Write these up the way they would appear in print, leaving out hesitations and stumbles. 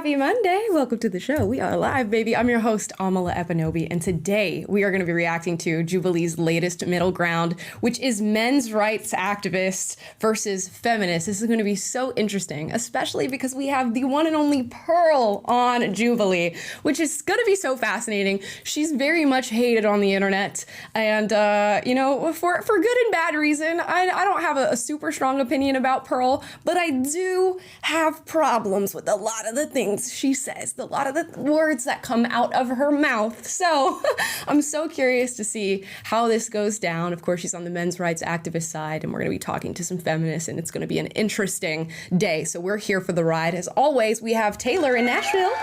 Happy Monday. Welcome to the show. We are live, baby. I'm your host, Amala Epinobi, and today we are going to be reacting to Jubilee's latest middle ground, which is men's rights activists versus feminists. This is going to be so interesting, especially because we have the one and only Pearl on Jubilee, which is going to be so fascinating. She's very much hated on the internet, and, you know, for good and bad reason. I don't have a super strong opinion about Pearl, but I do have problems with a lot of the things she says, a lot of the words that come out of her mouth. So I'm so curious to see how this goes down. Of course, she's on the men's rights activist side, and we're going to be talking to some feminists, and it's going to be an interesting day. So we're here for the ride. As always, we have Taylor in Nashville.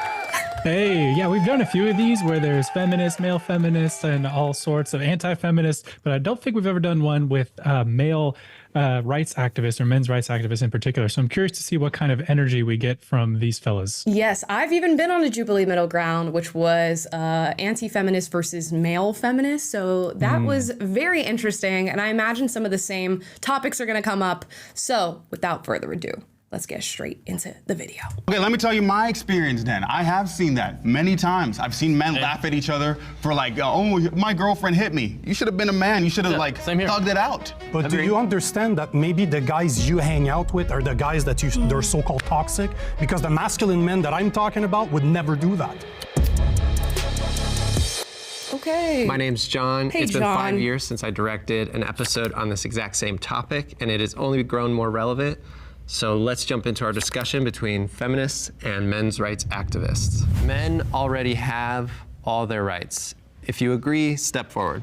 Hey, yeah, we've done a few of these where there's feminists, male feminists, and all sorts of anti-feminists, but I don't think we've ever done one with male rights activists or men's rights activists in particular. So I'm curious to see what kind of energy we get from these fellas. Yes, I've even been on a Jubilee middle ground, which was anti-feminist versus male feminist. So that was very interesting. And I imagine some of the same topics are going to come up. So without further ado, let's get straight into the video. Okay, let me tell you my experience then. I have seen that many times. I've seen men laugh at each other for like, oh, my girlfriend hit me. You should have been a man. You should have thugged it out. But do you understand that maybe the guys you hang out with are the guys that they're so-called toxic? Because the masculine men that I'm talking about would never do that. Okay. My name's John. Hey, it's been John. 5 years since I directed an episode on this exact same topic, and it has only grown more relevant. So let's jump into our discussion between feminists and men's rights activists. Men already have all their rights. If you agree, step forward.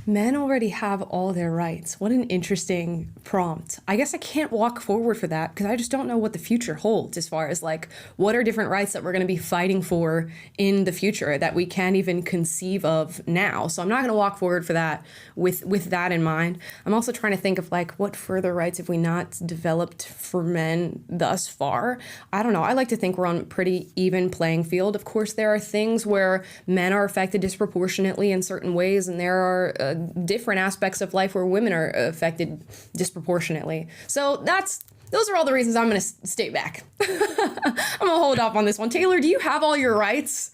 Men already have all their rights. What an interesting prompt. I guess I can't walk forward for that because I just don't know what the future holds as far as like what are different rights that we're going to be fighting for in the future that we can't even conceive of now. So I'm not going to walk forward for that with that in mind. I'm also trying to think of like what further rights have we not developed for men thus far. I don't know. I like to think we're on a pretty even playing field. Of course, there are things where men are affected disproportionately in certain ways, and there are different aspects of life where women are affected disproportionately. So those are all the reasons I'm going to stay back. I'm going to hold off on this one. Taylor, do you have all your rights?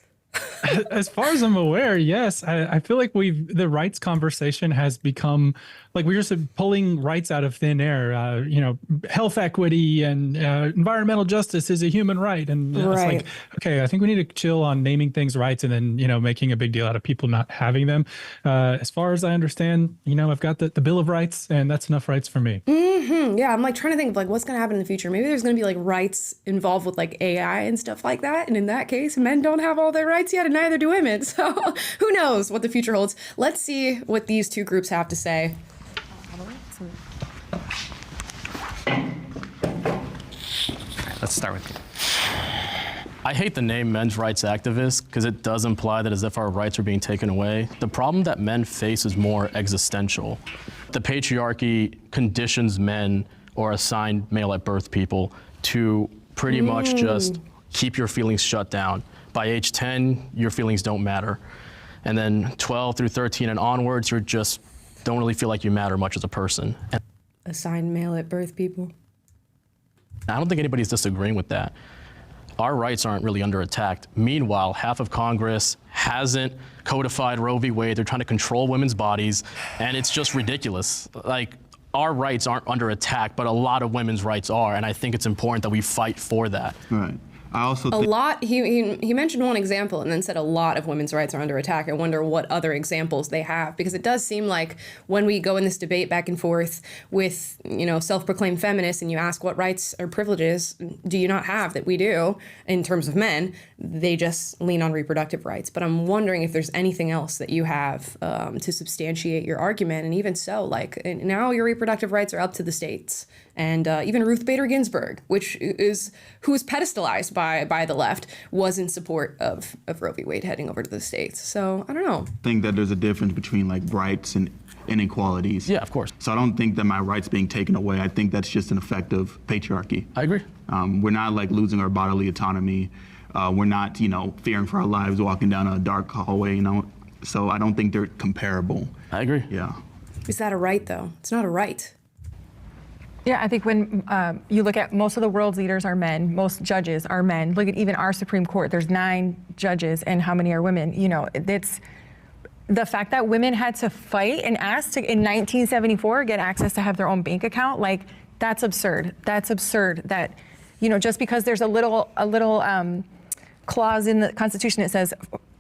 As far as I'm aware, yes. I feel like the rights conversation has become like we're just pulling rights out of thin air. You know, health equity and environmental justice is a human right. And it's like, okay, I think we need to chill on naming things rights and then, you know, making a big deal out of people not having them. As far as I understand, you know, I've got the Bill of Rights, and that's enough rights for me. Yeah, I'm like trying to think of like what's going to happen in the future. Maybe there's going to be like rights involved with like AI and stuff like that. And in that case, men don't have all their rights yet, and neither do women. So who knows what the future holds. Let's see what these two groups have to say. Let's start with you. I hate the name men's rights activists because it does imply that as if our rights are being taken away. The problem that men face is more existential. The patriarchy conditions men or assigned male at birth people to pretty much just keep your feelings shut down. By age 10, your feelings don't matter. And then 12 through 13 and onwards, you just don't really feel like you matter much as a person. Assigned male at birth people. I don't think anybody's disagreeing with that. Our rights aren't really under attack. Meanwhile, half of Congress hasn't codified Roe v. Wade. They're trying to control women's bodies, and it's just ridiculous. Like, our rights aren't under attack, but a lot of women's rights are, and I think it's important that we fight for that. Right. I also think he mentioned one example and then said a lot of women's rights are under attack. I wonder what other examples they have, because it does seem like when we go in this debate back and forth with, you know, self-proclaimed feminists and you ask what rights or privileges do you not have that we do in terms of men, they just lean on reproductive rights. But I'm wondering if there's anything else that you have to substantiate your argument. And even so, like now your reproductive rights are up to the states. And even Ruth Bader Ginsburg, who is pedestalized by the left, was in support of Roe v. Wade heading over to the states. So I don't know. I think that there's a difference between like rights and inequalities. Yeah, of course. So I don't think that my rights being taken away. I think that's just an effect of patriarchy. I agree. We're not like losing our bodily autonomy. We're not, you know, fearing for our lives walking down a dark hallway, you know. So I don't think they're comparable. I agree. Yeah. Is that a right though? It's not a right. Yeah, I think when you look at most of the world's leaders are men, most judges are men. Look at even our Supreme Court, there's 9 judges and how many are women? You know, it's the fact that women had to fight and ask to, in 1974, get access to have their own bank account, like that's absurd. That's absurd that, you know, just because there's a little clause in the Constitution that says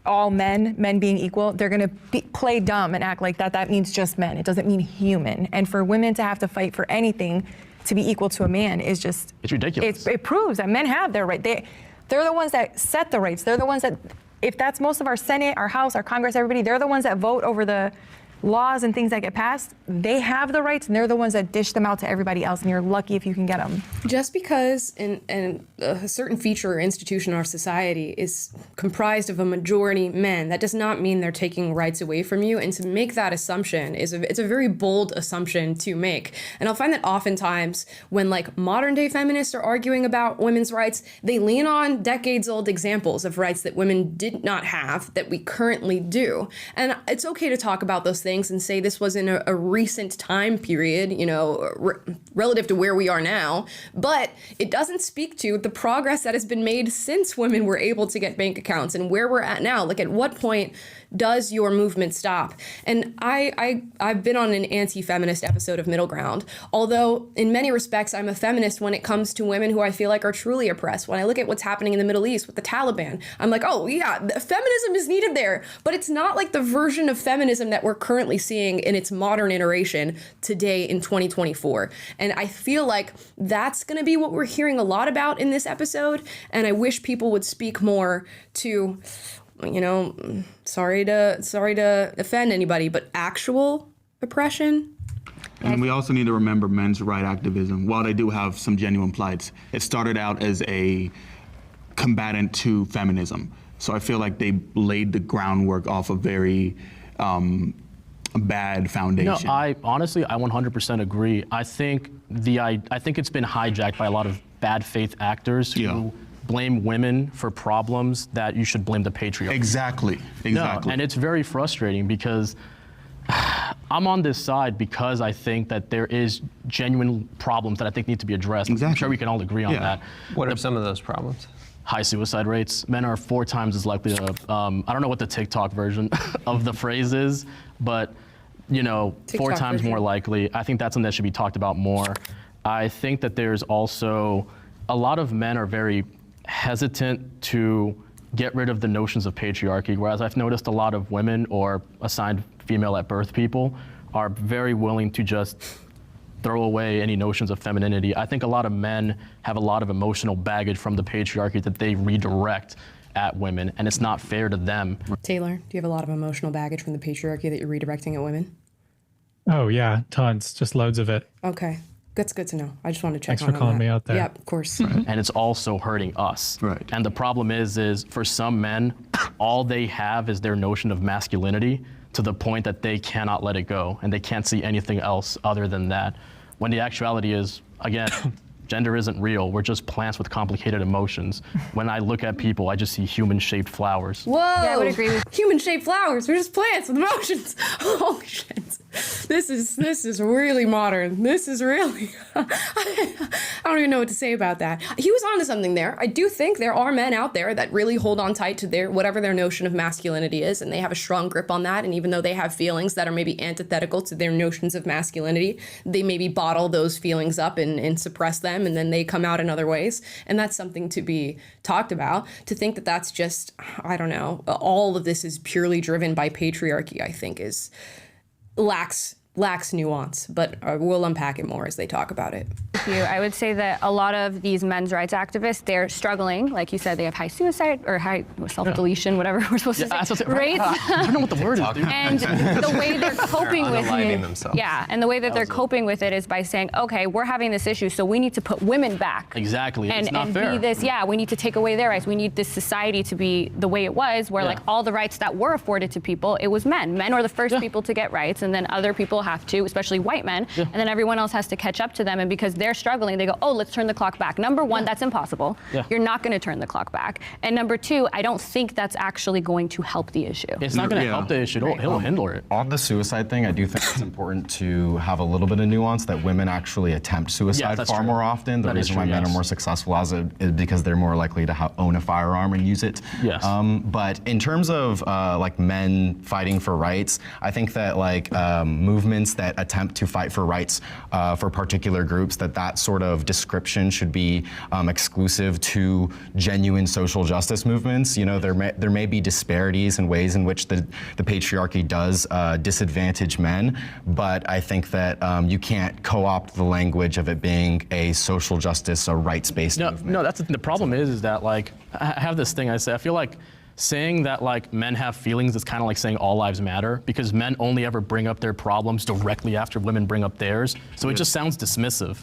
all men being equal, they're gonna play dumb and act like that means just men. It doesn't mean human. And for women to have to fight for anything to be equal to a man is just— it's ridiculous. It proves that men have their right. They're the ones that set the rights. They're the ones that, if that's most of our Senate, our House, our Congress, everybody, they're the ones that vote over the laws and things that get passed. They have the rights, and they're the ones that dish them out to everybody else, and you're lucky if you can get them. Just because in a certain feature or institution of our society is comprised of a majority men, that does not mean they're taking rights away from you. And to make that assumption it's a very bold assumption to make. And I'll find that oftentimes when like modern day feminists are arguing about women's rights, they lean on decades-old examples of rights that women did not have that we currently do. And it's okay to talk about those things and say this was in a recent time period, you know, relative to where we are now, but it doesn't speak to the progress that has been made since women were able to get bank accounts and where we're at now. Like, at what point does your movement stop? And I've been on an anti-feminist episode of Middle Ground, although in many respects I'm a feminist when it comes to women who I feel like are truly oppressed. When I look at what's happening in the Middle East with the Taliban, I'm like, oh yeah, feminism is needed there, but it's not like the version of feminism that we're currently seeing in its modern iteration today in 2024. And I feel like that's going to be what we're hearing a lot about in this episode, and I wish people would speak more to, you know, sorry to offend anybody, but actual oppression. And we also need to remember men's right activism. While they do have some genuine plights, it started out as a combatant to feminism. So I feel like they laid the groundwork off a very bad foundation. No, I 100% agree. I think it's been hijacked by a lot of bad faith actors who blame women for problems that you should blame the patriarchy. Exactly. No, and it's very frustrating because I'm on this side because I think that there is genuine problems that I think need to be addressed. Exactly. I'm sure we can all agree on that. What are some of those problems? High suicide rates. Men are 4 times as likely to, I don't know what the TikTok version of the phrase is, but you know, TikTok 4 times more likely. I think that's something that should be talked about more. I think that there's also, a lot of men are very hesitant to get rid of the notions of patriarchy, whereas I've noticed a lot of women or assigned female at birth people are very willing to just throw away any notions of femininity. I think a lot of men have a lot of emotional baggage from the patriarchy that they redirect at women, and it's not fair to them. Taylor, do you have a lot of emotional baggage from the patriarchy that you're redirecting at women? Oh yeah, tons, just loads of it. Okay, that's good to know. I just wanted to check. Thanks for calling me out there. Yeah, of course. And it's also hurting us. Right. And the problem is for some men, all they have is their notion of masculinity to the point that they cannot let it go, and they can't see anything else other than that. When the actuality is, again, gender isn't real. We're just plants with complicated emotions. When I look at people, I just see human-shaped flowers. Whoa! Yeah, I would agree with human-shaped flowers. We're just plants with emotions. Holy shit! This is really modern. This is really. I don't even know what to say about that. He was onto something there. I do think there are men out there that really hold on tight to their whatever their notion of masculinity is, and they have a strong grip on that. And even though they have feelings that are maybe antithetical to their notions of masculinity, they maybe bottle those feelings up and suppress them, and then they come out in other ways. And that's something to be talked about. To think that that's just, I don't know, all of this is purely driven by patriarchy, I think is lacks nuance, but we'll unpack it more as they talk about it. I would say that a lot of these men's rights activists, they're struggling. Like you said, they have high suicide or high self-deletion, whatever we're supposed to say, rates. I don't know what the word is, dude. And the way they're coping with it, themselves. yeah, and the way that they're coping with it is by saying, okay, we're having this issue, so we need to put women back. Exactly, and, it's not and fair. be this, we need to take away their rights. We need this society to be the way it was, where like all the rights that were afforded to people, it was men. Men were the first people to get rights, and then other people have to, especially white men, and then everyone else has to catch up to them. And because they're struggling, they go, oh, let's turn the clock back. Number one, that's impossible. You're not going to turn the clock back. And number two, I don't think that's actually going to help the issue. It's not going to help the issue. He'll handle it. On the suicide thing, I do think it's important to have a little bit of nuance that women actually attempt suicide far more often. The reason why men are more successful as it is because they're more likely to own a firearm and use it. Yes. But in terms of like men fighting for rights, I think that like movements that attempt to fight for rights for particular groups, that sort of description should be exclusive to genuine social justice movements. You know, there may be disparities in ways in which the patriarchy does disadvantage men, but I think that you can't co-opt the language of it being a social justice, a rights-based movement. No, that's the problem is that like I have this thing I say. I feel like saying that like men have feelings is kind of like saying all lives matter, because men only ever bring up their problems directly after women bring up theirs. So it just sounds dismissive.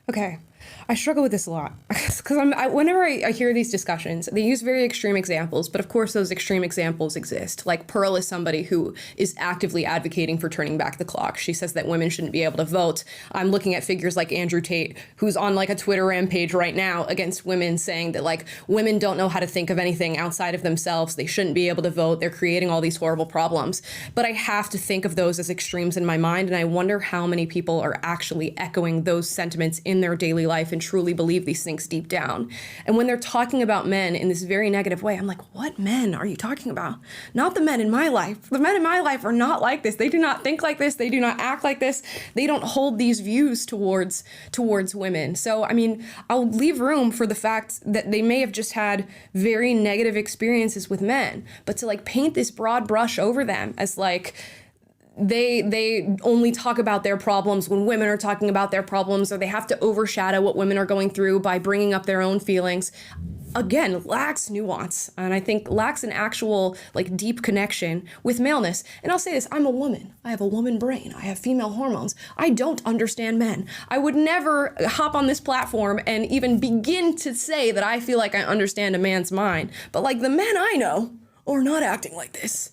Okay. I struggle with this a lot because whenever I hear these discussions, they use very extreme examples, but of course those extreme examples exist. Like Pearl is somebody who is actively advocating for turning back the clock. She says that women shouldn't be able to vote. I'm looking at figures like Andrew Tate, who's on like a Twitter rampage right now against women, saying that like women don't know how to think of anything outside of themselves. They shouldn't be able to vote. They're creating all these horrible problems. But I have to think of those as extremes in my mind, and I wonder how many people are actually echoing those sentiments in their daily life and truly believe these things deep down. And when they're talking about men in this very negative way, I'm like, what men are you talking about? Not the men in my life. The men in my life are not like this. They do not think like this. They do not act like this. They don't hold these views towards women. So, I mean, I'll leave room for the fact that they may have just had very negative experiences with men, but to like paint this broad brush over them as like, they only talk about their problems when women are talking about their problems, or they have to overshadow what women are going through by bringing up their own feelings, again, lacks nuance, and I think lacks an actual like deep connection with maleness. And I'll say this, I'm a woman. I have a woman brain. I have female hormones. I don't understand men. I would never hop on this platform and even begin to say that I feel like I understand a man's mind. But like the men I know are not acting like this.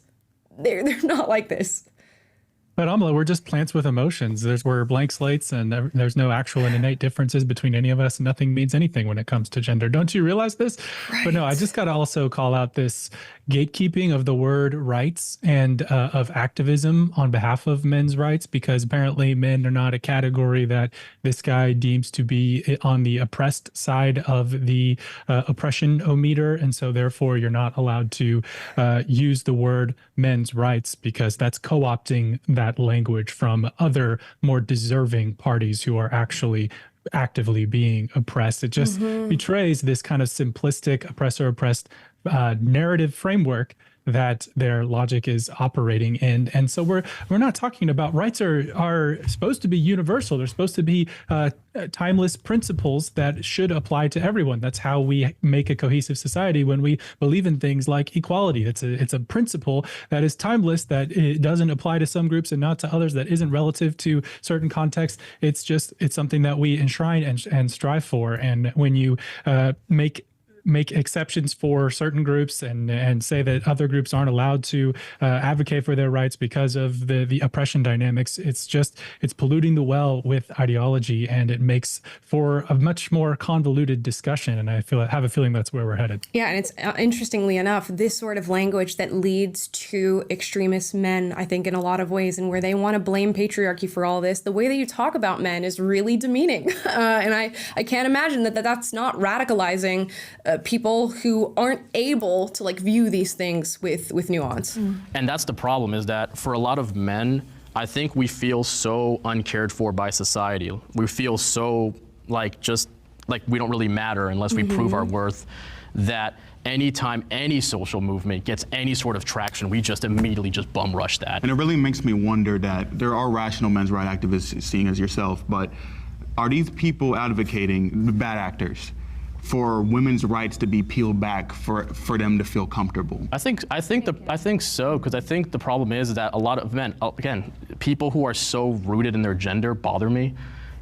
They're not like this. But Amala, we're just plants with emotions. We're blank slates, and there's no actual and innate differences between any of us. Nothing means anything when it comes to gender. Don't you realize this? Right. But no, I just got to also call out this gatekeeping of the word rights and of activism on behalf of men's rights, because apparently men are not a category that this guy deems to be on the oppressed side of the oppression-o-meter. And so therefore you're not allowed to use the word men's rights, because that's co-opting that language from other more deserving parties who are actually actively being oppressed. It just betrays this kind of simplistic oppressor-oppressed narrative framework that their logic is operating in. And so we're not talking about rights are supposed to be universal. They're supposed to be timeless principles that should apply to everyone. That's how we make a cohesive society, when we believe in things like equality. It's a principle that is timeless, that it doesn't apply to some groups and not to others, that isn't relative to certain contexts. It's something that we enshrine and strive for. And when you make exceptions for certain groups and say that other groups aren't allowed to advocate for their rights because of the oppression dynamics, it's polluting the well with ideology, and it makes for a much more convoluted discussion. And I have a feeling that's where we're headed. Yeah, and it's interestingly enough, this sort of language that leads to extremist men, I think, in a lot of ways, and where they want to blame patriarchy for all this. The way that you talk about men is really demeaning, and I can't imagine that's not radicalizing people who aren't able to like view these things with nuance. And that's the problem, is that for a lot of men, I think we feel so uncared for by society. We feel so like we don't really matter unless we prove our worth, that anytime any social movement gets any sort of traction, we just immediately just bum rush that. And it really makes me wonder that there are rational men's rights activists, seeing as yourself, but are these people advocating, bad actors, for women's rights to be peeled back for them to feel comfortable? I think so, because I think the problem is that a lot of men, again, people who are so rooted in their gender bother me,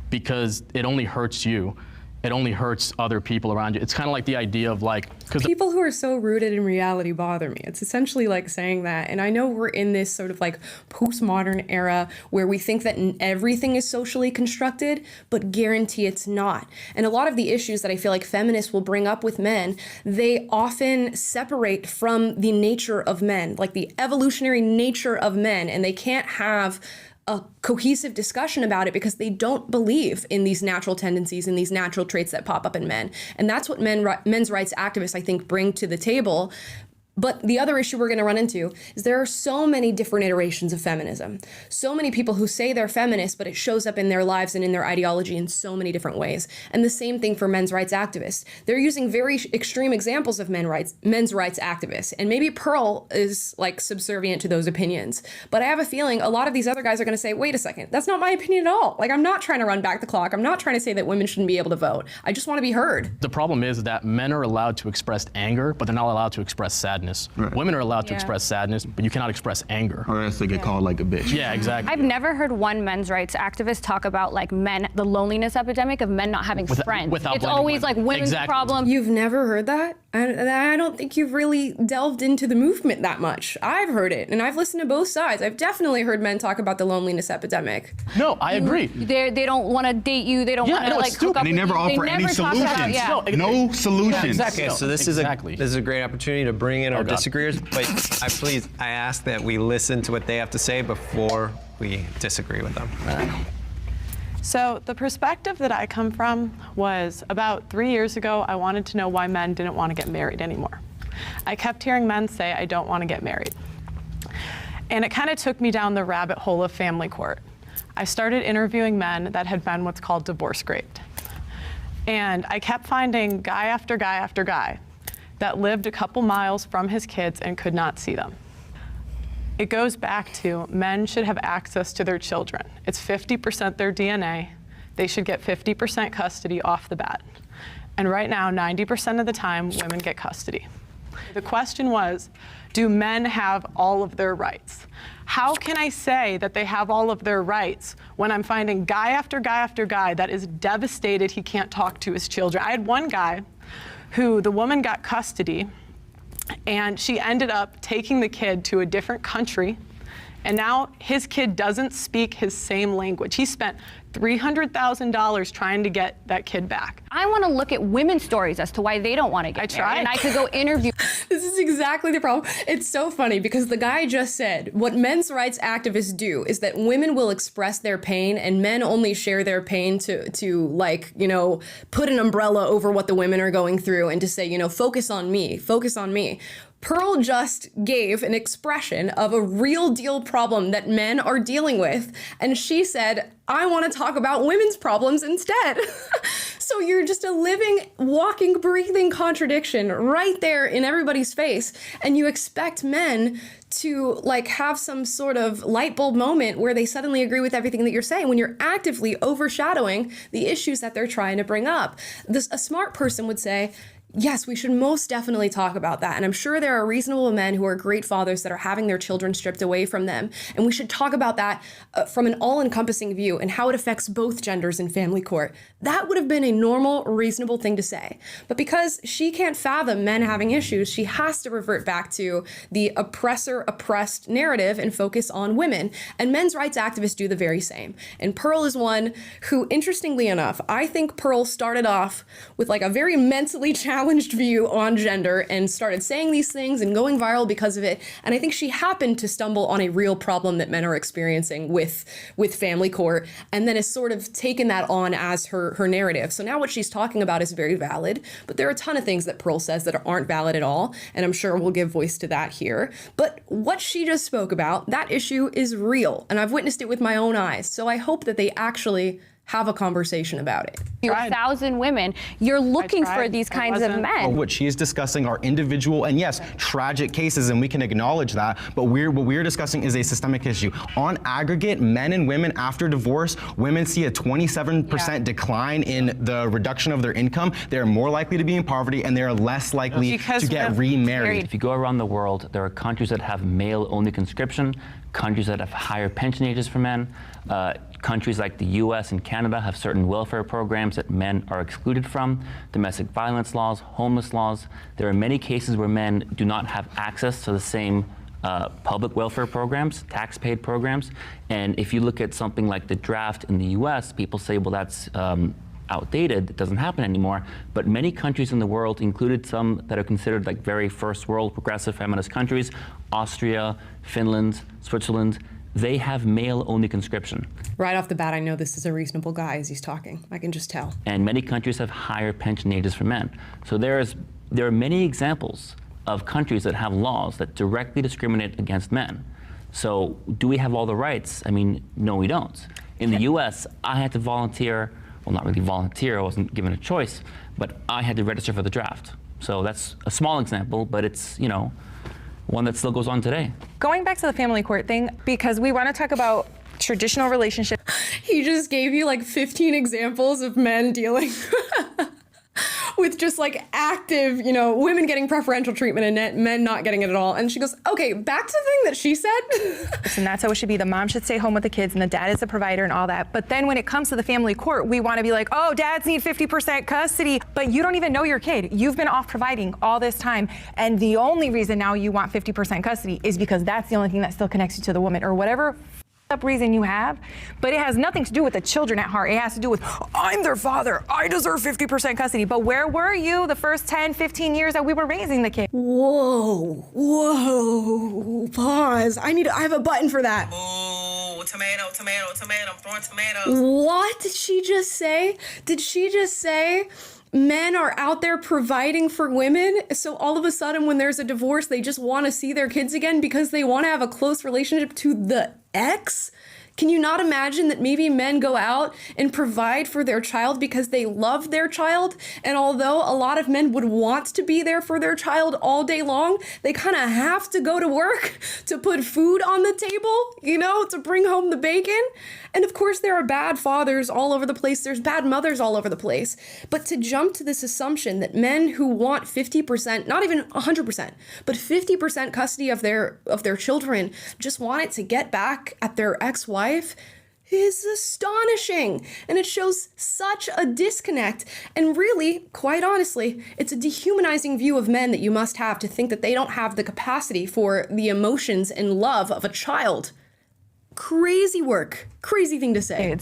because it only hurts you. it only hurts other people around you. It's kind of like the idea of like, because People who are so rooted in reality bother me. It's essentially like saying that. And I know we're in this sort of like postmodern era where we think that everything is socially constructed, but guarantee it's not. And a lot of the issues that I feel like feminists will bring up with men, they often separate from the nature of men, like the evolutionary nature of men, and they can't have a cohesive discussion about it because they don't believe in these natural tendencies and these natural traits that pop up in men. And that's what men's rights activists, I think, bring to the table. But the other issue we're going to run into is there are so many different iterations of feminism. So many people who say they're feminists, but it shows up in their lives and in their ideology in so many different ways. And the same thing for men's rights activists. They're using very extreme examples of men's rights activists. And maybe Pearl is like subservient to those opinions. But I have a feeling a lot of these other guys are going to say, wait a second, that's not my opinion at all. Like, I'm not trying to run back the clock. I'm not trying to say that women shouldn't be able to vote. I just want to be heard. the problem is that men are allowed to express anger, but they're not allowed to express sadness. Right. Women are allowed to express sadness, but you cannot express anger. Or else they get called like a bitch. Yeah, exactly. I've never heard one men's rights activist talk about like men, the loneliness epidemic of men not having friends. without It's blaming always women. like women's Exactly. problem. You've never heard that? I don't think you've really delved into the movement that much. I've heard it, and I've listened to both sides. I've definitely heard men talk about the loneliness epidemic. No, I agree. They don't want to date you. They don't Yeah, want to no, it's like hook stupid. up And they with never you. offer any talk about- solutions. yeah. No solutions. exactly. Okay, so this Exactly. is a great opportunity to bring in our God. disagreeers, but I ask that we listen to what they have to say before we disagree with them. So the perspective that I come from was about 3 years ago, I wanted to know why men didn't want to get married anymore. I kept hearing men say, I don't want to get married. And it kind of took me down the rabbit hole of family court. I started interviewing men that had been what's called divorce raped. And I kept finding guy after guy after guy that lived a couple miles from his kids and could not see them. It goes back to men should have access to their children. It's 50% their DNA. They should get 50% custody off the bat. And right now, 90% of the time, women get custody. The question was, do men have all of their rights? How can I say that they have all of their rights when I'm finding guy after guy after guy that is devastated he can't talk to his children? I had one guy who the woman got custody, and she ended up taking the kid to a different country, and now his kid doesn't speak his same language. He spent $300,000 trying to get that kid back. I want to look at women's stories as to why they don't want to get married. And I could go interview. This is exactly the problem. It's so funny because the guy just said what men's rights activists do is that women will express their pain and men only share their pain to like, you know, put an umbrella over what the women are going through and to say, you know, focus on me, focus on me. Pearl just gave an expression of a real deal problem that men are dealing with. And she said, I want to talk about women's problems instead. So you're just a living, walking, breathing contradiction right there in everybody's face. And you expect men to like have some sort of light bulb moment where they suddenly agree with everything that you're saying when you're actively overshadowing the issues that they're trying to bring up. A smart person would say, yes, we should most definitely talk about that. And I'm sure there are reasonable men who are great fathers that are having their children stripped away from them. And we should talk about that from an all-encompassing view and how it affects both genders in family court. That would have been a normal, reasonable thing to say. But because she can't fathom men having issues, she has to revert back to the oppressor-oppressed narrative and focus on women. And men's rights activists do the very same. And Pearl is one who, interestingly enough, I think Pearl started off with like a very mentally challenged view on gender and started saying these things and going viral because of it. And I think she happened to stumble on a real problem that men are experiencing with family court and then has sort of taken that on as her narrative. So now what she's talking about is very valid, but there are a ton of things that Pearl says that aren't valid at all. And I'm sure we'll give voice to that here. But what she just spoke about, that issue is real. And I've witnessed it with my own eyes. So I hope that they actually have a conversation about it. You're 1,000 women. You're looking for these kinds of men. What she is discussing are individual and yes, tragic cases, and we can acknowledge that. But what we're discussing is a systemic issue. On aggregate, men and women after divorce, women see a 27% decline in the reduction of their income. They're more likely to be in poverty, and they're less likely to get remarried. If you go around the world, there are countries that have male-only conscription, countries that have higher pension ages for men. Countries like the US and Canada have certain welfare programs that men are excluded from, domestic violence laws, homeless laws. There are many cases where men do not have access to the same public welfare programs, tax-paid programs. And if you look at something like the draft in the US, people say, well, that's outdated, it doesn't happen anymore. But many countries in the world, included some that are considered like very first world progressive feminist countries, Austria, Finland, Switzerland, they have male-only conscription. Right off the bat, I know this is a reasonable guy as he's talking. I can just tell. And many countries have higher pension ages for men. So there are many examples of countries that have laws that directly discriminate against men. So do we have all the rights? I mean, no, we don't. In the US, I had to volunteer, well, not really volunteer, I wasn't given a choice, but I had to register for the draft. So that's a small example, but it's, you know, one that still goes on today. Going back to the family court thing, because we want to talk about traditional relationships. He just gave you like 15 examples of men dealing with just like active, you know, women getting preferential treatment and men not getting it at all. And she goes, okay, back to the thing that she said. And that's how it should be. The mom should stay home with the kids and the dad is the provider and all that. But then when it comes to the family court, we want to be like, oh, dads need 50% custody. But you don't even know your kid. You've been off providing all this time. And the only reason now you want 50% custody is because that's the only thing that still connects you to the woman or whatever up reason you have, but it has nothing to do with the children at heart. It has to do with, I'm their father, I deserve 50% custody. But where were you the first 10, 15 years that we were raising the kid? Whoa, pause. I have a button for that. Oh, tomato, I'm throwing tomatoes. What did she just say? Did she just say men are out there providing for women, so all of a sudden when there's a divorce, they just want to see their kids again because they want to have a close relationship to the ex? Can you not imagine that maybe men go out and provide for their child because they love their child? And although a lot of men would want to be there for their child all day long, they kind of have to go to work to put food on the table, you know, to bring home the bacon. And of course, there are bad fathers all over the place. There's bad mothers all over the place. But to jump to this assumption that men who want 50%, not even 100%, but 50% custody of their children just want it to get back at their ex-wife is astonishing. And it shows such a disconnect. And really, quite honestly, it's a dehumanizing view of men that you must have to think that they don't have the capacity for the emotions and love of a child. Crazy work. Crazy thing to say.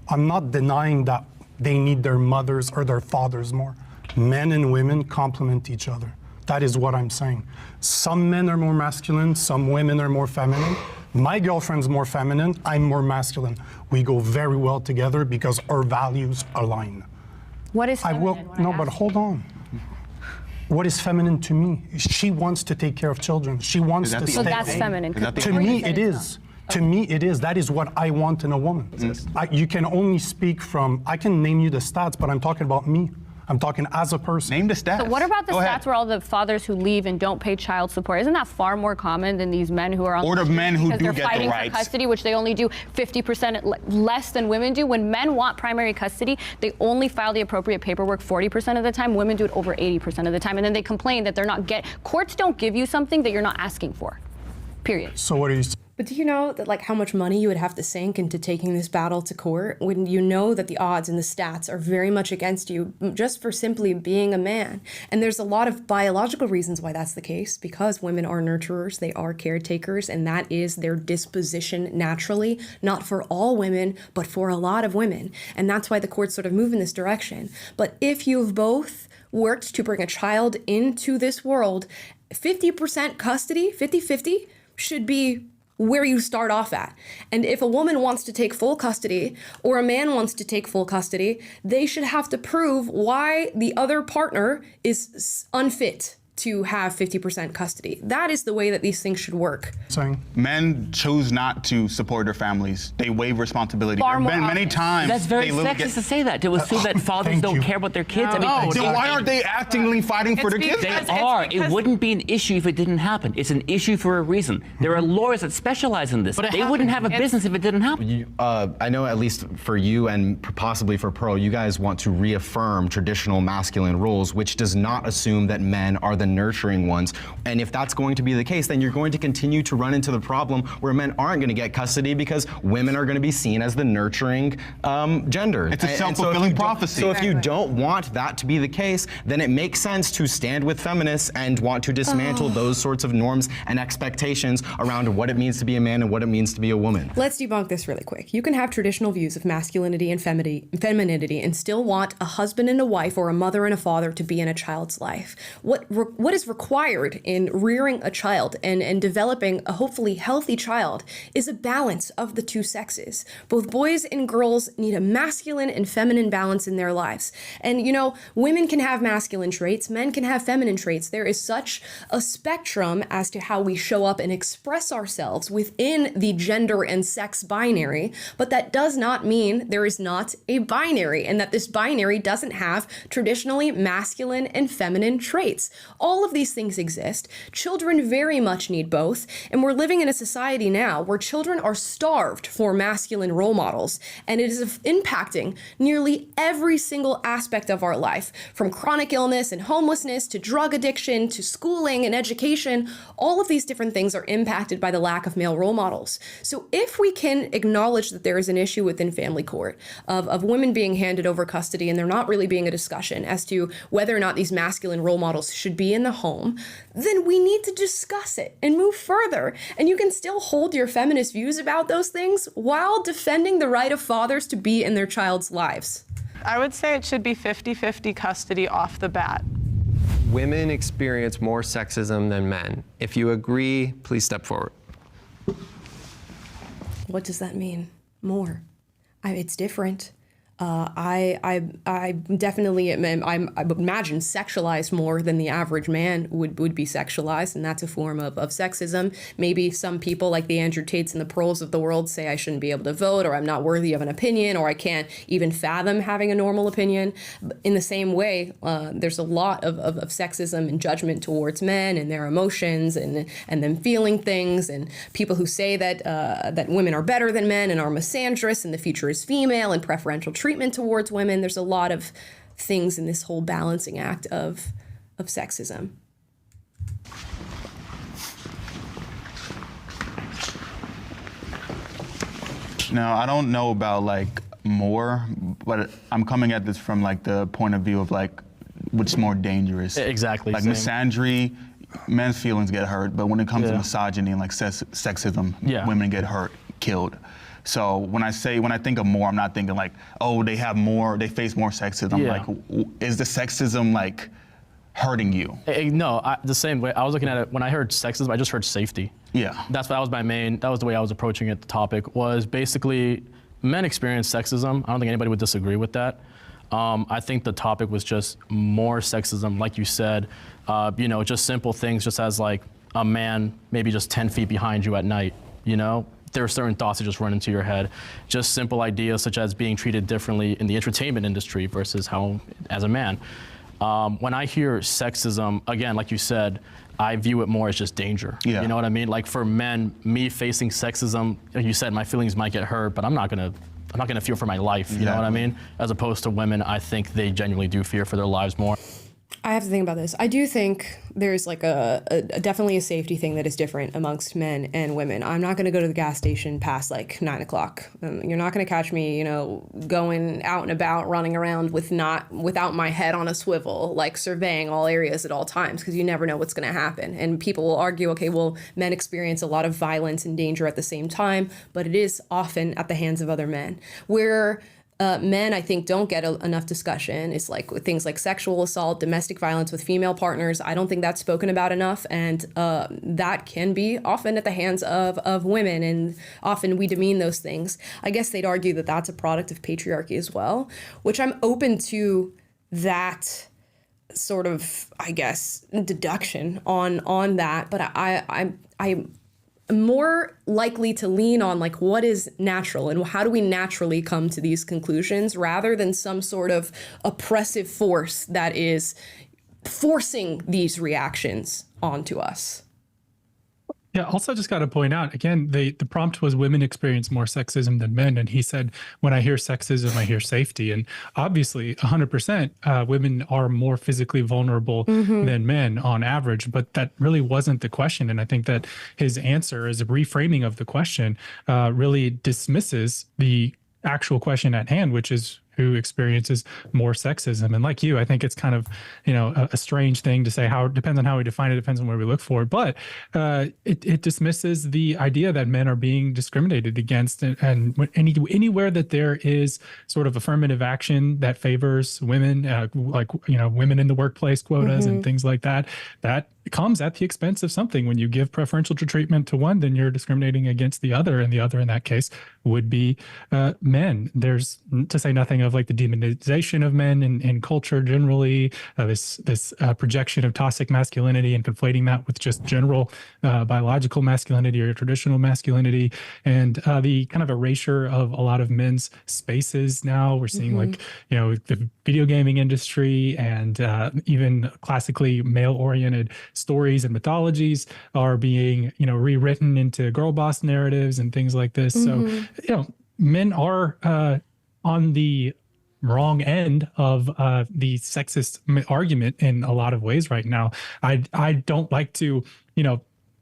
I'm not denying that they need their mothers or their fathers more. Men and women complement each other. That is what I'm saying. Some men are more masculine, some women are more feminine. My girlfriend's more feminine, I'm more masculine. We go very well together because our values align. What is feminine? But hold on. What is feminine to me? She wants to take care of children. She wants to stay. So that's feminine. To me, it is. To me, it is. That is what I want in a woman. You can only speak from, I can name you the stats, but I'm talking about me. I'm talking as a person. Name the stats. So what about the stats where all the fathers who leave and don't pay child support? Isn't that far more common than these men who are on or the men who do they're get fighting the rights for custody, which they only do 50% less than women do? When men want primary custody, they only file the appropriate paperwork 40% of the time. Women do it over 80% of the time, and then they complain that they're not courts don't give you something that you're not asking for. Period. So what are you saying? But do you know that like how much money you would have to sink into taking this battle to court when you know that the odds and the stats are very much against you just for simply being a man? And there's a lot of biological reasons why that's the case, because women are nurturers, they are caretakers, and that is their disposition naturally, not for all women, but for a lot of women. And that's why the courts sort of move in this direction. But if you've both worked to bring a child into this world, 50% custody, 50-50, should be where you start off at. And if a woman wants to take full custody or a man wants to take full custody, they should have to prove why the other partner is unfit to have 50% custody. That is the way that these things should work. Men choose not to support their families. They waive responsibility. Many times. That's very sexist to say that. To assume that fathers don't care about their kids. No, then why aren't they actively fighting for their kids? They are. It wouldn't be an issue if it didn't happen. It's an issue for a reason. There are lawyers that specialize in this. They wouldn't have a business if it didn't happen. I know at least for you and possibly for Pro, you guys want to reaffirm traditional masculine roles, which does not assume that men are the the nurturing ones. And if that's going to be the case, then you're going to continue to run into the problem where men aren't going to get custody because women are going to be seen as the nurturing gender. It's a self-fulfilling prophecy. So if you don't want that to be the case, then it makes sense to stand with feminists and want to dismantle those sorts of norms and expectations around what it means to be a man and what it means to be a woman. Let's debunk this really quick. You can have traditional views of masculinity and femininity and still want a husband and a wife or a mother and a father to be in a child's life. What is required in rearing a child and developing a hopefully healthy child is a balance of the two sexes. Both boys and girls need a masculine and feminine balance in their lives. And, you know, women can have masculine traits, men can have feminine traits. There is such a spectrum as to how we show up and express ourselves within the gender and sex binary, but that does not mean there is not a binary and that this binary doesn't have traditionally masculine and feminine traits. All of these things exist. Children very much need both, and we're living in a society now where children are starved for masculine role models, and it is impacting nearly every single aspect of our life, from chronic illness and homelessness to drug addiction to schooling and education. All of these different things are impacted by the lack of male role models. So if we can acknowledge that there is an issue within family court of women being handed over custody and there not really being a discussion as to whether or not these masculine role models should be in the home, then we need to discuss it and move further. And you can still hold your feminist views about those things while defending the right of fathers to be in their child's lives. I would say it should be 50-50 custody off the bat. Women experience more sexism than men. If you agree, please step forward. What does that mean? More. It's different. I definitely I imagine sexualized more than the average man would be sexualized, and that's a form of sexism. Maybe some people like the Andrew Tates and the Pearls of the world say I shouldn't be able to vote, or I'm not worthy of an opinion, or I can't even fathom having a normal opinion. In the same way, there's a lot of sexism and judgment towards men and their emotions and them feeling things, and people who say that women are better than men and are misandrous and the future is female and preferential treatment towards women. There's a lot of things in this whole balancing act of sexism. Now, I don't know about like more, but I'm coming at this from like the point of view of like what's more dangerous. Exactly. Like misandry, men's feelings get hurt, but when it comes to misogyny and like sexism, women get hurt, killed. So when I think of more, I'm not thinking like, oh, they face more sexism. Yeah. Like, is the sexism like hurting you? No, the same way. I was looking at it, when I heard sexism, I just heard safety. Yeah. That was the way I was approaching it. The topic was basically men experience sexism. I don't think anybody would disagree with that. I think the topic was just more sexism, like you said, just simple things, just as like a man maybe just 10 feet behind you at night, there are certain thoughts that just run into your head. Just simple ideas such as being treated differently in the entertainment industry versus how as a man. When I hear sexism, again, like you said, I view it more as just danger. Yeah. You know what I mean? Like for men, me facing sexism, like you said, my feelings might get hurt, but I'm not gonna feel for my life. You know what I mean? As opposed to women, I think they genuinely do fear for their lives more. I have to think about this. I do think there's like definitely a safety thing that is different amongst men and women. I'm not going to go to the gas station past like 9 o'clock. You're not going to catch me, going out and about, running around without my head on a swivel, like surveying all areas at all times, because you never know what's going to happen. And people will argue, okay, well, men experience a lot of violence and danger at the same time, but it is often at the hands of other men. Where men, I think, don't get enough discussion. It's like with things like sexual assault, domestic violence with female partners. I don't think that's spoken about enough, and that can be often at the hands of women, and often we demean those things. I guess they'd argue that that's a product of patriarchy as well, which I'm open to that sort of, I guess, deduction on that, but I'm more likely to lean on like what is natural and how do we naturally come to these conclusions rather than some sort of oppressive force that is forcing these reactions onto us. Yeah, also just got to point out, again, the prompt was women experience more sexism than men. And he said, when I hear sexism, I hear safety. And obviously, 100%, women are more physically vulnerable than men on average. But that really wasn't the question. And I think that his answer, as a reframing of the question, really dismisses the actual question at hand, which is who experiences more sexism. And like you, I think it's kind of, a strange thing to say. How it depends on how we define it, depends on where we look for it. But it dismisses the idea that men are being discriminated against, and anywhere that there is sort of affirmative action that favors women, women in the workplace quotas and things like that, that comes at the expense of something. When you give preferential treatment to one, then you're discriminating against the other, and the other in that case would be men. There's, to say nothing of like the demonization of men in culture generally, this projection of toxic masculinity and conflating that with just general biological masculinity or traditional masculinity, and the kind of erasure of a lot of men's spaces. Now we're seeing the video gaming industry and even classically male-oriented stories and mythologies are being, rewritten into girl boss narratives and things like this. So, men are on the wrong end of the sexist argument in a lot of ways right now. I don't like to,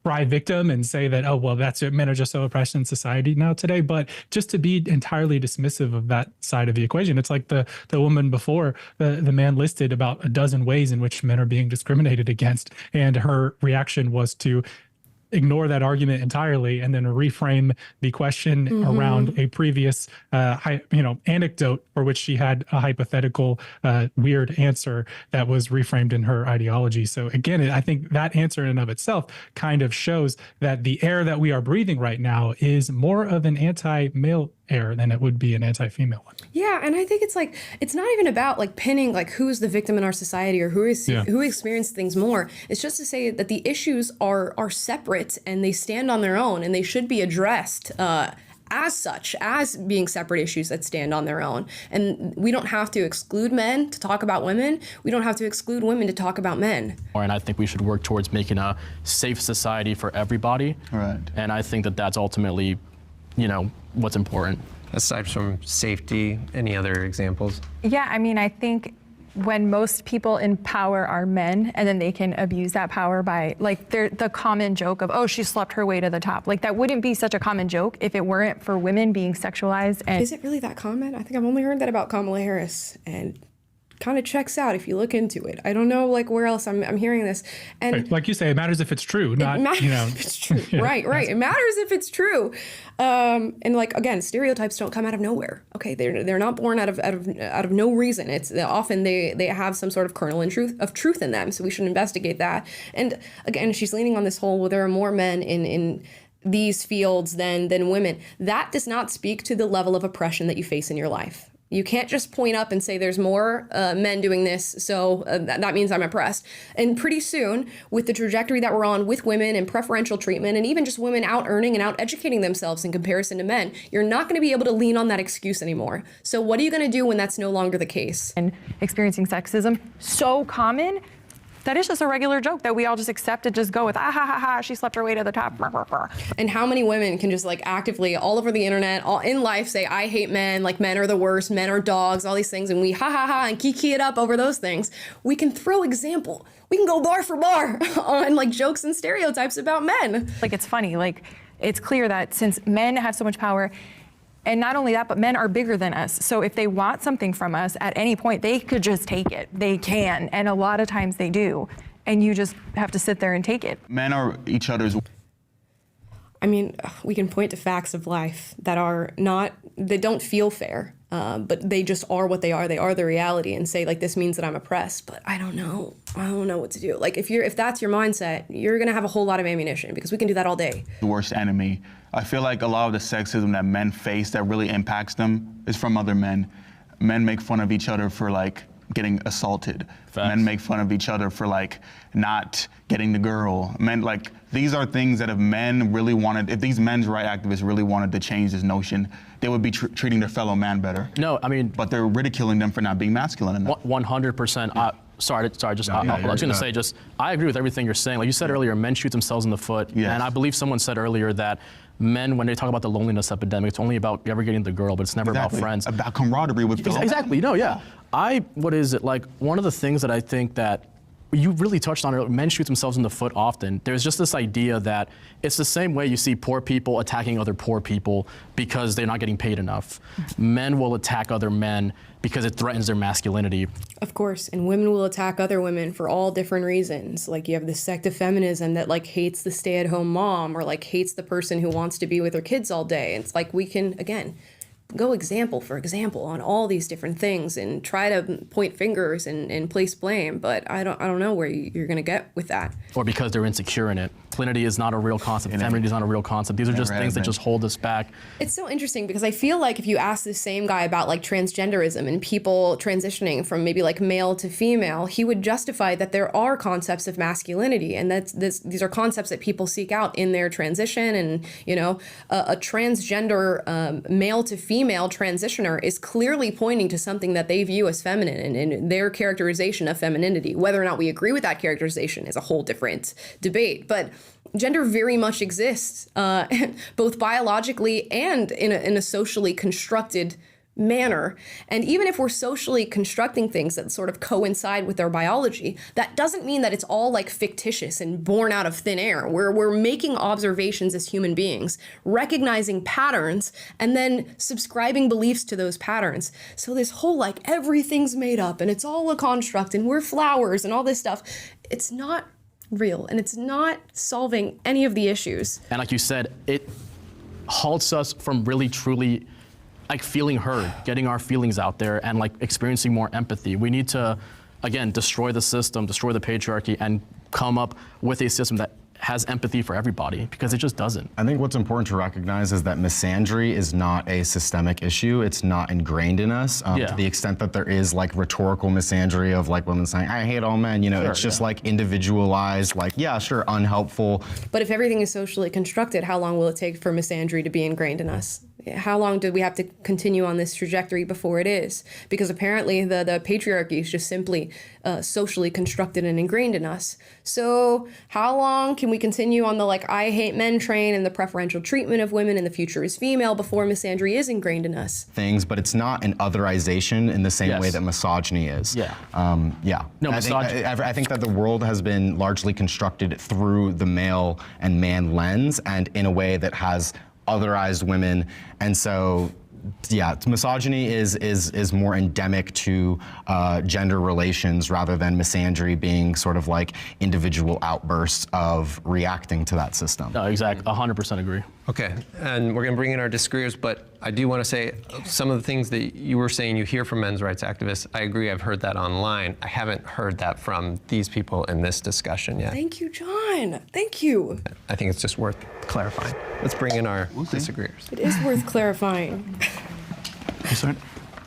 cry victim and say that, oh, well, that's it. Men are just so oppressed in society now today. But just to be entirely dismissive of that side of the equation, it's like the woman before, the man listed about a dozen ways in which men are being discriminated against. And her reaction was to ignore that argument entirely and then reframe the question around a previous anecdote for which she had a hypothetical weird answer that was reframed in her ideology. So again, I think that answer in and of itself kind of shows that the air that we are breathing right now is more of an anti-male air than it would be an anti-female one. Yeah, and I think it's like, it's not even about like pinning like who's the victim in our society or who experienced things more. It's just to say that the issues are separate and they stand on their own, and they should be addressed as such, as being separate issues that stand on their own. And we don't have to exclude men to talk about women. We don't have to exclude women to talk about men. And I think we should work towards making a safe society for everybody. Right. And I think that that's ultimately, what's important. Aside from safety, any other examples? Yeah, I mean, I think when most people in power are men, and then they can abuse that power by, like, the common joke of, oh, she slept her way to the top. Like, that wouldn't be such a common joke if it weren't for women being sexualized. And is it really that common? I think I've only heard that about Kamala Harris, and kind of checks out if you look into it. I don't know, like, where else I'm hearing this. And right. Like you say, it matters if it's true, not, if it's true. Yeah, right. It matters if it's true. And like, again, stereotypes don't come out of nowhere. Okay, they're not born out of no reason. It's often they have some sort of kernel of truth in them. So we should investigate that. And again, she's leaning on this whole, well, there are more men in these fields than women. That does not speak to the level of oppression that you face in your life. You can't just point up and say there's more men doing this, so that means I'm oppressed. And pretty soon, with the trajectory that we're on with women and preferential treatment, and even just women out earning and out educating themselves in comparison to men, you're not going to be able to lean on that excuse anymore. So what are you going to do when that's no longer the case? And experiencing sexism, so common, that is just a regular joke that we all just accept and just go with, ah, ha, ha, ha, she slept her way to the top. And how many women can just like actively all over the internet, all in life say, I hate men, like men are the worst, men are dogs, all these things, and we ha ha ha and kiki it up over those things. We can throw example. We can go bar for bar on like jokes and stereotypes about men. Like, it's funny, like, it's clear that since men have so much power, and not only that, but men are bigger than us. So if they want something from us at any point, they could just take it. They can, and a lot of times they do. And you just have to sit there and take it. Men are each other's. I mean, we can point to facts of life that don't feel fair, but they just are what they are. They are the reality, and say like, this means that I'm oppressed, but I don't know. I don't know what to do. Like, if that's your mindset, you're gonna have a whole lot of ammunition, because we can do that all day. The worst enemy. I feel like a lot of the sexism that men face that really impacts them is from other men. Men make fun of each other for like getting assaulted. Facts. Men make fun of each other for like not getting the girl. Men, like, these are things that if these men's rights activists really wanted to change this notion, they would be treating their fellow man better. No, I mean, but they're ridiculing them for not being masculine enough. 100%. Sorry, I was going to say I agree with everything you're saying. Like you said earlier, men shoot themselves in the foot. Yes. And I believe someone said earlier that men, when they talk about the loneliness epidemic, it's only about ever getting the girl, but it's never about friends. About camaraderie with fellow. Exactly, no, yeah. What is it, like, one of the things that I think that you really touched on earlier, men shoot themselves in the foot often. There's just this idea that it's the same way you see poor people attacking other poor people because they're not getting paid enough. Men will attack other men because it threatens their masculinity. Of course, and women will attack other women for all different reasons. Like you have this sect of feminism that like hates the stay-at-home mom or like hates the person who wants to be with her kids all day. It's like we can, again, go example for example on all these different things and try to point fingers and place blame, but I don't know where you're gonna get with that. Or because they're insecure in it. Masculinity is not a real concept. Femininity is not a real concept. These are just things that just hold us back. It's so interesting because I feel like if you ask the same guy about like transgenderism and people transitioning from maybe like male to female, he would justify that there are concepts of masculinity and these are concepts that people seek out in their transition. And you know, a transgender male to female transitioner is clearly pointing to something that they view as feminine and their characterization of femininity. Whether or not we agree with that characterization is a whole different debate, but gender very much exists, both biologically and in a socially constructed manner. And even if we're socially constructing things that sort of coincide with our biology, that doesn't mean that it's all like fictitious and born out of thin air. We're making observations as human beings, recognizing patterns, and then subscribing beliefs to those patterns. So this whole like everything's made up and it's all a construct and we're flowers and all this stuff, it's not real and it's not solving any of the issues. And like you said, it halts us from really truly like feeling heard, getting our feelings out there and like experiencing more empathy. We need to, again, destroy the system, destroy the patriarchy and come up with a system that has empathy for everybody, because it just doesn't. I think what's important to recognize is that misandry is not a systemic issue. It's not ingrained in us to the extent that there is like rhetorical misandry of like women saying, I hate all men, you know, it's just like individualized, like, yeah, sure, unhelpful. But if everything is socially constructed, how long will it take for misandry to be ingrained in us? How long do we have to continue on this trajectory before it is? Because apparently the patriarchy is just simply socially constructed and ingrained in us. So how long can we continue on the like I hate men train and the preferential treatment of women and the future is female before misandry is ingrained in us? Things, but it's not an otherization in the same way that misogyny is. Yeah. No, I think that the world has been largely constructed through the male and man lens and in a way that has otherized women, and so misogyny is more endemic to gender relations rather than misandry being sort of like individual outbursts of reacting to that system. No, exactly, 100% agree. Okay, and we're gonna bring in our disagreeers, but I do wanna say some of the things that you were saying you hear from men's rights activists, I agree, I've heard that online. I haven't heard that from these people in this discussion yet. Thank you, John, thank you. I think it's just worth clarifying. Let's bring in our disagreeers. It is worth clarifying.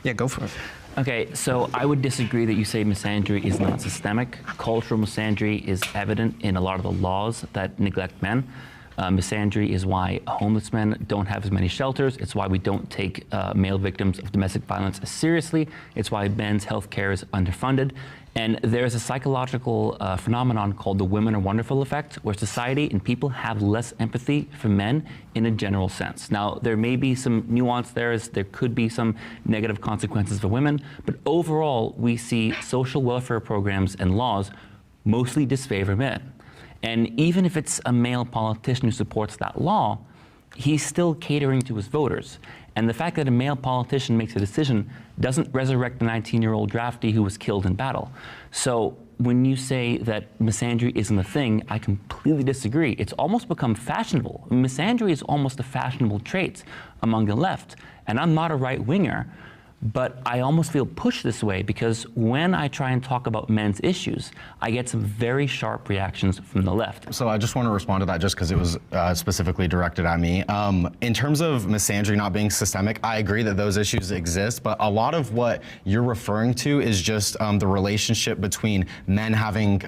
Yeah, go for it. Okay, so I would disagree that you say misandry is not systemic. Cultural misandry is evident in a lot of the laws that neglect men. Misandry is why homeless men don't have as many shelters. It's why we don't take male victims of domestic violence as seriously. It's why men's health care is underfunded. And there's a psychological phenomenon called the women are wonderful effect, where society and people have less empathy for men in a general sense. Now, there may be some nuance there, as there could be some negative consequences for women, but overall, we see social welfare programs and laws mostly disfavor men. And even if it's a male politician who supports that law, he's still catering to his voters. And the fact that a male politician makes a decision doesn't resurrect the 19-year-old draftee who was killed in battle. So when you say that misandry isn't a thing, I completely disagree. It's almost become fashionable. Misandry is almost a fashionable trait among the left. And I'm not a right-winger, but I almost feel pushed this way because when I try and talk about men's issues, I get some very sharp reactions from the left. So I just want to respond to that just because it was specifically directed at me. In terms of misandry not being systemic, I agree that those issues exist, but a lot of what you're referring to is just the relationship between men having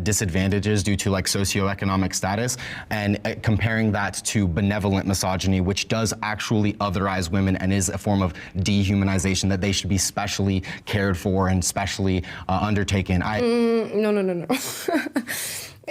disadvantages due to like socioeconomic status and comparing that to benevolent misogyny, which does actually otherize women and is a form of dehumanization situation that they should be specially cared for and specially undertaken. No.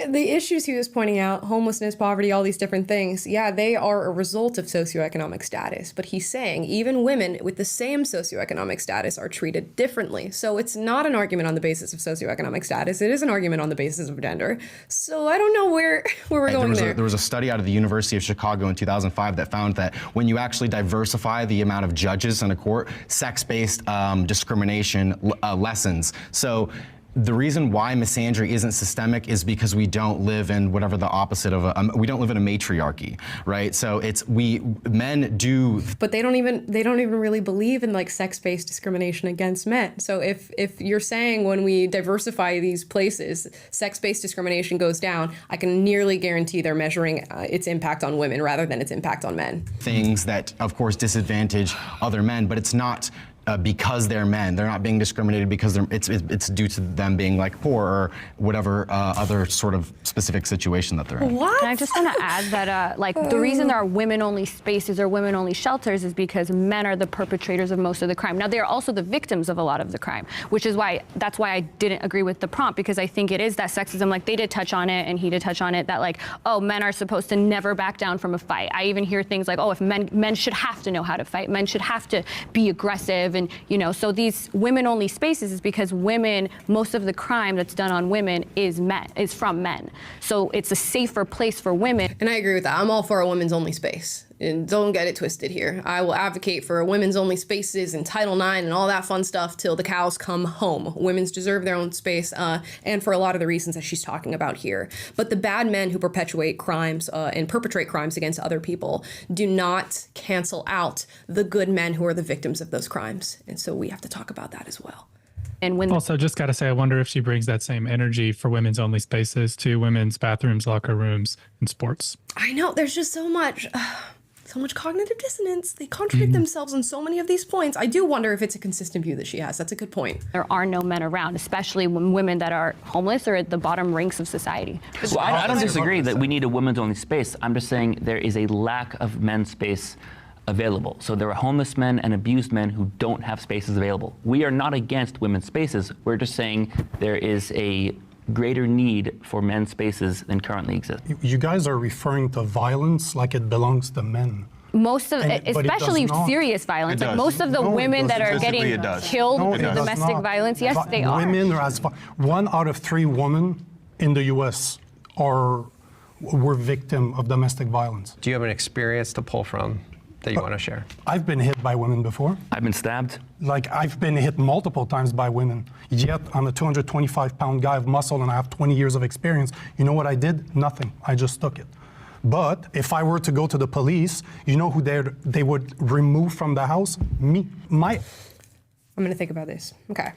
The issues he was pointing out, homelessness, poverty, all these different things, yeah, they are a result of socioeconomic status. But he's saying even women with the same socioeconomic status are treated differently. So it's not an argument on the basis of socioeconomic status. It is an argument on the basis of gender. So I don't know where we're going there. There was a study out of the University of Chicago in 2005 that found that when you actually diversify the amount of judges in a court, sex-based discrimination lessens. So the reason why misandry isn't systemic is because we don't live in whatever the opposite of we don't live in a matriarchy, right? So men do. But they don't even really believe in like sex-based discrimination against men. So if you're saying when we diversify these places, sex-based discrimination goes down, I can nearly guarantee they're measuring its impact on women rather than its impact on men. Things that, of course, disadvantage other men, but it's not because they're men. They're not being discriminated because it's due to them being like poor or whatever other sort of specific situation that they're in. What? And I just want to add that the reason there are women-only spaces or women-only shelters is because men are the perpetrators of most of the crime. Now, they are also the victims of a lot of the crime, which is why I didn't agree with the prompt, because I think it is that sexism, like they did touch on it and he did touch on it, that like, oh, men are supposed to never back down from a fight. I even hear things like, oh, if men should have to know how to fight, men should have to be aggressive. And, so these women-only spaces is because women, most of the crime that's done on women is from men. So it's a safer place for women. And I agree with that. I'm all for a women's only space. And don't get it twisted here. I will advocate for women's only spaces and Title IX and all that fun stuff till the cows come home. Women's deserve their own space, and for a lot of the reasons that she's talking about here. But the bad men who perpetuate crimes and perpetrate crimes against other people do not cancel out the good men who are the victims of those crimes. And so we have to talk about that as well. And when also, just got to say, I wonder if she brings that same energy for women's only spaces to women's bathrooms, locker rooms, and sports. I know, there's just so much cognitive dissonance. They contradict themselves on so many of these points. I do wonder if it's a consistent view that she has. That's a good point. there are no men around, especially when women that are homeless or at the bottom ranks of society. Well, I don't disagree that we need a women's only space. I'm just saying there is a lack of men's space available. So there are homeless men and abused men who don't have spaces available. We are not against women's spaces. We're just saying there is a greater need for men's spaces than currently exist. You guys are referring to violence like it belongs to men. Most of, especially serious violence, like most of the women that are getting killed through domestic violence, yes, they are. Women are 1 out of 3 women in the U.S. were victim of domestic violence. Do you have an experience to pull from that you want to share? I've been hit by women before. I've been stabbed. Like, I've been hit multiple times by women. Yet, I'm a 225-pound guy of muscle and I have 20 years of experience. You know what I did? Nothing. I just took it. But if I were to go to the police, you know who they would remove from the house? Me. I'm going to think about this. Okay.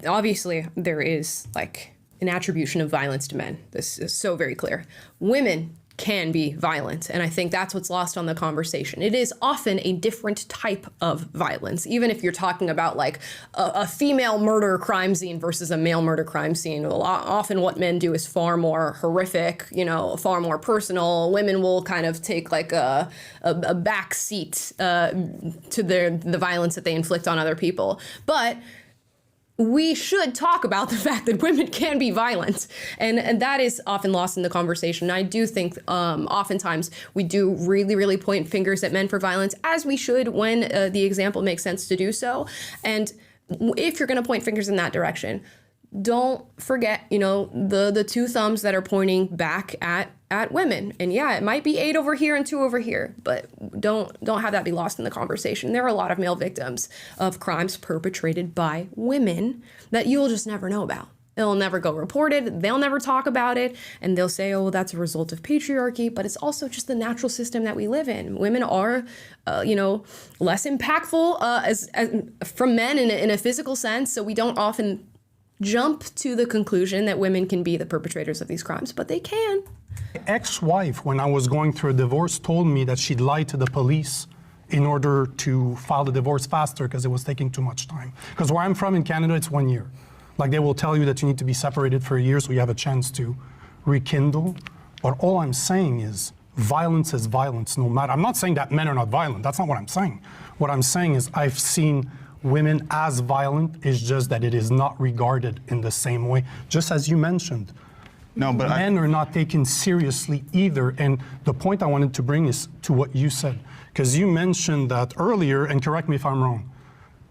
Obviously, there is like an attribution of violence to men. This is so very clear. Women can be violent, and I think that's what's lost on the conversation. It is often a different type of violence, even if you're talking about like a female murder crime scene versus a male murder crime scene. Often what men do is far more horrific, far more personal. Women will kind of take like a back seat to the violence that they inflict on other people. But we should talk about the fact that women can be violent, and that is often lost in the conversation. I do think oftentimes we do really point fingers at men for violence, as we should when the example makes sense to do so. And if you're going to point fingers in that direction, don't forget, the 2 thumbs that are pointing back at women. And yeah, it might be 8 over here and 2 over here, but don't have that be lost in the conversation. There are a lot of male victims of crimes perpetrated by women that you'll just never know about. It'll never go reported. They'll never talk about it. And they'll say, oh, well, that's a result of patriarchy. But it's also just the natural system that we live in. Women are, less impactful as from men in a physical sense. So we don't often jump to the conclusion that women can be the perpetrators of these crimes, but they can. My ex-wife, when I was going through a divorce, told me that she'd lied to the police in order to file the divorce faster because it was taking too much time. Because where I'm from in Canada, it's 1 year. Like, they will tell you that you need to be separated for a year so you have a chance to rekindle. But all I'm saying is violence is violence no matter. I'm not saying that men are not violent. That's not what I'm saying. What I'm saying is I've seen women as violent, it's just that it is not regarded in the same way, just as you mentioned. No, but men are not taken seriously either. And the point I wanted to bring is to what you said, because you mentioned that earlier, and correct me if I'm wrong,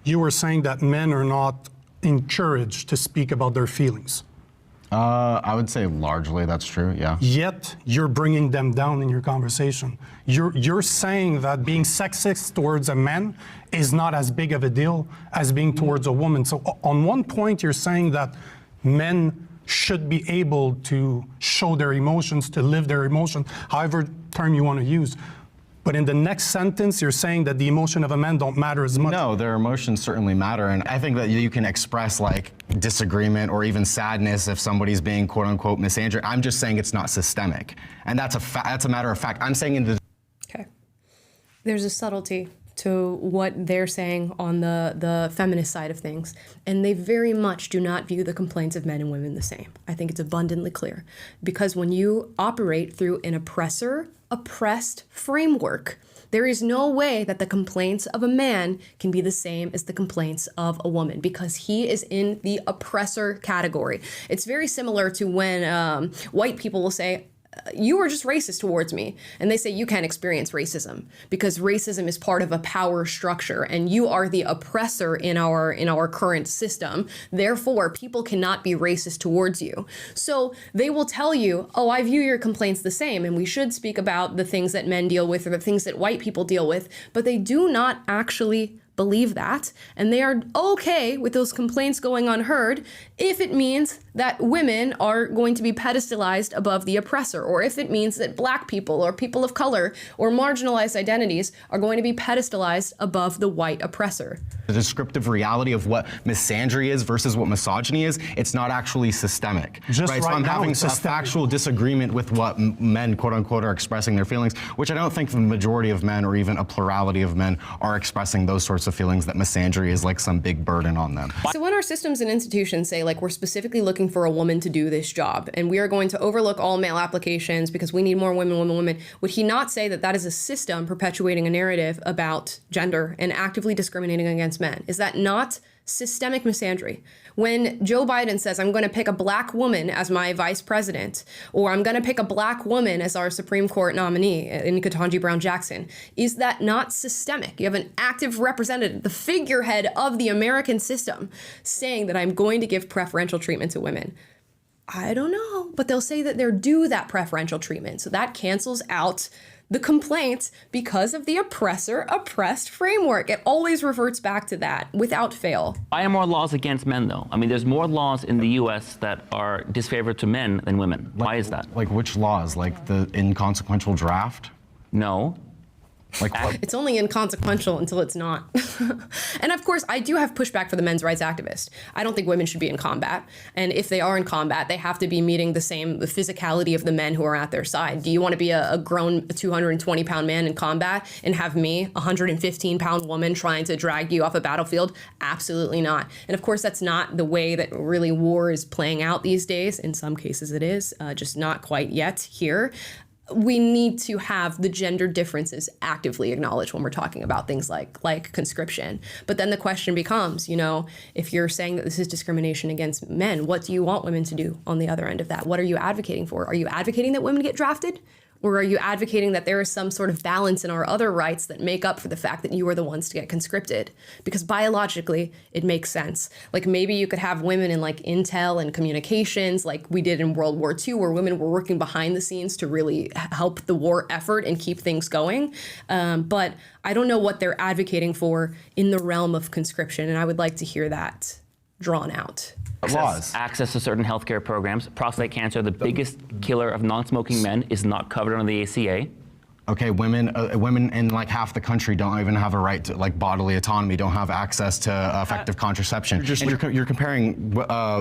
you were saying that men are not encouraged to speak about their feelings. I would say largely that's true, yeah. Yet you're bringing them down in your conversation. You're saying that being sexist towards a man is not as big of a deal as being towards a woman. So on one point, you're saying that men should be able to show their emotions, to live their emotion, however term you want to use. But in the next sentence, you're saying that the emotion of a man don't matter as much. No, their emotions certainly matter. And I think that you can express like disagreement or even sadness if somebody's being quote unquote misandric. I'm just saying it's not systemic. And that's a matter of fact. I'm saying in the... Okay. There's a subtlety to what they're saying on the feminist side of things. And they very much do not view the complaints of men and women the same. I think it's abundantly clear. Because when you operate through an oppressed framework, there is no way that the complaints of a man can be the same as the complaints of a woman, because he is in the oppressor category. It's very similar to when white people will say, you are just racist towards me. And they say you can't experience racism because racism is part of a power structure and you are the oppressor in our current system. Therefore, people cannot be racist towards you. So they will tell you, oh, I view your complaints the same and we should speak about the things that men deal with or the things that white people deal with, but they do not actually believe that, and they are okay with those complaints going unheard if it means that women are going to be pedestalized above the oppressor, or if it means that black people or people of color or marginalized identities are going to be pedestalized above the white oppressor. The descriptive reality of what misandry is versus what misogyny is, it's not actually systemic. Just right? So right I'm now, having it's a systemic. factual disagreement with what men, quote unquote, are expressing their feelings, which I don't think the majority of men or even a plurality of men are expressing those sorts of feelings, that misandry is like some big burden on them. So when our systems and institutions say, like, we're specifically looking for a woman to do this job, and we are going to overlook all male applications because we need more women, would he not say that that is a system perpetuating a narrative about gender and actively discriminating against men? Is that not systemic misandry? When Joe Biden says, I'm going to pick a black woman as my vice president, or I'm going to pick a black woman as our Supreme Court nominee in Ketanji Brown Jackson, is that not systemic? You have an active representative, the figurehead of the American system, saying that I'm going to give preferential treatment to women. I don't know, but they'll say that they're due that preferential treatment. So that cancels out the complaints because of the oppressor-oppressed framework. It always reverts back to that without fail. Why are more laws against men, though? I mean, there's more laws in the U.S. that are disfavored to men than women. Why is that? Like which laws? Like the inconsequential draft? No. Like what? It's only inconsequential until it's not. And of course, I do have pushback for the men's rights activists. I don't think women should be in combat. And if they are in combat, they have to be meeting the physicality of the men who are at their side. Do you want to be a grown 220-pound man in combat and have me, a 115-pound woman, trying to drag you off a battlefield? Absolutely not. And of course, that's not the way that really war is playing out these days. In some cases it is, just not quite yet here. We need to have the gender differences actively acknowledged when we're talking about things like conscription. But then the question becomes, if you're saying that this is discrimination against men, what do you want women to do on the other end of that? What are you advocating for? Are you advocating that women get drafted? Or are you advocating that there is some sort of balance in our other rights that make up for the fact that you are the ones to get conscripted? Because biologically, it makes sense. Like maybe you could have women in like intel and communications like we did in World War II, where women were working behind the scenes to really help the war effort and keep things going. But I don't know what they're advocating for in the realm of conscription, and I would like to hear that drawn out. Access to certain healthcare programs. Prostate cancer, the biggest killer of non-smoking men, is not covered under the ACA. Okay, women in like half the country don't even have a right to like bodily autonomy, don't have access to effective contraception. You're comparing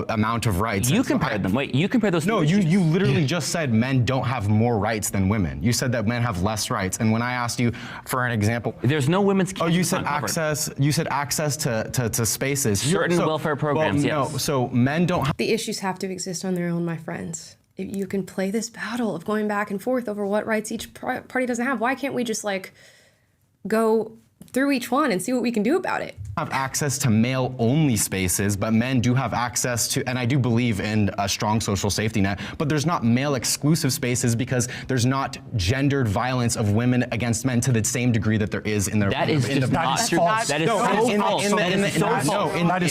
amount of rights. You compared them. Wait, you compared those. No, you literally just said men don't have more rights than women. You said that men have less rights. And when I asked you for an example, there's no women's. Oh, you said access. You said access to spaces. Certain welfare programs. Well, yes. No, so men don't. The issues have to exist on their own, my friends. you can play this battle of going back and forth over what rights each party doesn't have. Why can't we just like go through each one and see what we can do about it? Have access to male-only spaces, but men do have access to, and I do believe in a strong social safety net, but there's not male-exclusive spaces because there's not gendered violence of women against men to the same degree that there is in their. That is just not true. That is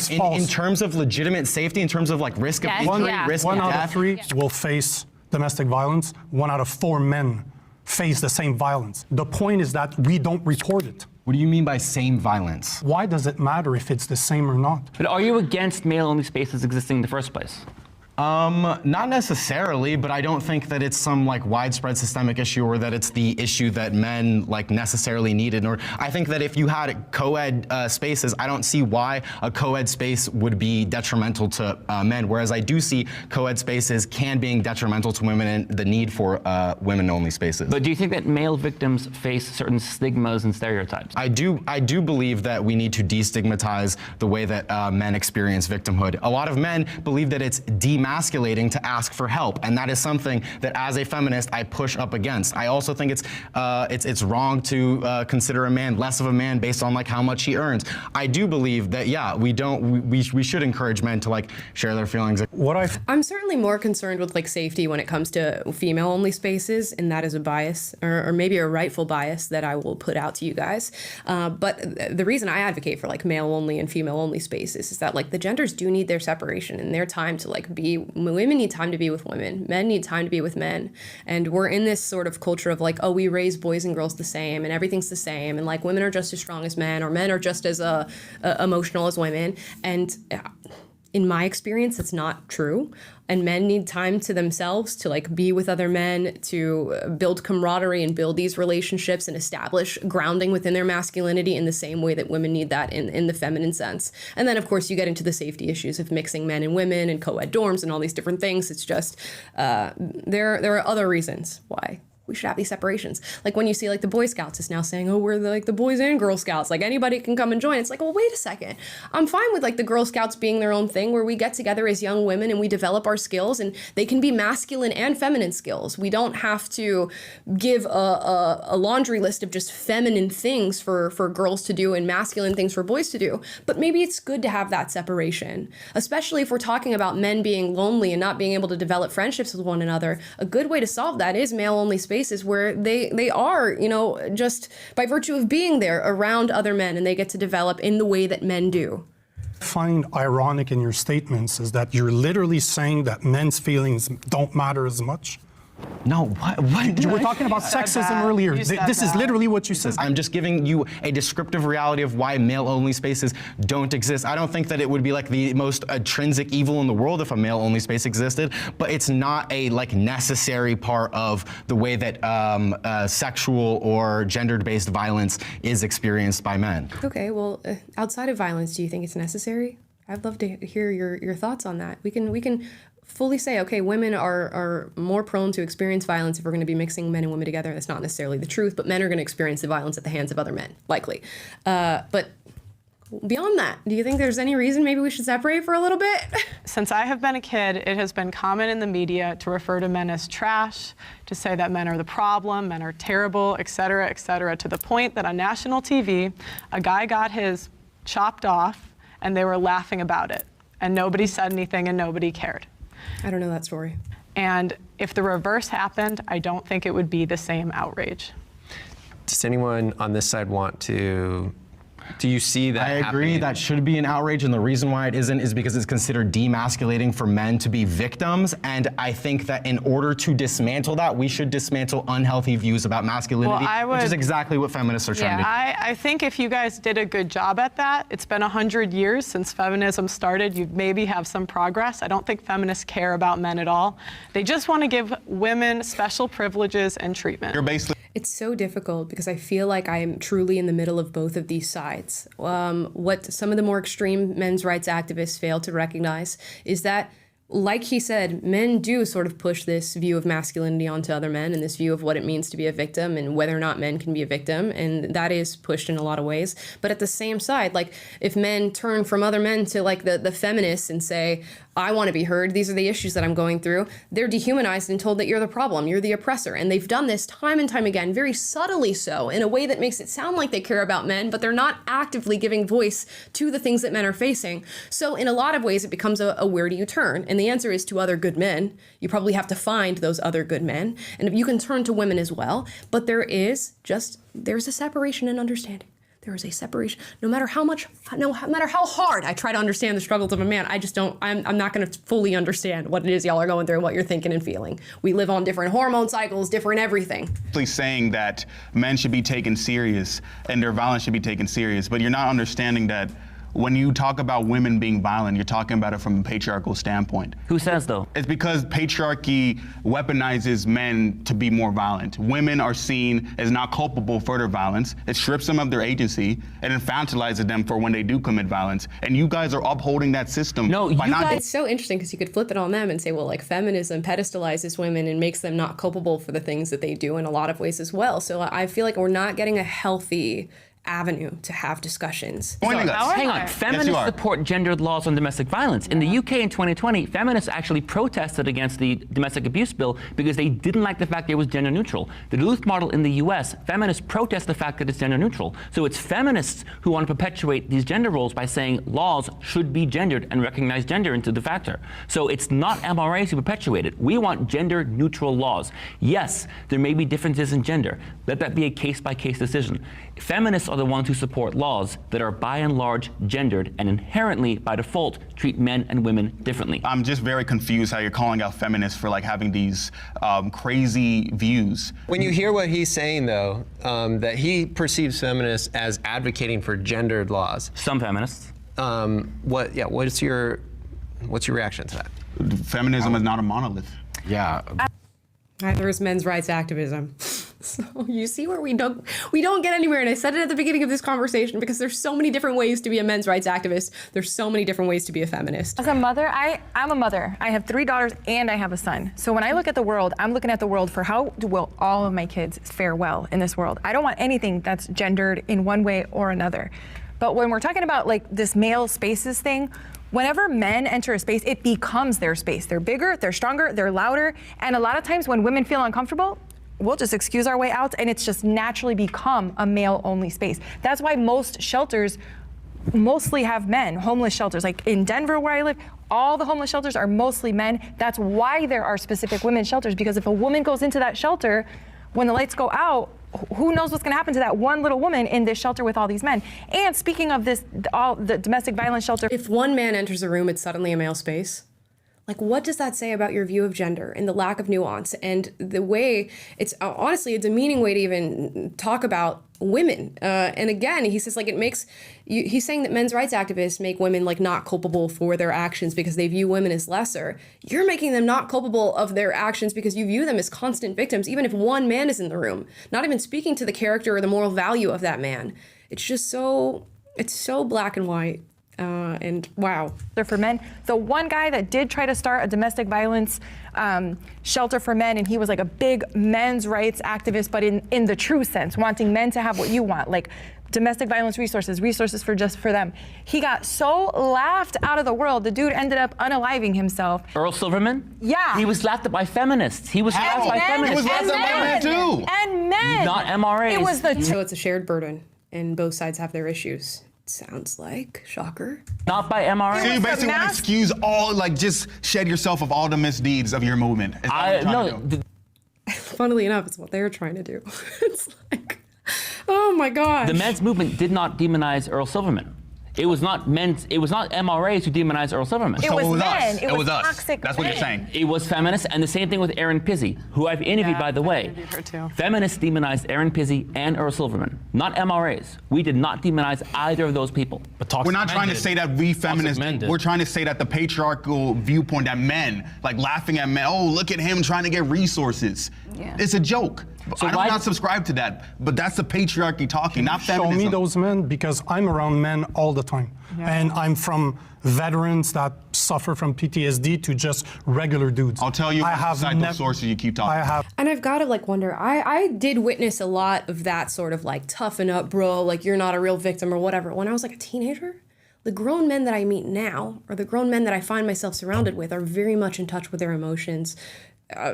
so false. In terms of legitimate safety, in terms of like risk of injury, risk of One out death. of 3 will face domestic violence. 1 out of 4 men face the same violence. The point is that we don't report it. What do you mean by same violence? Why does it matter if it's the same or not? But are you against male-only spaces existing in the first place? Not necessarily, but I don't think that it's some like widespread systemic issue or that it's the issue that men like necessarily needed. Or I think that if you had co-ed spaces, I don't see why a co-ed space would be detrimental to men, whereas I do see co-ed spaces can being detrimental to women and the need for women-only spaces. But do you think that male victims face certain stigmas and stereotypes? I do believe that we need to destigmatize the way that men experience victimhood. A lot of men believe that it's demasculating to ask for help, and that is something that as a feminist I push up against. I also think it's wrong to consider a man less of a man based on like how much he earns. I do believe that we should encourage men to like share their feelings. I'm certainly more concerned with like safety when it comes to female-only spaces, and that is a bias or maybe a rightful bias that I will put out to you guys. But the reason I advocate for like male-only and female-only spaces is that like the genders do need their separation and their time to like be. Women need time to be with women. Men need time to be with men. And we're in this sort of culture of like, oh, we raise boys and girls the same and everything's the same. And like women are just as strong as men, or men are just as emotional as women. And in my experience, it's not true. And men need time to themselves to like be with other men, to build camaraderie and build these relationships and establish grounding within their masculinity in the same way that women need that in the feminine sense. And then, of course, you get into the safety issues of mixing men and women and co-ed dorms and all these different things. It's just there are other reasons why we should have these separations. Like when you see like the Boy Scouts is now saying, oh, we're the Boys and Girl Scouts, like anybody can come and join. It's like, well, wait a second. I'm fine with like the Girl Scouts being their own thing where we get together as young women and we develop our skills, and they can be masculine and feminine skills. We don't have to give a laundry list of just feminine things for girls to do and masculine things for boys to do. But maybe it's good to have that separation, especially if we're talking about men being lonely and not being able to develop friendships with one another. A good way to solve that is male-only spaces where they are, just by virtue of being there around other men, and they get to develop in the way that men do. I find ironic in your statements is that you're literally saying that men's feelings don't matter as much. No, what? You were talking about sexism earlier. This is literally what you said. I'm just giving you a descriptive reality of why male-only spaces don't exist. I don't think that it would be like the most intrinsic evil in the world if a male-only space existed, but it's not a like necessary part of the way that sexual or gender-based violence is experienced by men. Okay, well, outside of violence, do you think it's necessary? I'd love to hear your thoughts on that. We can fully say, okay, women are more prone to experience violence if we're going to be mixing men and women together. That's not necessarily the truth, but men are going to experience the violence at the hands of other men, likely. But beyond that, do you think there's any reason maybe we should separate for a little bit? Since I have been a kid, it has been common in the media to refer to men as trash, to say that men are the problem, men are terrible, et cetera, to the point that on national TV, a guy got his chopped off and they were laughing about it. And nobody said anything and nobody cared. I don't know that story. And if the reverse happened, I don't think it would be the same outrage. Does anyone on this side want to? Do you see that I agree happening? that should be an outrage, and the reason why it isn't is because it's considered demasculating for men to be victims, and I think that in order to dismantle that, we should dismantle unhealthy views about masculinity, which is exactly what feminists are trying to do. I think if you guys did a good job at that, it's been 100 years since feminism started, you'd maybe have some progress. I don't think feminists care about men at all. They just want to give women special privileges and treatment. You're basically It's so difficult because I feel like I'm truly in the middle of both of these sides. What some of the more extreme men's rights activists fail to recognize is that, like he said, men do sort of push this view of masculinity onto other men and this view of what it means to be a victim and whether or not men can be a victim. And that is pushed in a lot of ways. But at the same side, like if men turn from other men to like the feminists and say, I want to be heard. These are the issues that I'm going through. They're dehumanized and told that you're the problem, you're the oppressor. And they've done this time and time again, very subtly so, in a way that makes it sound like they care about men, but they're not actively giving voice to the things that men are facing. So in a lot of ways, it becomes a where do you turn? And the answer is to other good men. You probably have to find those other good men. And if you can turn to women as well, but there's a separation in understanding. There is a separation. No matter how hard I try to understand the struggles of a man, I'm not going to fully understand what it is y'all are going through and what you're thinking and feeling. We live on different hormone cycles, different everything. Saying that men should be taken serious and their violence should be taken serious, but you're not understanding that when you talk about women being violent, you're talking about it from a patriarchal standpoint. Who says, though? It's because patriarchy weaponizes men to be more violent. Women are seen as not culpable for their violence. It strips them of their agency and infantilizes them for when they do commit violence. And you guys are upholding that system. No, It's so interesting because you could flip it on them and say, well, like feminism pedestalizes women and makes them not culpable for the things that they do in a lot of ways as well. So I feel like we're not getting a healthy avenue to have discussions. Hang on. Feminists support gendered laws on domestic violence. In the UK in 2020, feminists actually protested against the domestic abuse bill because they didn't like the fact that it was gender neutral. The Duluth model in the US, feminists protest the fact that it's gender neutral. So it's feminists who want to perpetuate these gender roles by saying laws should be gendered and recognize gender into the factor. So it's not MRAs who perpetuate it. We want gender neutral laws. Yes, there may be differences in gender. Let that be a case-by-case decision. Feminists are the ones who support laws that are by and large gendered and inherently, by default, treat men and women differently. I'm just very confused how you're calling out feminists for like having these crazy views. When you hear what he's saying, though, that he perceives feminists as advocating for gendered laws. Some feminists. What's your reaction to that? Feminism is not a monolith. Yeah. Neither is men's rights activism. So you see where we don't get anywhere. And I said it at the beginning of this conversation because there's so many different ways to be a men's rights activist. There's so many different ways to be a feminist. As a mother, I'm a mother. I have 3 daughters and I have a son. So when I look at the world, I'm looking at the world for how will all of my kids fare well in this world. I don't want anything that's gendered in one way or another. But when we're talking about like this male spaces thing, whenever men enter a space, it becomes their space. They're bigger, they're stronger, they're louder. And a lot of times when women feel uncomfortable, we'll just excuse our way out and it's just naturally become a male-only space. That's why most shelters mostly have men, homeless shelters. Like in Denver where I live, all the homeless shelters are mostly men. That's why there are specific women's shelters, because if a woman goes into that shelter, when the lights go out, who knows what's gonna happen to that one little woman in this shelter with all these men. And speaking of this, all the domestic violence shelter. If one man enters a room, it's suddenly a male space. Like, what does that say about your view of gender and the lack of nuance and the way it's honestly a demeaning way to even talk about women? And again, he says like he's saying that men's rights activists make women like not culpable for their actions because they view women as lesser. You're making them not culpable of their actions because you view them as constant victims, even if one man is in the room, not even speaking to the character or the moral value of that man. It's just it's so black and white. And wow. For men, the one guy that did try to start a domestic violence shelter for men, and he was like a big men's rights activist, but in the true sense, wanting men to have what you want, like domestic violence resources for just for them. He got so laughed out of the world, the dude ended up unaliving himself. Earl Silverman? Yeah. He was laughed at by feminists. He was laughed by feminists. He was laughed at by men too. And men. Not MRAs. So it's a shared burden, and both sides have their issues. Sounds like, shocker. Not by MRAs. So you basically want to excuse all, like, just shed yourself of all the misdeeds of your movement. Is that what you're trying to do? Funnily enough, it's what they're trying to do. It's like, oh my gosh. The men's movement did not demonize Earl Silverman. It was not MRAs who demonized Earl Silverman. It was men. It was us. Toxic That's what you're saying. It was feminists, and the same thing with Erin Pizzey, who I've interviewed, by the way. interviewed her too. Feminists demonized Erin Pizzey and Earl Silverman, not MRAs. We did not demonize either of those people. But We're not trying to say that we feminists, we're trying to say that the patriarchal viewpoint that men, like laughing at men, oh, look at him trying to get resources. Yeah. It's a joke. So I do not subscribe to that, but that's the patriarchy talking, not feminism. Show me those men, because I'm around men all the time. Yeah. And I'm from veterans that suffer from PTSD to just regular dudes. I'll tell you those sources you keep talking. And I've got to like wonder, I did witness a lot of that sort of like toughen up, bro, like you're not a real victim or whatever when I was like a teenager. the grown men that I meet now, or the grown men that I find myself surrounded with, are very much in touch with their emotions,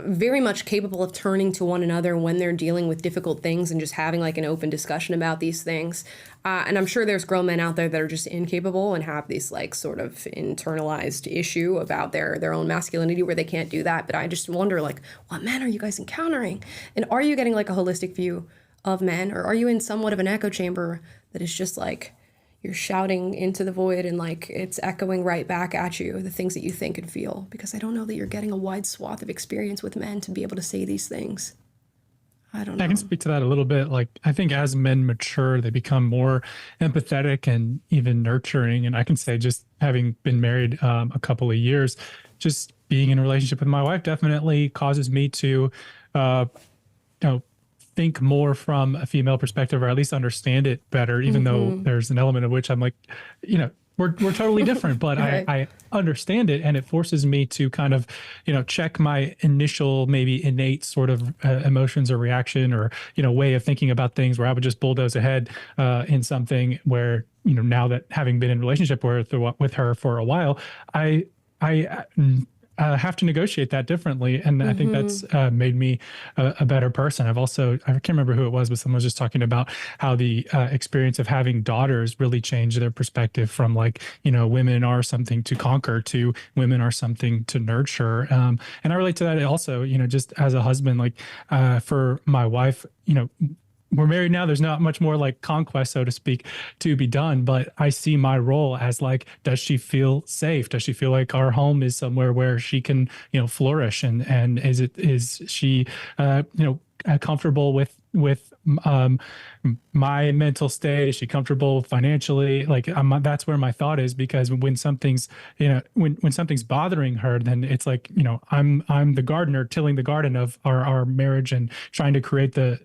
very much capable of turning to one another when they're dealing with difficult things and just having like an open discussion about these things. And I'm sure there's grown men out there that are just incapable and have this like sort of internalized issue about their own masculinity where they can't do that. But I just wonder, like, what men are you guys encountering? And are you getting like a holistic view of men, or are you in somewhat of an echo chamber that is just like you're shouting into the void and like it's echoing right back at you the things that you think and feel? Because I don't know that you're getting a wide swath of experience with men to be able to say these things. I don't know. I can speak to that a little bit. Like, I think as men mature, they become more empathetic and even nurturing. And I can say, just having been married a couple of years, just being in a relationship with my wife definitely causes me to, think more from a female perspective, or at least understand it better, even though there's an element of which I'm like, we're totally different, but right. I understand it, and it forces me to kind of, check my initial, maybe innate sort of emotions or reaction or, way of thinking about things, where I would just bulldoze ahead in something where, now that having been in a relationship with her for a while, I have to negotiate that differently. And I think that's made me a better person. I can't remember who it was, but someone was just talking about how the experience of having daughters really changed their perspective from like, women are something to conquer to women are something to nurture. And I relate to that also, just as a husband, like for my wife, we're married now. There's not much more like conquest, so to speak, to be done. But I see my role as like, does she feel safe? Does she feel like our home is somewhere where she can, flourish? And is she, comfortable with my mental state? Is she comfortable financially? Like that's where my thought is, because when something's, when something's bothering her, then it's like, I'm the gardener tilling the garden of our marriage and trying to create the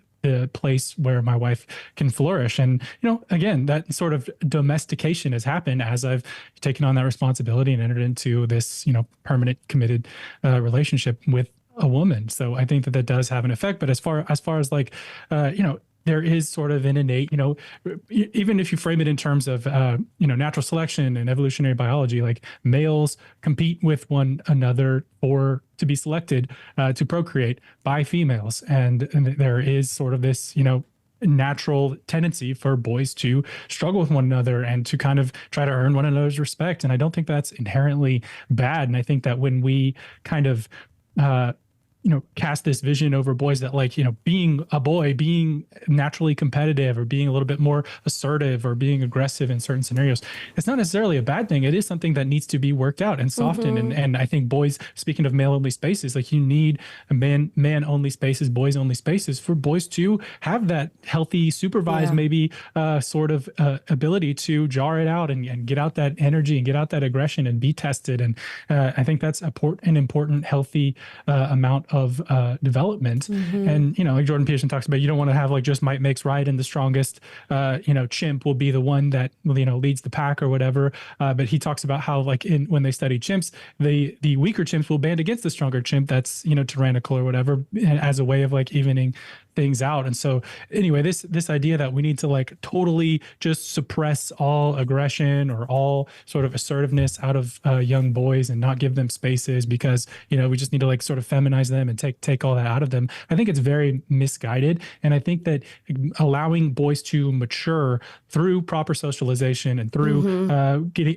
place where my wife can flourish. And, again, that sort of domestication has happened as I've taken on that responsibility and entered into this, permanent committed relationship with a woman. So I think that does have an effect. But as far as like, there is sort of an innate, even if you frame it in terms of, natural selection and evolutionary biology, like males compete with one another to be selected to procreate by females. And there is sort of this, natural tendency for boys to struggle with one another and to kind of try to earn one another's respect. And I don't think that's inherently bad. And I think that when we kind of, cast this vision over boys that like, being a boy, being naturally competitive or being a little bit more assertive or being aggressive in certain scenarios, it's not necessarily a bad thing. It is something that needs to be worked out and softened. And I think boys, speaking of male only spaces, like you need a man only spaces, boys only spaces for boys to have that healthy, supervised, maybe sort of ability to jar it out and get out that energy and get out that aggression and be tested. And I think that's an important, healthy amount of development. And, like Jordan Peterson talks about, you don't want to have like just might makes right and the strongest, chimp will be the one that, leads the pack or whatever. But he talks about how like when they study chimps, the weaker chimps will band against the stronger chimp that's, tyrannical or whatever, as a way of like evening things out. And so anyway, this idea that we need to like totally just suppress all aggression or all sort of assertiveness out of young boys and not give them spaces because, we just need to like sort of feminize them and take all that out of them. I think it's very misguided. And I think that allowing boys to mature through proper socialization and through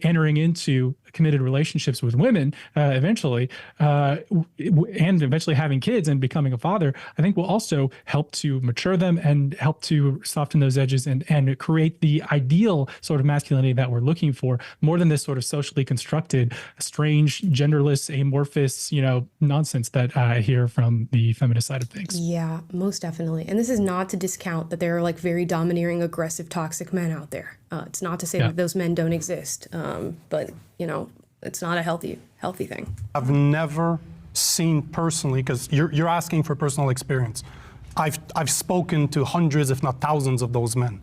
entering into committed relationships with women eventually, and eventually having kids and becoming a father, I think will also help to mature them and help to soften those edges and create the ideal sort of masculinity that we're looking for, more than this sort of socially constructed, strange, genderless, amorphous, nonsense that I hear from the feminist side of things. Yeah, most definitely. And this is not to discount that there are like very domineering, aggressive, toxic men out there. It's not to say that those men don't exist, but it's not a healthy thing. I've never seen personally, because you're asking for personal experience. I've spoken to hundreds, if not thousands, of those men.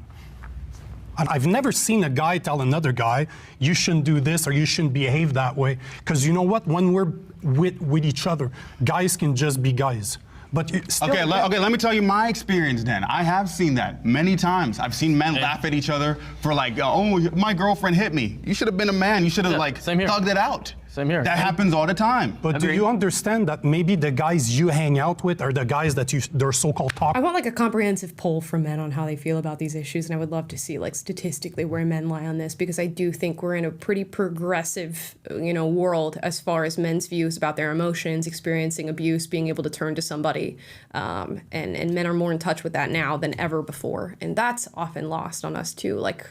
And I've never seen a guy tell another guy, you shouldn't do this or you shouldn't behave that way. Because you know what? When we're with each other, guys can just be guys. But still, Okay, let me tell you my experience then. I have seen that many times. I've seen men laugh at each other for like, oh, my girlfriend hit me. You should have been a man. You should have thugged it out. Same here. That happens all the time. But do you understand that maybe the guys you hang out with are the guys that they're so-called I toxic? want like a comprehensive poll from men on how they feel about these issues, and I would love to see like statistically where men lie on this, because I do think we're in a pretty progressive, world as far as men's views about their emotions, experiencing abuse, being able to turn to somebody, and men are more in touch with that now than ever before, and that's often lost on us too. Like.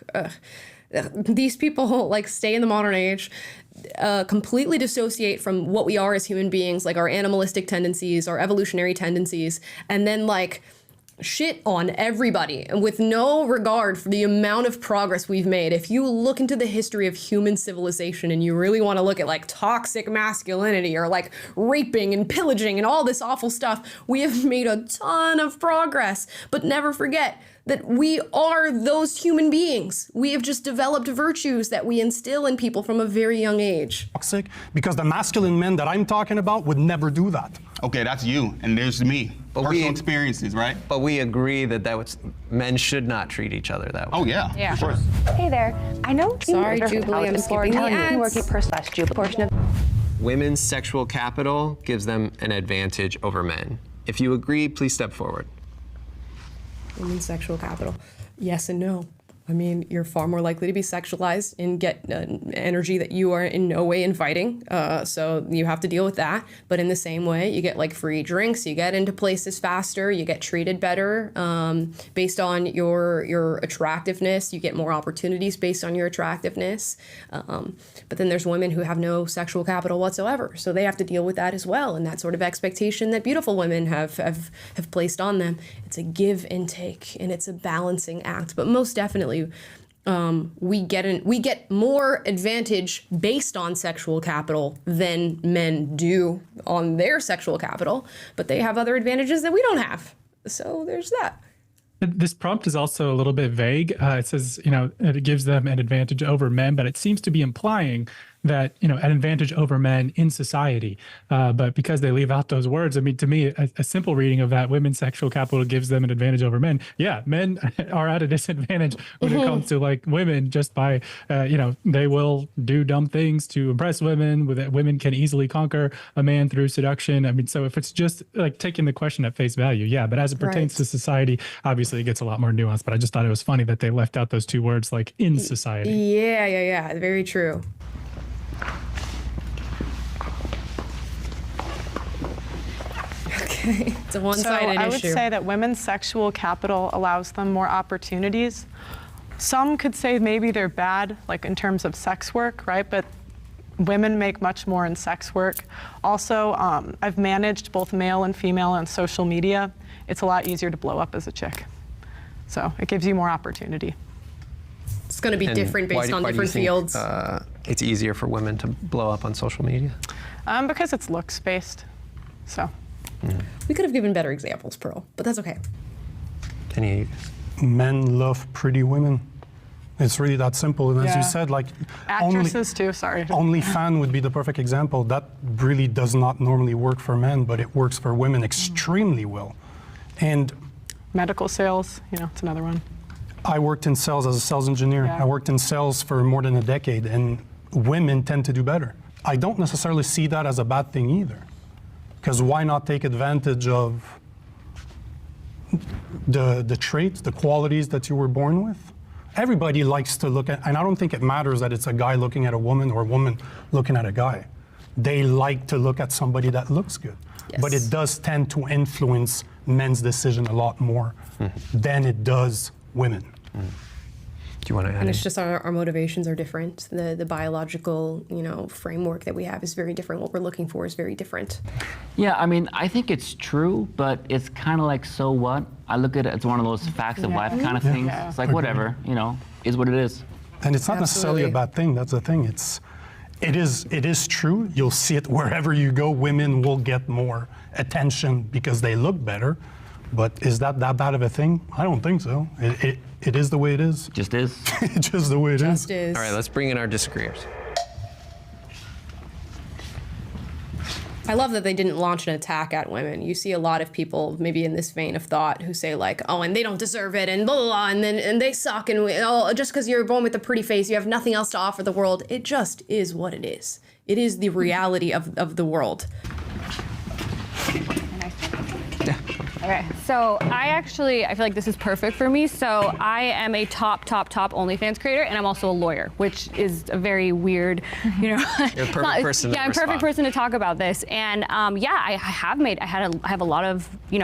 These people like stay in the modern age, completely dissociate from what we are as human beings, like our animalistic tendencies, our evolutionary tendencies, and then like shit on everybody with no regard for the amount of progress we've made. If you look into the history of human civilization and you really want to look at like toxic masculinity or like raping and pillaging and all this awful stuff, we have made a ton of progress. But never forget that we are those human beings. We have just developed virtues that we instill in people from a very young age. Toxic, because the masculine men that I'm talking about would never do that. Okay, that's you, and there's me. Personal experiences, right? But we agree that men should not treat each other that way. Oh yeah, Yeah. of course. Hey there. I know Sorry, Jubilee, I'm skipping the ads. portion of Women's sexual capital gives them an advantage over men. If you agree, please step forward. Women's sexual capital. Yes and no. I mean, you're far more likely to be sexualized and get energy that you are in no way inviting. So you have to deal with that. But in the same way, you get like free drinks, you get into places faster, you get treated better based on your attractiveness. You get more opportunities based on your attractiveness. But then there's women who have no sexual capital whatsoever. So they have to deal with that as well. And that sort of expectation that beautiful women have placed on them. It's a give and take, and it's a balancing act. But most definitely, we get more advantage based on sexual capital than men do on their sexual capital, but they have other advantages that we don't have. So there's that. This prompt is also a little bit vague. It says, it gives them an advantage over men, but it seems to be implying that, an advantage over men in society. But because they leave out those words, I mean, to me, a simple reading of that, women's sexual capital gives them an advantage over men. Yeah, men are at a disadvantage when it comes to like women just by, they will do dumb things to impress women. Women can easily conquer a man through seduction. I mean, so if it's just like taking the question at face value, yeah, but as it pertains to society, obviously it gets a lot more nuanced. But I just thought it was funny that they left out those two words like in society. Yeah. Very true. Okay, it's a one-sided issue. I would say that women's sexual capital allows them more opportunities. Some could say maybe they're bad, like in terms of sex work, right? But women make much more in sex work. Also, I've managed both male and female on social media. It's a lot easier to blow up as a chick. So it gives you more opportunity. It's going to be different based on different fields. It's easier for women to blow up on social media? Because it's looks-based, so. We could have given better examples, Pearl, but that's okay. Any of you guys? Men love pretty women. It's really that simple. And as you said, like actresses too, sorry. OnlyFans would be the perfect example. That really does not normally work for men, but it works for women extremely well. And medical sales, it's another one. I worked in sales as a sales engineer. I worked in sales for more than a decade, and women tend to do better. I don't necessarily see that as a bad thing either. Because why not take advantage of the traits, the qualities that you were born with? Everybody likes to look at, and I don't think it matters that it's a guy looking at a woman or a woman looking at a guy. They like to look at somebody that looks good. Yes. But it does tend to influence men's decision a lot more than it does women. Do you want to add? And it's just our motivations are different. The biological, framework that we have is very different. What we're looking for is very different. Yeah, I mean, I think it's true, but it's kind of like, so what? I look at it as one of those facts of life kind of things. Yeah. It's like, whatever, is what it is. And it's not necessarily a bad thing. That's the thing. It is true. You'll see it wherever you go. Women will get more attention because they look better. But is that bad of a thing? I don't think so. It is the way it is. Just is. It's just the way it is. All right, let's bring in our disagreeers. I love that they didn't launch an attack at women. You see a lot of people, maybe in this vein of thought, who say like, oh, and they don't deserve it, and blah, blah, blah, and they suck, and just because you're born with a pretty face, you have nothing else to offer the world. It just is what it is. It is the reality of the world. Okay, so I feel like this is perfect for me. So I am a top OnlyFans creator, and I'm also a lawyer, which is a very weird, You're a perfect person to I'm a perfect respond. person to talk about this. And I have a lot of, a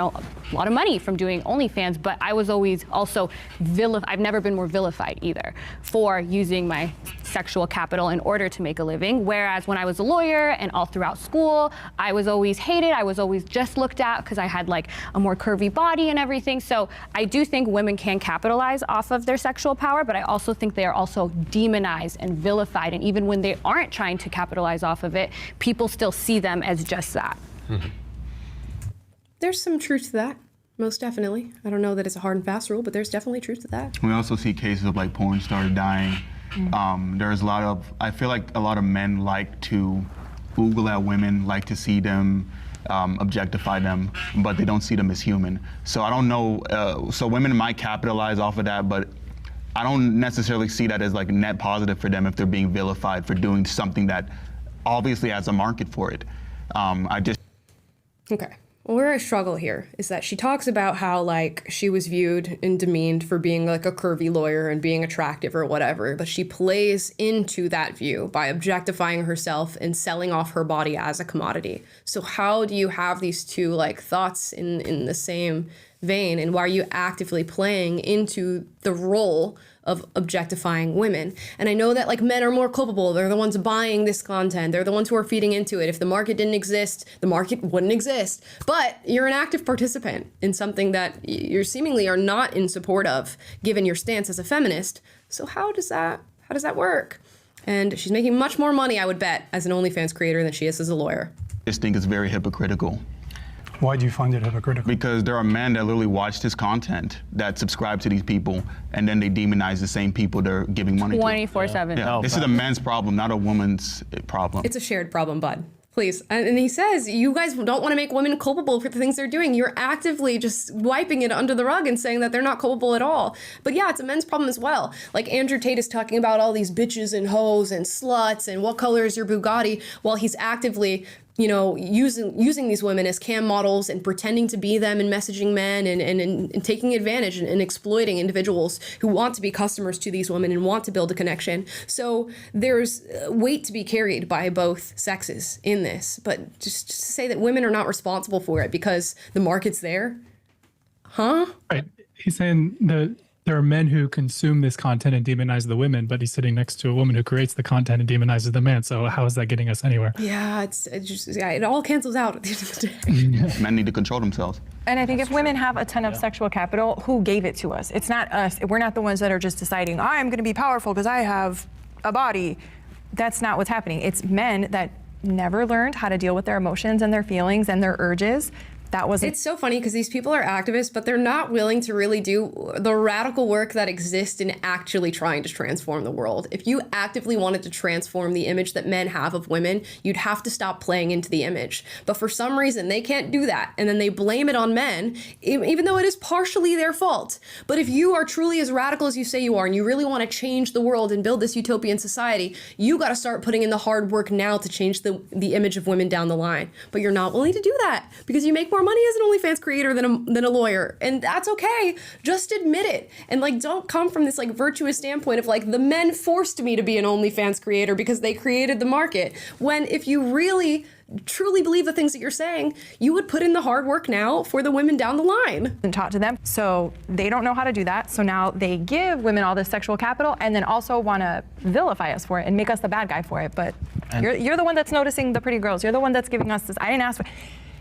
lot of money from doing OnlyFans, but I was always also I've never been more vilified either for using my sexual capital in order to make a living. Whereas when I was a lawyer and all throughout school, I was always hated. I was always just looked at because I had like a more curvy body and everything. So I do think women can capitalize off of their sexual power, but I also think they are also demonized and vilified. And even when they aren't trying to capitalize off of it, people still see them as just that. There's some truth to that, most definitely. I don't know that it's a hard and fast rule, but there's definitely truth to that. We also see cases of like porn stars dying. There's I feel like a lot of men like to Google at women, like to see them, objectify them, but they don't see them as human. So I don't know, so women might capitalize off of that, but I don't necessarily see that as like net positive for them if they're being vilified for doing something that obviously has a market for it. Okay. Well, where I struggle here is that she talks about how like she was viewed and demeaned for being like a curvy lawyer and being attractive or whatever, but she plays into that view by objectifying herself and selling off her body as a commodity. So how do you have these two like thoughts in the same vein, and why are you actively playing into the role of objectifying women? And I know that like men are more culpable. They're the ones buying this content. They're the ones who are feeding into it. If the market didn't exist, the market wouldn't exist. But you're an active participant in something that you seemingly are not in support of, given your stance as a feminist. So how does that work? And she's making much more money, I would bet, as an OnlyFans creator than she is as a lawyer. I just think it's very hypocritical. Why do you find it hypocritical? Because there are men that literally watch this content, that subscribe to these people, and then they demonize the same people they're giving money to. 24/7. Yeah. This is a man's problem, not a woman's problem. It's a shared problem, bud. Please. And he says, you guys don't want to make women culpable for the things they're doing. You're actively just wiping it under the rug and saying that they're not culpable at all. But yeah, it's a men's problem as well. Like Andrew Tate is talking about all these bitches and hoes and sluts and what color is your Bugatti, while he's actively using these women as cam models and pretending to be them and messaging men and taking advantage and exploiting individuals who want to be customers to these women and want to build a connection. So there's weight to be carried by both sexes in this. But just to say that women are not responsible for it because the market's there, huh? Right. He's saying that there are men who consume this content and demonize the women, but he's sitting next to a woman who creates the content and demonizes the man. So how is that getting us anywhere? Yeah, it all cancels out at the end of the day. Men need to control themselves. And I think if women have a ton of sexual capital, who gave it to us? It's not us. We're not the ones that are just deciding, I'm going to be powerful because I have a body. That's not what's happening. It's men that never learned how to deal with their emotions and their feelings and their urges. It's so funny because these people are activists, but they're not willing to really do the radical work that exists in actually trying to transform the world. If you actively wanted to transform the image that men have of women, you'd have to stop playing into the image. But for some reason, they can't do that. And then they blame it on men, even though it is partially their fault. But if you are truly as radical as you say you are, and you really want to change the world and build this utopian society, you got to start putting in the hard work now to change the image of women down the line. But you're not willing to do that because you make more money as an OnlyFans creator than a lawyer, and that's okay. Just admit it, and like don't come from this like virtuous standpoint of like the men forced me to be an OnlyFans creator because they created the market. When if you really truly believe the things that you're saying, you would put in the hard work now for the women down the line. And taught to them, so they don't know how to do that. So now they give women all this sexual capital and then also want to vilify us for it and make us the bad guy for it. But you're the one that's noticing the pretty girls. You're the one that's giving us this. I didn't ask for.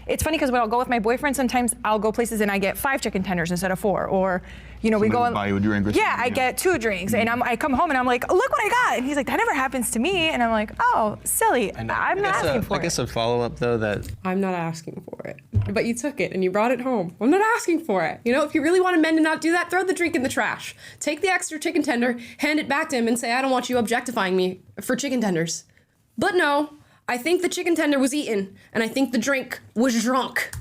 It's funny because when I'll go with my boyfriend, sometimes I'll go places and I get 5 chicken tenders instead of 4, or we go and buy you a drink or yeah, I get 2 drinks, and I come home and I'm like, look what I got, and he's like, that never happens to me, and I'm like, oh, silly. I'm not asking for it. I guess a follow-up though that I'm not asking for it, but you took it and you brought it home. I'm not asking for it. If you really wanted men to not do that, throw the drink in the trash. Take the extra chicken tender, hand it back to him, and say, I don't want you objectifying me for chicken tenders. But no. I think the chicken tender was eaten, and I think the drink was drunk.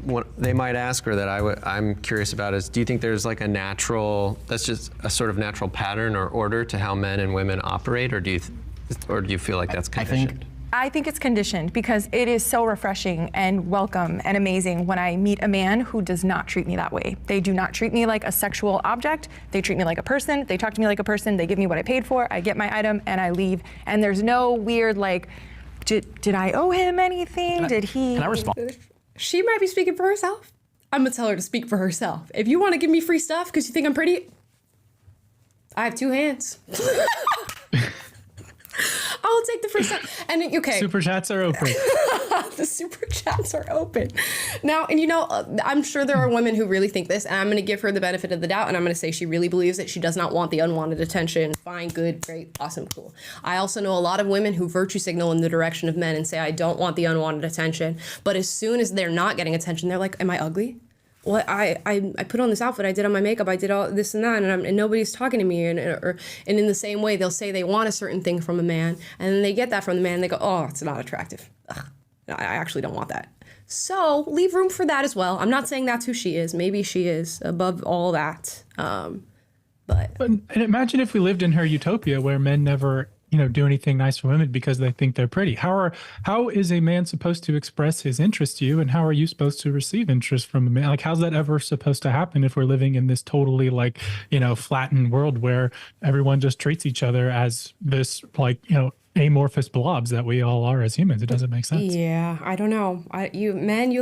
What they might ask her that I'm curious about is, do you think there's like a natural, that's just a sort of natural pattern or order to how men and women operate, or do you feel like that's conditioned? I think it's conditioned because it is so refreshing and welcome and amazing when I meet a man who does not treat me that way. They do not treat me like a sexual object. They treat me like a person. They talk to me like a person. They give me what I paid for. I get my item and I leave. And there's no weird like, did I owe him anything? Did he? Can I respond? She might be speaking for herself. I'm gonna tell her to speak for herself. If you want to give me free stuff because you think I'm pretty, I have 2 hands. I'll take the free stuff. And okay. Superchats are open. The super chats are open. Now, and I'm sure there are women who really think this, and I'm going to give her the benefit of the doubt, and I'm going to say she really believes that she does not want the unwanted attention. Fine, good, great, awesome, cool. I also know a lot of women who virtue signal in the direction of men and say, I don't want the unwanted attention. But as soon as they're not getting attention, they're like, am I ugly? Well, I put on this outfit, I did on my makeup, I did all this and that, and nobody's talking to me. And in the same way, they'll say they want a certain thing from a man, and then they get that from the man, and they go, oh, it's not attractive. Ugh, I actually don't want that. So leave room for that as well. I'm not saying that's who she is. Maybe she is above all that. But and imagine if we lived in her utopia where men never do anything nice for women because they think they're pretty. How is a man supposed to express his interest to you, and how are you supposed to receive interest from a man? Like, how's that ever supposed to happen if we're living in this totally flattened world where everyone just treats each other as this amorphous blobs that we all are as humans? It doesn't make sense. Yeah, I don't know. You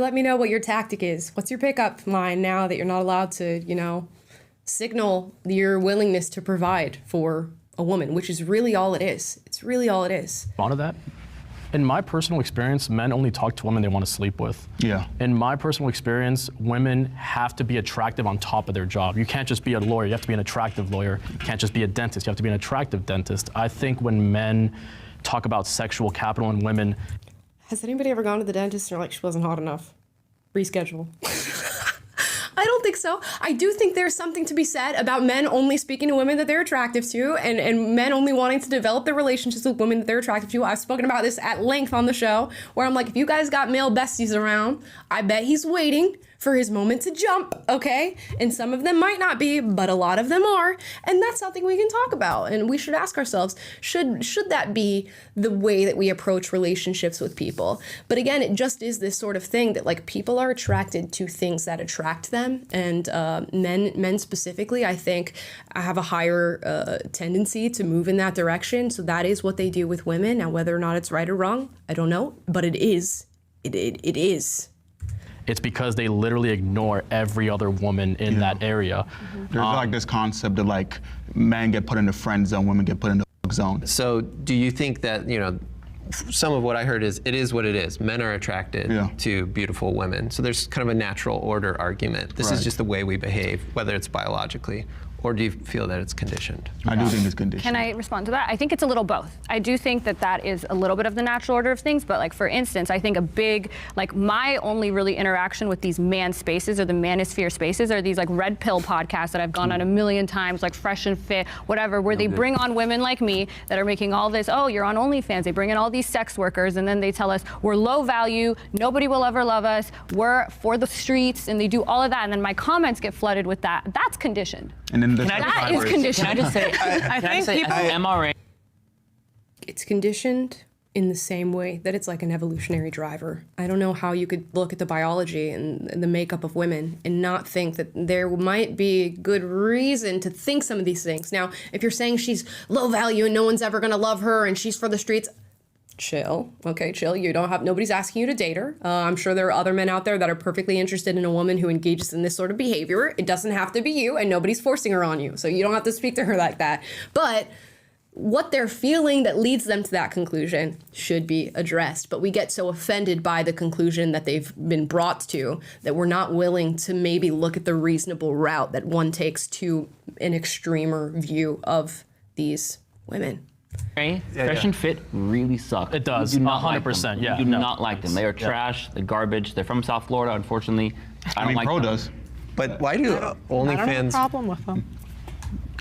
let me know what your tactic is. What's your pickup line now that you're not allowed to, signal your willingness to provide for a woman, which is really all it is. It's really all it is. On to that. In my personal experience, men only talk to women they want to sleep with. Yeah. In my personal experience, women have to be attractive on top of their job. You can't just be a lawyer, you have to be an attractive lawyer. You can't just be a dentist, you have to be an attractive dentist. I think when men talk about sexual capital in women. Has anybody ever gone to the dentist and you're like, she wasn't hot enough? Reschedule. I don't think so. I do think there's something to be said about men only speaking to women that they're attractive to, and men only wanting to develop their relationships with women that they're attractive to. I've spoken about this at length on the show, where I'm like, if you guys got male besties around, I bet he's waiting for his moment to jump, okay? And some of them might not be, but a lot of them are. And that's something we can talk about. And we should ask ourselves, should that be the way that we approach relationships with people? But again, it just is this sort of thing that people are attracted to things that attract them. And men specifically, I think, have a higher tendency to move in that direction. So that is what they do with women. Now, whether or not it's right or wrong, I don't know, but it is. It is. It's because they literally ignore every other woman in that area. There's this concept of men get put in the friend zone, women get put in the zone. So do you think that, some of what I heard is, it is what it is. Men are attracted to beautiful women. So there's kind of a natural order argument. This is just the way we behave, whether it's biologically. Or do you feel that it's conditioned? I do think it's conditioned. Can I respond to that? I think it's a little both. I do think that is a little bit of the natural order of things, but for instance, I think a big, my only really interaction with these man spaces or the manosphere spaces are these red pill podcasts that I've gone on a million times, Fresh and Fit, whatever, where they bring on women like me that are making all this, oh, you're on OnlyFans. They bring in all these sex workers, and then they tell us we're low value, nobody will ever love us, we're for the streets, and they do all of that, and then my comments get flooded with that. That's conditioned. And then that is conditioned. Can I just say, MRA. It's conditioned in the same way that it's like an evolutionary driver. I don't know how you could look at the biology and the makeup of women and not think that there might be good reason to think some of these things. Now, if you're saying she's low value and no one's ever going to love her and she's for the streets, chill. Okay, chill. Nobody's asking you to date her. I'm sure there are other men out there that are perfectly interested in a woman who engages in this sort of behavior. It doesn't have to be you, and nobody's forcing her on you. So you don't have to speak to her like that. But what they're feeling that leads them to that conclusion should be addressed. But we get so offended by the conclusion that they've been brought to that we're not willing to maybe look at the reasonable route that one takes to an extremer view of these women. Fresh and Fit really suck. It does. You do not 100%. Like them. Yeah. You do not like them. They are trash. They're garbage. They're from South Florida, unfortunately. I don't like Pro them. does. But why do I don't have a OnlyFans? problem with them.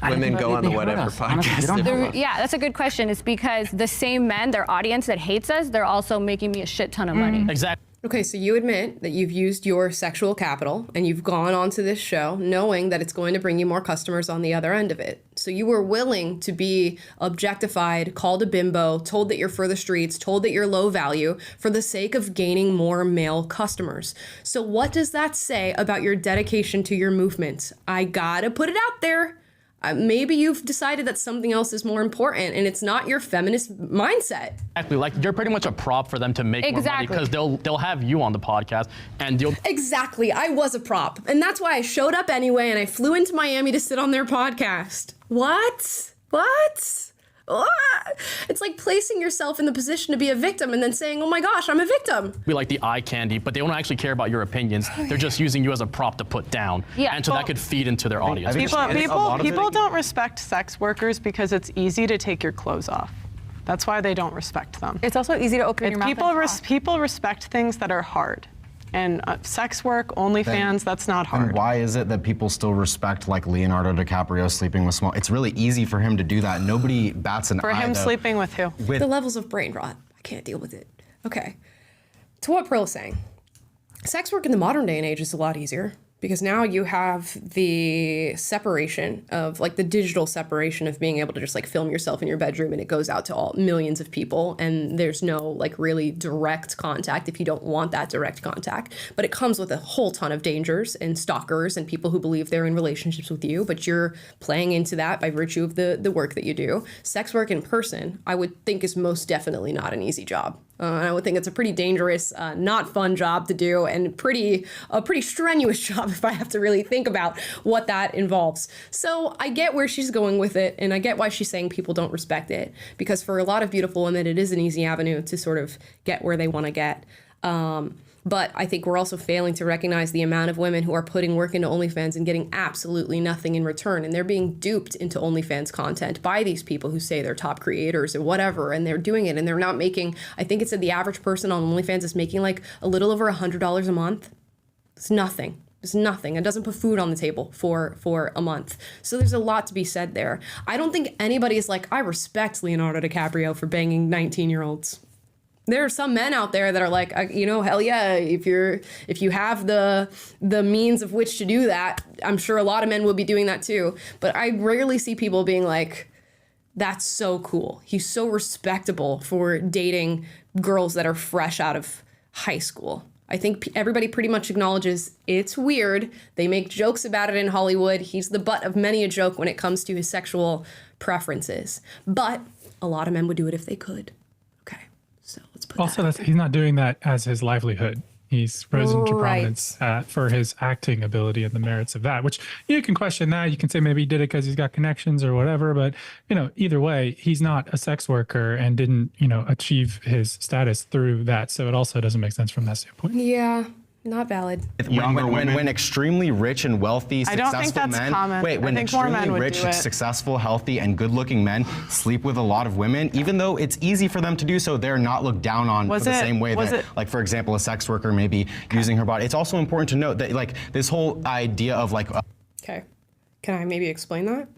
women go on the whatever podcast. Yeah, that's a good question. It's because the same men, their audience that hates us, they're also making me a shit ton of money. Exactly. Okay, so you admit that you've used your sexual capital and you've gone onto this show knowing that it's going to bring you more customers on the other end of it. So you were willing to be objectified, called a bimbo, told that you're for the streets, told that you're low value for the sake of gaining more male customers. So what does that say about your dedication to your movement? I gotta put it out there. Maybe you've decided that something else is more important and it's not your feminist mindset. Exactly, like you're pretty much a prop for them to make more money because they'll have you on the podcast and you'll. Exactly, I was a prop. And that's why I showed up anyway and I flew into Miami to sit on their podcast. What? It's like placing yourself in the position to be a victim and then saying, oh my gosh, I'm a victim. Be like the eye candy, but they don't actually care about your opinions. They're just using you as a prop to put down. Yeah. And so that could feed into their audience. People don't respect sex workers because it's easy to take your clothes off. That's why they don't respect them. It's also easy to open your mouth and talk. People respect things that are hard. And sex work, OnlyFans, that's not hard. And why is it that people still respect like Leonardo DiCaprio sleeping with small? It's really easy for him to do that. Nobody bats an eye. For him sleeping with who? The levels of brain rot. I can't deal with it. Okay. To what Pearl's saying, sex work in the modern day and age is a lot easier because now you have the separation of like the digital separation of being able to just like film yourself in your bedroom and it goes out to all millions of people and there's no like really direct contact if you don't want that direct contact, but it comes with a whole ton of dangers and stalkers and people who believe they're in relationships with you, but you're playing into that by virtue of the work that you do. Sex work in person, I would think is most definitely not an easy job. I would think it's a pretty dangerous, not fun job to do and a pretty strenuous job if I have to really think about what that involves. So I get where she's going with it and I get why she's saying people don't respect it because for a lot of beautiful women, it is an easy avenue to sort of get where they want to get. But I think we're also failing to recognize the amount of women who are putting work into OnlyFans and getting absolutely nothing in return. And they're being duped into OnlyFans content by these people who say they're top creators or whatever. And they're doing it and they're not making, I think it said the average person on OnlyFans is making like a little over $100 a month. It's nothing. It's nothing. It doesn't put food on the table for a month. So there's a lot to be said there. I don't think anybody is like, I respect Leonardo DiCaprio for banging 19-year-olds. There are some men out there that are like, hell yeah, if you have the means of which to do that, I'm sure a lot of men will be doing that too. But I rarely see people being like, that's so cool. He's so respectable for dating girls that are fresh out of high school. I think everybody pretty much acknowledges it's weird. They make jokes about it in Hollywood. He's the butt of many a joke when it comes to his sexual preferences. But a lot of men would do it if they could. So let's put also, he's not doing that as his livelihood. He's risen to prominence for his acting ability and the merits of that, which you can question that. You can say maybe he did it because he's got connections or whatever. But, either way, he's not a sex worker and didn't, achieve his status through that. So it also doesn't make sense from that standpoint. Yeah. Not valid. When extremely rich and wealthy, successful I don't think that's men, common. When extremely rich, successful, healthy, and good-looking men sleep with a lot of women, even though it's easy for them to do so, they're not looked down on the same way that, like, for example, a sex worker may be using her body. It's also important to note that, like, this whole idea of, like... Okay. Can I maybe explain that?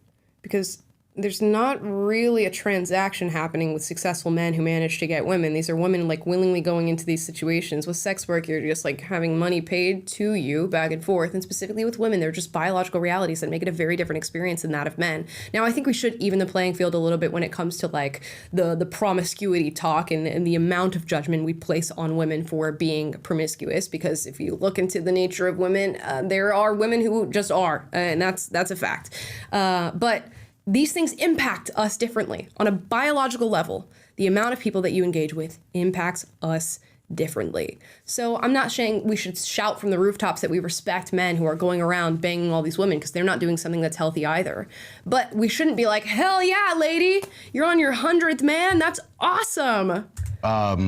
Because there's not really a transaction happening with successful men who manage to get women. These are women like willingly going into these situations. With sex work, you're just like having money paid to you back and forth. And specifically with women, they're just biological realities that make it a very different experience than that of men. Now, I think we should even the playing field a little bit when it comes to like the promiscuity talk and the amount of judgment we place on women for being promiscuous. Because if you look into the nature of women, there are women who just are, and that's a fact. But these things impact us differently on a biological level. The amount of people that you engage with impacts us differently. So I'm not saying we should shout from the rooftops that we respect men who are going around banging all these women because they're not doing something that's healthy either. But we shouldn't be like, hell yeah, lady, you're on your 100th man. That's awesome.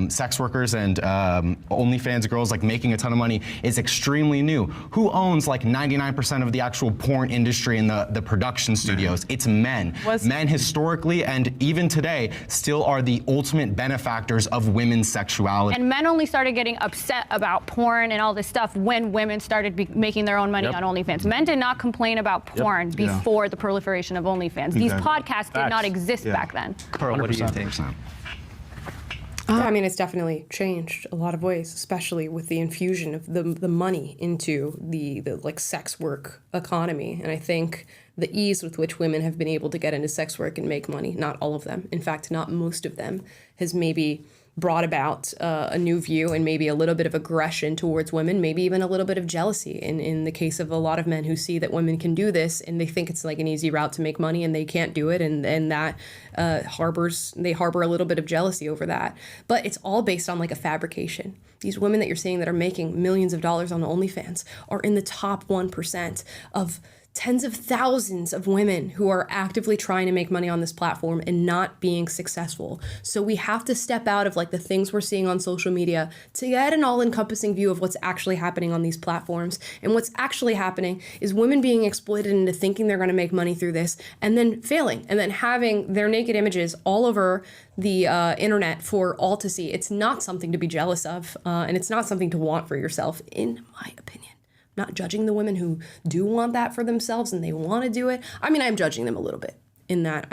sex workers and OnlyFans girls like making a ton of money is extremely new. Who owns like 99% of the actual porn industry and the production studios? It's men. Men historically and even today still are the ultimate benefactors of women's sexuality. And men only started getting upset about porn and all this stuff when women started making their own money on OnlyFans. Men did not complain about porn before the proliferation of OnlyFans. These podcasts did not exist back then. Pearl, what do you think? I mean, it's definitely changed a lot of ways, especially with the infusion of the money into the like sex work economy. And I think the ease with which women have been able to get into sex work and make money, not all of them, in fact, not most of them, has maybe brought about a new view and maybe a little bit of aggression towards women, maybe even a little bit of jealousy in the case of a lot of men who see that women can do this and they think it's like an easy route to make money and they can't do it, and that they harbor a little bit of jealousy over that. But it's all based on like a fabrication. These women that you're seeing that are making millions of dollars on OnlyFans are in the top 1% of tens of thousands of women who are actively trying to make money on this platform and not being successful. So we have to step out of like the things we're seeing on social media to get an all-encompassing view of what's actually happening on these platforms. And what's actually happening is women being exploited into thinking they're going to make money through this and then failing and then having their naked images all over the internet for all to see. It's not something to be jealous of, and it's not something to want for yourself, in my opinion. Not judging the women who do want that for themselves and they want to do it. I mean, I'm judging them a little bit in that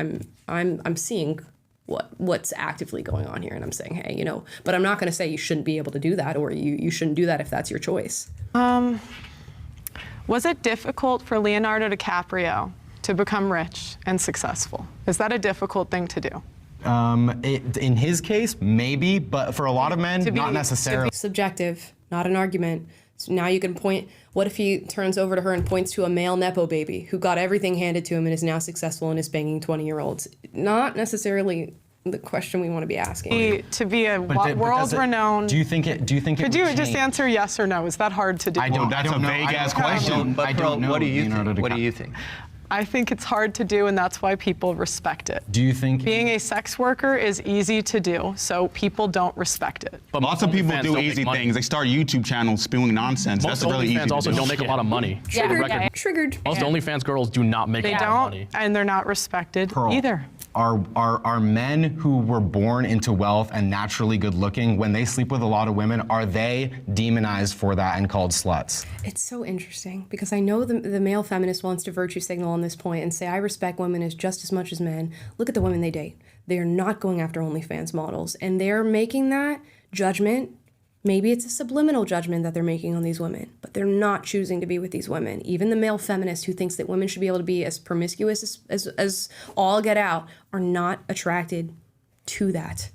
I'm seeing what's actively going on here, and I'm saying, hey, but I'm not going to say you shouldn't be able to do that or you shouldn't do that if that's your choice. Was it difficult for Leonardo DiCaprio to become rich and successful? Is that a difficult thing to do? In his case, maybe, but for a lot of men, not necessarily. Subjective, not an argument. So now you can point, what if he turns over to her and points to a male Nepo baby who got everything handed to him and is now successful and is banging 20-year-olds? Not necessarily the question we want to be asking. To be a world-renowned... Do you think it Could you just answer yes or no? Is that hard to do? That's a vague-ass question. But Pearl, what do you think? I think it's hard to do, and that's why people respect it. Do you think being a sex worker is easy to do, so people don't respect it? But lots of people do easy things. They start YouTube channels spewing nonsense. Most That's really easy. OnlyFans also don't make a lot of money. Triggered. Most OnlyFans girls do not make a lot of money. And they're not respected either. Are men who were born into wealth and naturally good looking, when they sleep with a lot of women, are they demonized for that and called sluts? It's so interesting because I know the male feminist wants to virtue signal on this point and say, I respect women as just as much as men. Look at the women they date. They are not going after OnlyFans models, and they're making that judgment. Maybe it's a subliminal judgment that they're making on these women, but they're not choosing to be with these women. Even the male feminist who thinks that women should be able to be as promiscuous as all get out are not attracted to that.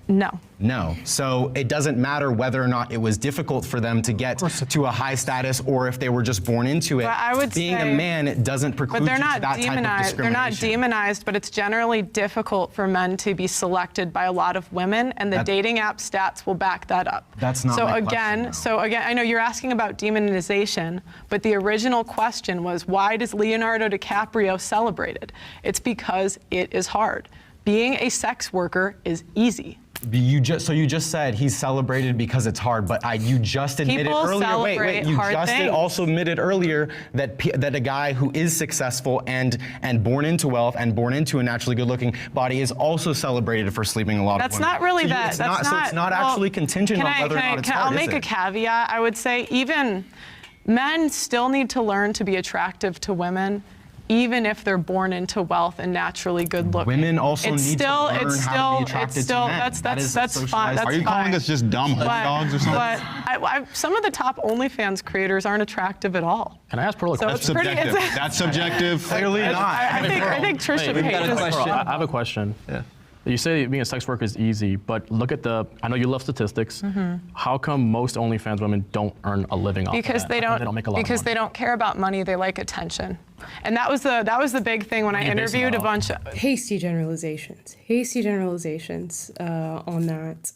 No. So it doesn't matter whether or not it was difficult for them to get to a high status or if they were just born into it. But I would Being a man doesn't preclude you to that type of discrimination. They're not demonized, but it's generally difficult for men to be selected by a lot of women, and the dating app stats will back that up. That's not my question, So again, I know you're asking about demonization, but the original question was, why does Leonardo DiCaprio celebrated? It's because it is hard. Being a sex worker is easy. You just said he's celebrated because it's hard, but you just admitted earlier. Also admitted earlier that a guy who is successful and born into wealth and born into a naturally good-looking body is also celebrated for sleeping a lot of women. That's not really that. So it's not actually contingent on whether or not it's hard. I'll make a caveat. I would say even men still need to learn to be attractive to women, even if they're born into wealth and naturally good looking. Women also need to learn how to be attracted to men. That's fine. Are you calling us just dumb dogs or something? But some of the top OnlyFans creators aren't attractive at all. Can I ask Pearl a question? That's subjective. That's subjective. Clearly not. I think Trisha I have a question. Yeah. You say being a sex worker is easy, but look at I know you love statistics. How come most OnlyFans women don't earn a living off of that? Because they don't make a lot of money. Because they don't care about money, they like attention. And that was the big thing when I interviewed a bunch of hasty generalizations on that.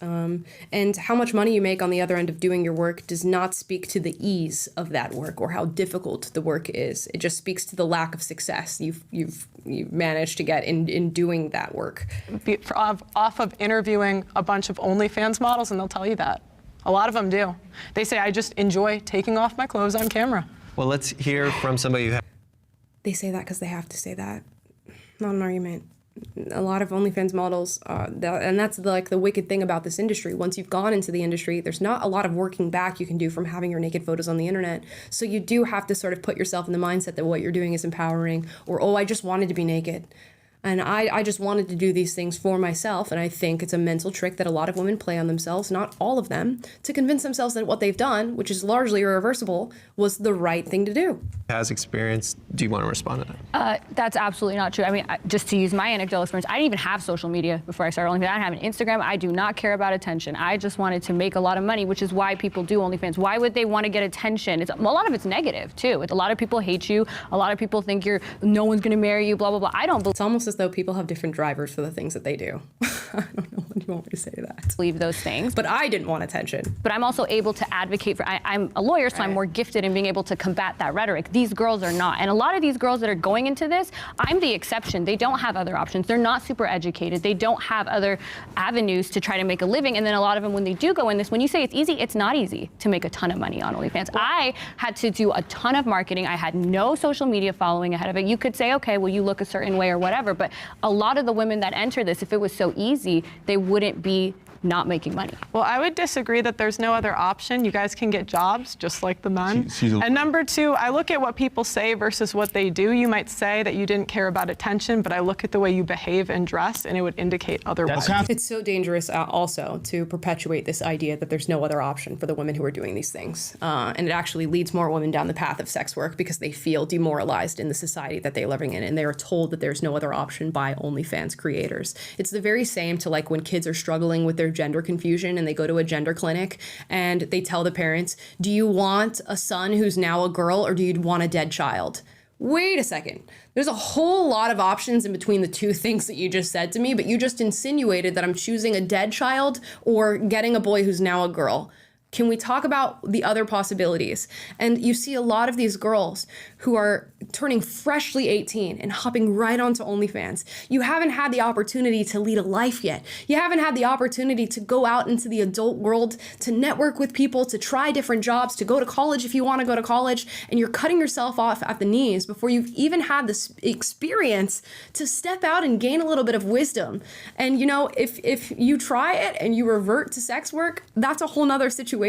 And how much money you make on the other end of doing your work does not speak to the ease of that work or how difficult the work is. It just speaks to the lack of success you've managed to get in doing that work. off of interviewing a bunch of OnlyFans models, and they'll tell you that. A lot of them do. They say, I just enjoy taking off my clothes on camera. Well, let's hear from somebody who They say that because they have to say that. Not an argument. A lot of OnlyFans models, and that's the wicked thing about this industry. Once you've gone into the industry, there's not a lot of working back you can do from having your naked photos on the internet. So you do have to sort of put yourself in the mindset that what you're doing is empowering, or, oh, I just wanted to be naked. And I just wanted to do these things for myself. And I think it's a mental trick that a lot of women play on themselves, not all of them, to convince themselves that what they've done, which is largely irreversible, was the right thing to do. has experience. Do you want to respond to that? That's absolutely not true. I mean, just to use my anecdotal experience, I didn't even have social media before I started OnlyFans. I didn't have an Instagram. I do not care about attention. I just wanted to make a lot of money, which is why people do OnlyFans. Why would they want to get attention? A lot of it's negative, too. A lot of people hate you. A lot of people think no one's going to marry you, blah, blah, blah. I don't believe. It's almost as though people have different drivers for the things that they do. I don't know what you want me to say to that. Believe those things. But I didn't want attention. But I'm also able to advocate for, I'm a lawyer, so I'm more gifted in being able to combat that rhetoric. These girls are not. And a lot of these girls that are going into this, I'm the exception. They don't have other options. They're not super educated. They don't have other avenues to try to make a living. And then a lot of them, when they do go in this, when you say it's easy, it's not easy to make a ton of money on OnlyFans. I had to do a ton of marketing. I had no social media following ahead of it. You could say, okay, well, you look a certain way or whatever. But a lot of the women that enter this, if it was so easy, they wouldn't be not making money. Well, I would disagree that there's no other option. You guys can get jobs just like the men. And number two, I look at what people say versus what they do. You might say that you didn't care about attention, but I look at the way you behave and dress, and it would indicate otherwise. It's so dangerous also to perpetuate this idea that there's no other option for the women who are doing these things. And it actually leads more women down the path of sex work because they feel demoralized in the society that they're living in, and they are told that there's no other option by OnlyFans creators. It's the very same to like when kids are struggling with their gender confusion and they go to a gender clinic and they tell the parents, do you want a son who's now a girl or do you want a dead child? Wait a second. There's a whole lot of options in between the two things that you just said to me, but you just insinuated that I'm choosing a dead child or getting a boy who's now a girl. Can we talk about the other possibilities? And you see a lot of these girls who are turning freshly 18 and hopping right onto OnlyFans. You haven't had the opportunity to lead a life yet. You haven't had the opportunity to go out into the adult world, to network with people, to try different jobs, to go to college if you want to go to college, and you're cutting yourself off at the knees before you've even had this experience to step out and gain a little bit of wisdom. And you know, if you try it and you revert to sex work, that's a whole nother situation.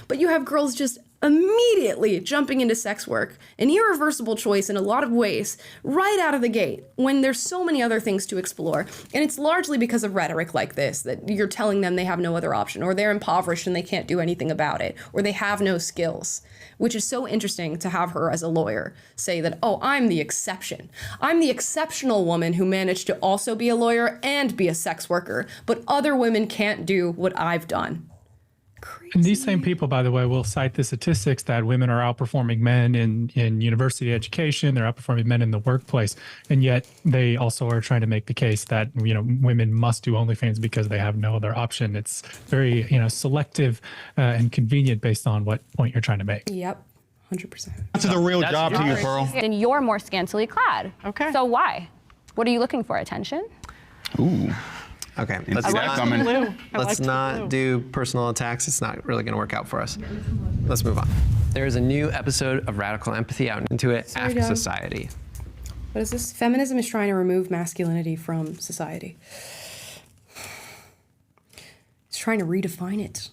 But you have girls just immediately jumping into sex work, an irreversible choice in a lot of ways, right out of the gate, when there's so many other things to explore. And it's largely because of rhetoric like this, that you're telling them they have no other option, or they're impoverished and they can't do anything about it, or they have no skills, which is so interesting to have her as a lawyer say that, oh, I'm the exception. I'm the exceptional woman who managed to also be a lawyer and be a sex worker, but other women can't do what I've done. Crazy. And these same people, by the way, will cite the statistics that women are outperforming men in university education, they're outperforming men in the workplace, and yet they also are trying to make the case that, you know, women must do OnlyFans because they have no other option. It's very, you know, selective and convenient based on what point you're trying to make. Yep, 100%. That's the real job to you, Pearl. And you're more scantily clad. Okay. So why? What are you looking for? Attention? Ooh. Okay, let's not do personal attacks. It's not really going to work out for us. Let's move on. There's a new episode of Radical Empathy out into it after Dad. society. What is this? Feminism is trying to remove masculinity from society. It's trying to redefine it.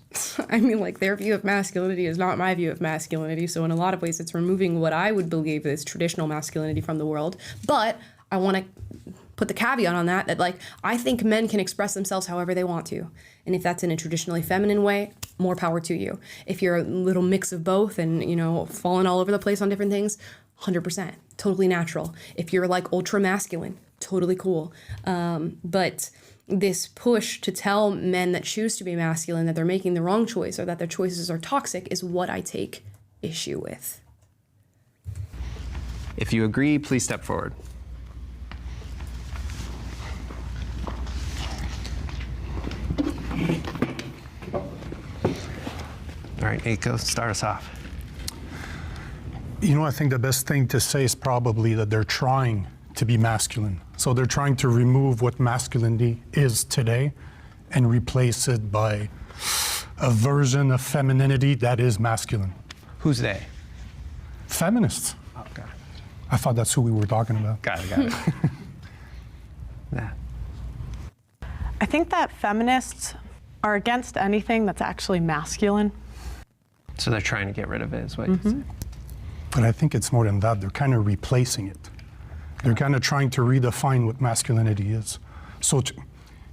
I mean, like, their view of masculinity is not my view of masculinity. So in a lot of ways, it's removing what I would believe is traditional masculinity from the world. But I want to put the caveat on that like, I think men can express themselves however they want to. And if that's in a traditionally feminine way, more power to you. If you're a little mix of both and, you know, falling all over the place on different things, 100%, totally natural. If you're like ultra masculine, totally cool. But this push to tell men that choose to be masculine that they're making the wrong choice or that their choices are toxic is what I take issue with. If you agree, please step forward. All right, Aiko, start us off. You know, I think the best thing to say is probably that they're trying to be masculine. So they're trying to remove what masculinity is today and replace it by a version of femininity that is masculine. Who's they? Feminists. Oh, got it. I thought that's who we were talking about. Got it. Yeah. I think that feminists are against anything that's actually masculine. So they're trying to get rid of it, is what you say. But I think it's more than that. They're kind of replacing it. They're kind of trying to redefine what masculinity is. So,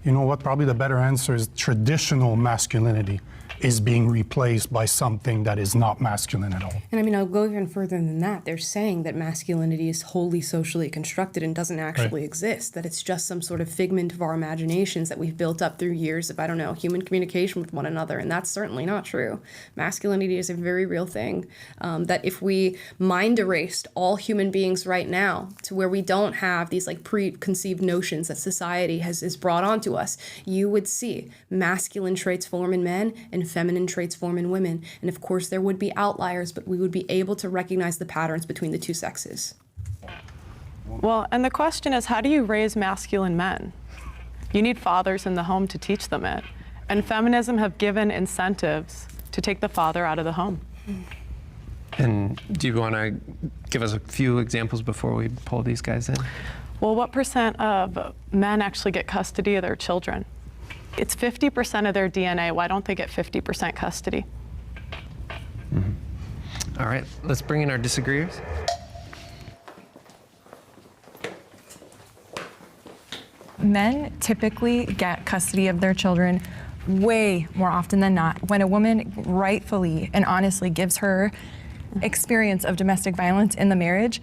you know what? Probably the better answer is traditional masculinity is being replaced by something that is not masculine at all. And I mean, I'll go even further than that. They're saying that masculinity is wholly socially constructed and doesn't actually exist, that it's just some sort of figment of our imaginations that we've built up through years of, I don't know, human communication with one another. And that's certainly not true. Masculinity is a very real thing. That if we mind erased all human beings right now to where we don't have these like preconceived notions that society has brought onto us, you would see masculine traits form in men and feminine traits form in women. And of course there would be outliers, but we would be able to recognize the patterns between the two sexes. Well, and the question is, how do you raise masculine men? You need fathers in the home to teach them it. And feminism have given incentives to take the father out of the home. And do you want to give us a few examples before we pull these guys in? Well, what % of men actually get custody of their children? It's 50% of their DNA. Why don't they get 50% custody? All right, let's bring in our disagreeers. Men typically get custody of their children way more often than not. When a woman rightfully and honestly gives her experience of domestic violence in the marriage,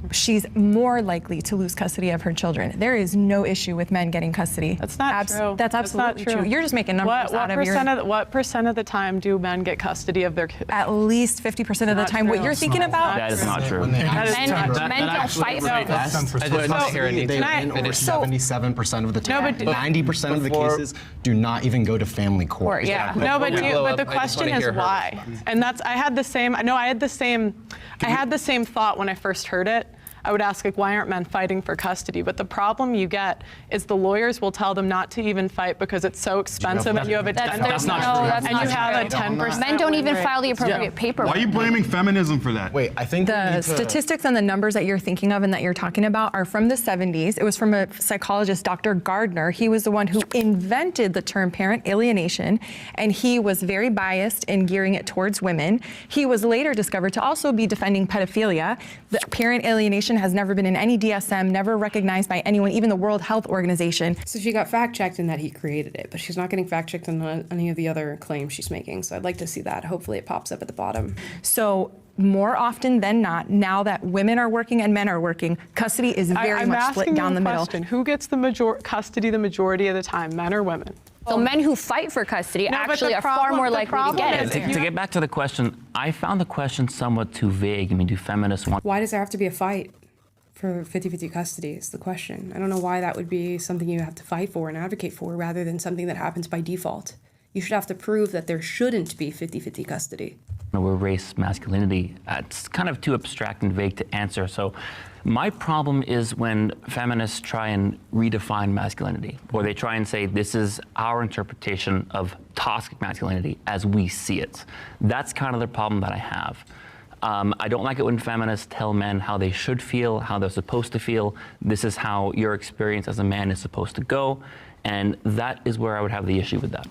she's more likely to lose custody of her children. There is no issue with men getting custody. That's not true. That's absolutely not true. You're just making numbers out of your... What percent of the time do men get custody of their kids? At least 50% of the time. What you're thinking about? That is not true. Men don't fight for I just want to hear it. They win over 77% of the time. No, but 90% of the cases do not even go to family court. Yeah. No, but the question is why. And that's I had the same thought when I first heard it. I would ask, like, why aren't men fighting for custody? But the problem you get is the lawyers will tell them not to even fight because it's so expensive, and you have a 10%. That's not true. And you have a 10%. Men don't even file the appropriate paperwork. Why are you blaming feminism for that? Wait, I think The statistics and the numbers that you're thinking of and that you're talking about are from the 70s. It was from a psychologist, Dr. Gardner. He was the one who invented the term parent alienation, and he was very biased in gearing it towards women. He was later discovered to also be defending pedophilia. The parent alienation has never been in any DSM, never recognized by anyone, even the World Health Organization. So she got fact-checked in that he created it, but she's not getting fact-checked on any of the other claims she's making. So I'd like to see that. Hopefully it pops up at the bottom. So more often than not, now that women are working and men are working, custody is very much split down the middle. Who gets the custody the majority of the time, men or women? So men who fight for custody actually are far more likely to get it. To get back to the question, I found the question somewhat too vague. I mean, do feminists want... Why does there have to be a fight for 50-50 custody is the question. I don't know why that would be something you have to fight for and advocate for rather than something that happens by default. You should have to prove that there shouldn't be 50-50 custody. We're race masculinity. It's kind of too abstract and vague to answer. So my problem is when feminists try and redefine masculinity, or they try and say this is our interpretation of toxic masculinity as we see it. That's kind of the problem that I have. I don't like it when feminists tell men how they should feel, how they're supposed to feel. This is how your experience as a man is supposed to go. And that is where I would have the issue with that.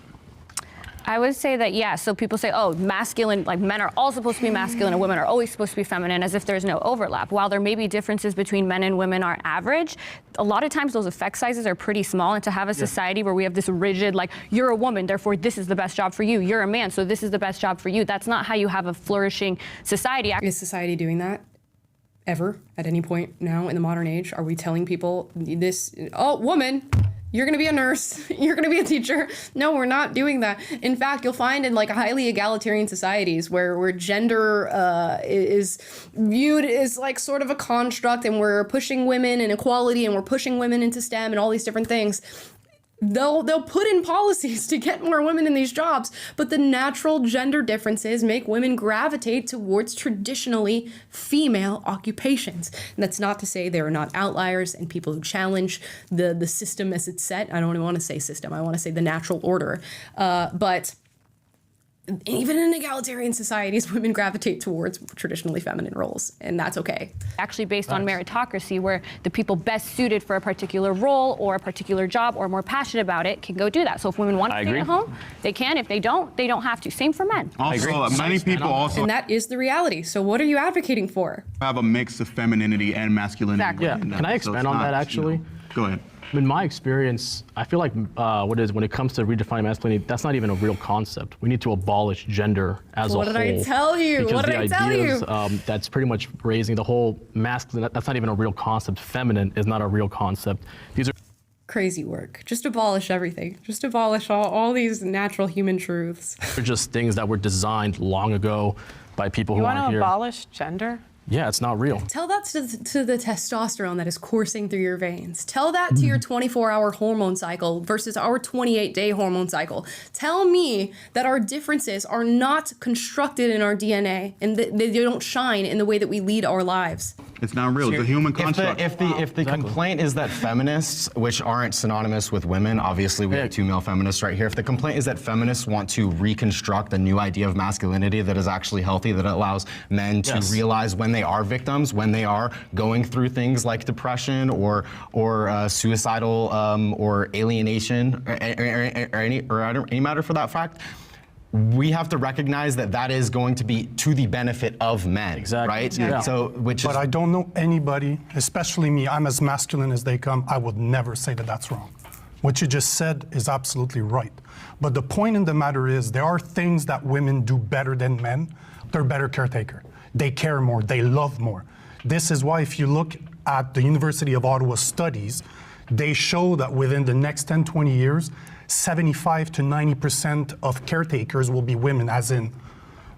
I would say that, yeah, so people say, oh, masculine, like men are all supposed to be masculine and women are always supposed to be feminine, as if there's no overlap. While there may be differences between men and women are average, a lot of times those effect sizes are pretty small, and to have a society where we have this rigid, like, you're a woman, therefore this is the best job for you, you're a man, so this is the best job for you, that's not how you have a flourishing society. Is society doing that? Ever? At any point now in the modern age? Are we telling people this, oh, woman, You're going to be a nurse. You're going to be a teacher. No, we're not doing that. In fact, you'll find in like highly egalitarian societies where gender is viewed as like sort of a construct, and we're pushing women in equality, and we're pushing women into STEM and all these different things. They'll put in policies to get more women in these jobs, but the natural gender differences make women gravitate towards traditionally female occupations. And that's not to say there are not outliers and people who challenge the system as it's set. I don't even want to say system. I want to say the natural order. But even in egalitarian societies, women gravitate towards traditionally feminine roles, and that's okay. Actually based on meritocracy, where the people best suited for a particular role or a particular job or more passionate about it can go do that. So if women want to stay at home, they can. If they don't have to. Same for men. Also, many people also And that is the reality. So what are you advocating for? have a mix of femininity and masculinity. Exactly. Yeah, within them. can I So expand it's on not, that actually? Go ahead. In my experience, I feel like when it comes to redefining masculinity, that's not even a real concept. We need to abolish gender as a whole. What did I tell you? Because What did the I tell you? ideas, that's pretty much raising the whole masculine. That's not even a real concept. Feminine is not a real concept. These are Crazy work. Just abolish everything. Just abolish all these natural human truths. just things that were designed long ago by people You who want aren't to here. abolish gender? Yeah, it's not real. Tell that to the testosterone that is coursing through your veins. Tell that to your 24-hour hormone cycle versus our 28-day hormone cycle. Tell me that our differences are not constructed in our DNA and that they don't shine in the way that we lead our lives. It's not real. It's a human construct. If the complaint is that feminists, which aren't synonymous with women, obviously we have two male feminists right here. If the complaint is that feminists want to reconstruct a new idea of masculinity that is actually healthy, that allows men to realize when they are victims, when they are going through things like depression or suicidal or alienation or any matter for that fact, we have to recognize that that is going to be to the benefit of men, right? Yeah. So, But I don't know anybody, especially me, I'm as masculine as they come, I would never say that that's wrong. What you just said is absolutely right. But the point in the matter is there are things that women do better than men. They're better caretaker. They care more, they love more. This is why if you look at the University of Ottawa studies, they show that within the next 10, 20 years, 75 to 90% of caretakers will be women, as in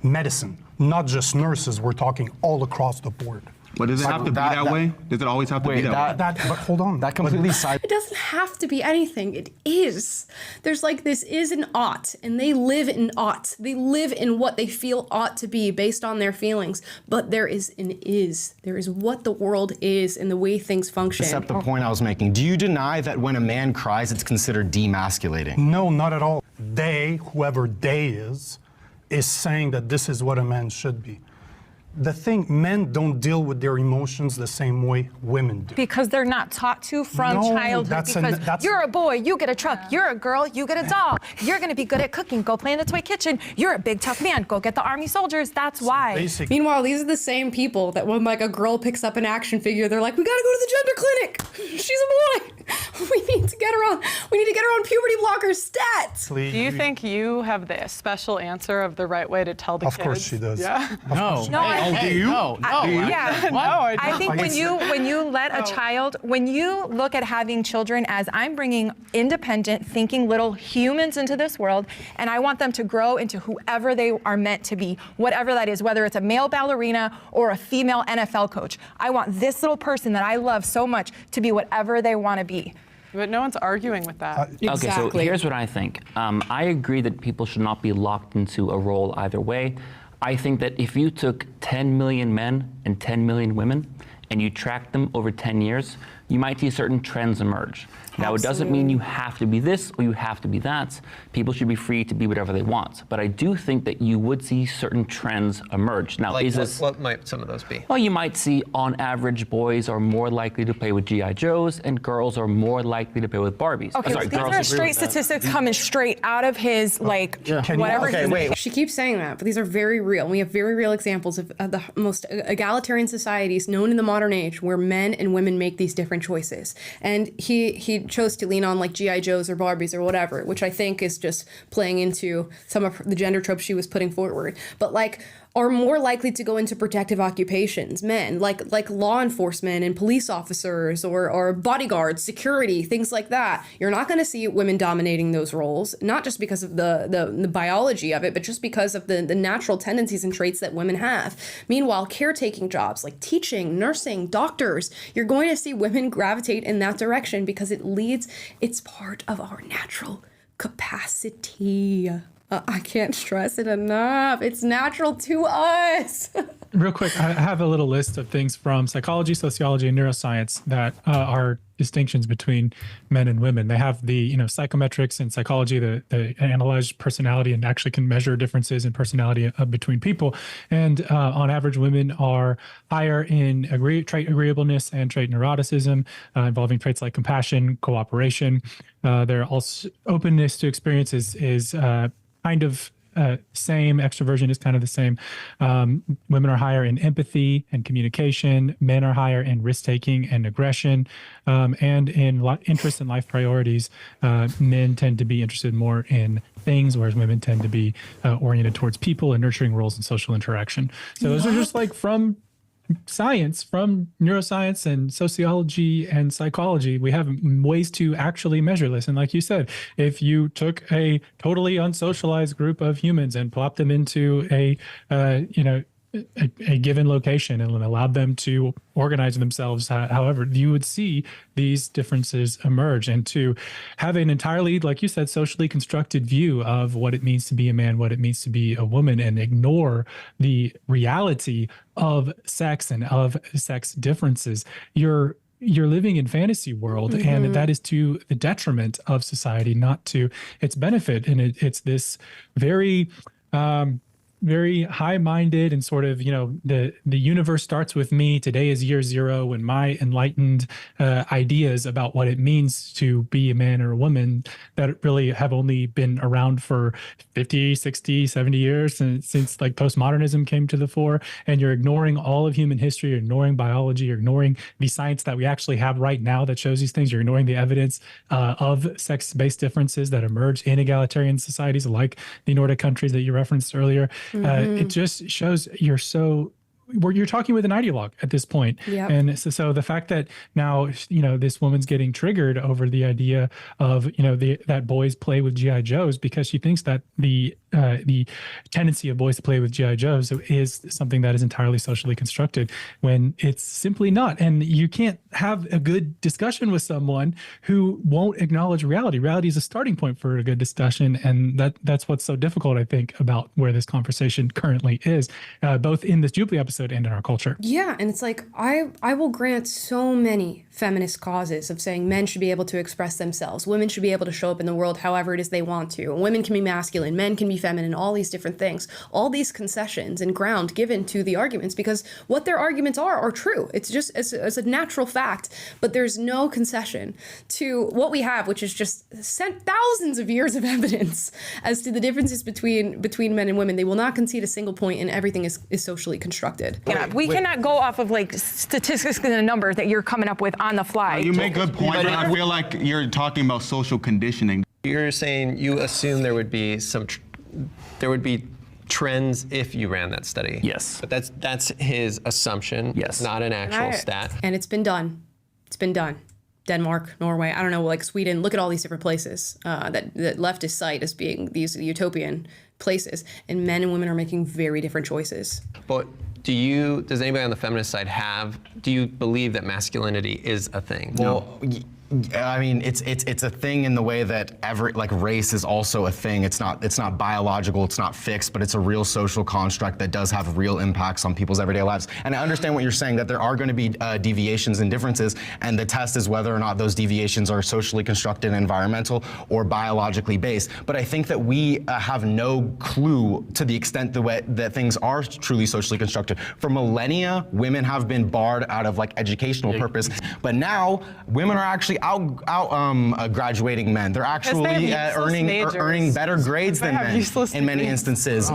medicine, not just nurses, we're talking all across the board. But does it have to be that way? Does it always have to be that way? But hold on. that completely side. It doesn't have to be anything. It is. There's like this is an ought, and they live in ought. They live in what they feel ought to be based on their feelings. But there is an is. There is what the world is and the way things function. Except the point I was making. Do you deny that when a man cries, it's considered demasculating? No, not at all. They, whoever they is saying that this is what a man should be. The thing, men don't deal with their emotions the same way women do. Because they're not taught to from No, childhood. that's You're a boy, you get a truck. You're a girl, you get a doll. You're going to be good at cooking. Go play in the toy kitchen. You're a big tough man. Go get the army soldiers. That's why. Basically, Meanwhile, these are the same people that when like a girl picks up an action figure, they're like, we gotta go to the gender clinic. She's a boy. We need to get her on puberty blocker stats. Do you think you have the special answer of the right way to tell the kids? Of course she does. Yeah. No. Do you? No. Yeah. No, I don't. I think when you let a child, when you look at having children as I'm bringing independent thinking little humans into this world, and I want them to grow into whoever they are meant to be, whatever that is, whether it's a male ballerina or a female NFL coach. I want this little person that I love so much to be whatever they want to be. But no one's arguing with that. Okay, so here's what I think. I agree that people should not be locked into a role either way. I think that if you took 10 million men and 10 million women and you tracked them over 10 years, you might see certain trends emerge. Now, it doesn't mean you have to be this or you have to be that. People should be free to be whatever they want. But I do think that you would see certain trends emerge. Now, Like is this... what might some of those be? Well, you might see, on average, boys are more likely to play with G.I. Joes and girls are more likely to play with Barbies. Okay, Sorry, these girls are agree straight with that. statistics coming straight out of his, whatever. Okay, wait. She keeps saying that, but these are very real. We have very real examples of the most egalitarian societies known in the modern age where men and women make these different choices. And he chose to lean on like G.I. Joes or Barbies or whatever, which I think is just playing into some of the gender tropes she was putting forward. But like, are more likely to go into protective occupations, men, like law enforcement and police officers or bodyguards, security, things like that. You're not going to see women dominating those roles, not just because of the biology of it, but just because of the natural tendencies and traits that women have. Meanwhile, caretaking jobs like teaching, nursing, doctors, you're going to see women gravitate in that direction because it's part of our natural capacity. I can't stress it enough. It's natural to us. Real quick, I have a little list of things from psychology, sociology, and neuroscience that are distinctions between men and women. They have the psychometrics in psychology that analyze personality and actually can measure differences in personality between people. And on average, women are higher in trait agreeableness and trait neuroticism, involving traits like compassion, cooperation. Their also openness to experience is kind of same. Extroversion is kind of the same. Women are higher in empathy and communication. Men are higher in risk-taking and aggression. And in interest in life priorities, men tend to be interested more in things, whereas women tend to be oriented towards people and nurturing roles and social interaction. So those are just like from science, from neuroscience and sociology and psychology. We have ways to actually measure this. And like you said, if you took a totally unsocialized group of humans and plopped them into a given location and allowed them to organize themselves however, you would see these differences emerge. And to have an entirely, like you said, socially constructed view of what it means to be a man, what it means to be a woman, and ignore the reality of sex and of sex differences, you're living in fantasy world, and that is to the detriment of society, not to its benefit. And it's this very very high-minded and sort of, the universe starts with me. Today is year zero, and my enlightened ideas about what it means to be a man or a woman that really have only been around for 50, 60, 70 years since like postmodernism came to the fore. And you're ignoring all of human history, you're ignoring biology, you're ignoring the science that we actually have right now that shows these things. You're ignoring the evidence of sex-based differences that emerge in egalitarian societies like the Nordic countries that you referenced earlier. It just shows you're talking with an ideologue at this point. Yep. And so the fact that now, this woman's getting triggered over the idea of, that boys play with G.I. Joes because she thinks that the tendency of boys to play with G.I. Joes is something that is entirely socially constructed, when it's simply not. And you can't have a good discussion with someone who won't acknowledge reality. Reality is a starting point for a good discussion. And that's what's so difficult, I think, about where this conversation currently is, both in this Jubilee episode and in our culture. Yeah, and it's like, I will grant so many feminist causes of saying men should be able to express themselves. Women should be able to show up in the world however it is they want to. Women can be masculine, men can be feminine, all these different things. All these concessions and ground given to the arguments, because what their arguments are true. It's just, it's a natural fact, but there's no concession to what we have, which is just thousands of years of evidence as to the differences between men and women. They will not concede a single point, and everything is socially constructed. We cannot go off of like statistics and the numbers that you're coming up with on the fly. You make good points, but I feel like you're talking about social conditioning. You're saying you assume there would be trends if you ran that study. Yes. But that's his assumption. Yes. Not an actual stat. And it's been done. It's been done. Denmark, Norway, I don't know, like Sweden. Look at all these different places that leftists cite as being these utopian places, and men and women are making very different choices. But does anybody on the feminist side do you believe that masculinity is a thing? Well, I mean, it's a thing in the way that race is also a thing. It's not biological, it's not fixed, but it's a real social construct that does have real impacts on people's everyday lives. And I understand what you're saying, that there are going to be deviations and differences, and the test is whether or not those deviations are socially constructed, environmental, or biologically based. But I think that we have no clue to the extent that things are truly socially constructed. For millennia, women have been barred out of educational purpose, but now women are actually graduating men. They're actually they have useless earning better grades They than have men useless in many degrees. instances.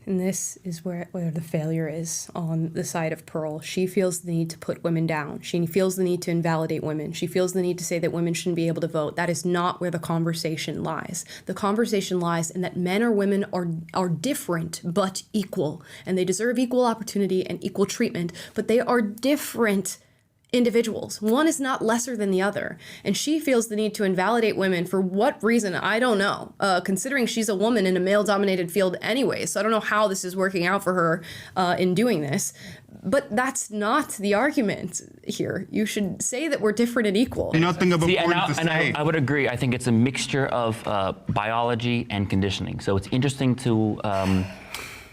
And this is where the failure is on the side of Pearl. She feels the need to put women down. She feels the need to invalidate women. She feels the need to say that women shouldn't be able to vote. That is not where the conversation lies. The conversation lies in that men or women are different but equal, and they deserve equal opportunity and equal treatment, but they are different individuals. One is not lesser than the other. And she feels the need to invalidate women for what reason, I don't know, considering she's a woman in a male-dominated field anyway. So I don't know how this is working out for her in doing this. But that's not the argument here. You should say that we're different and equal. Nothing of See, importance to say. I would agree. I think it's a mixture of biology and conditioning. So it's interesting to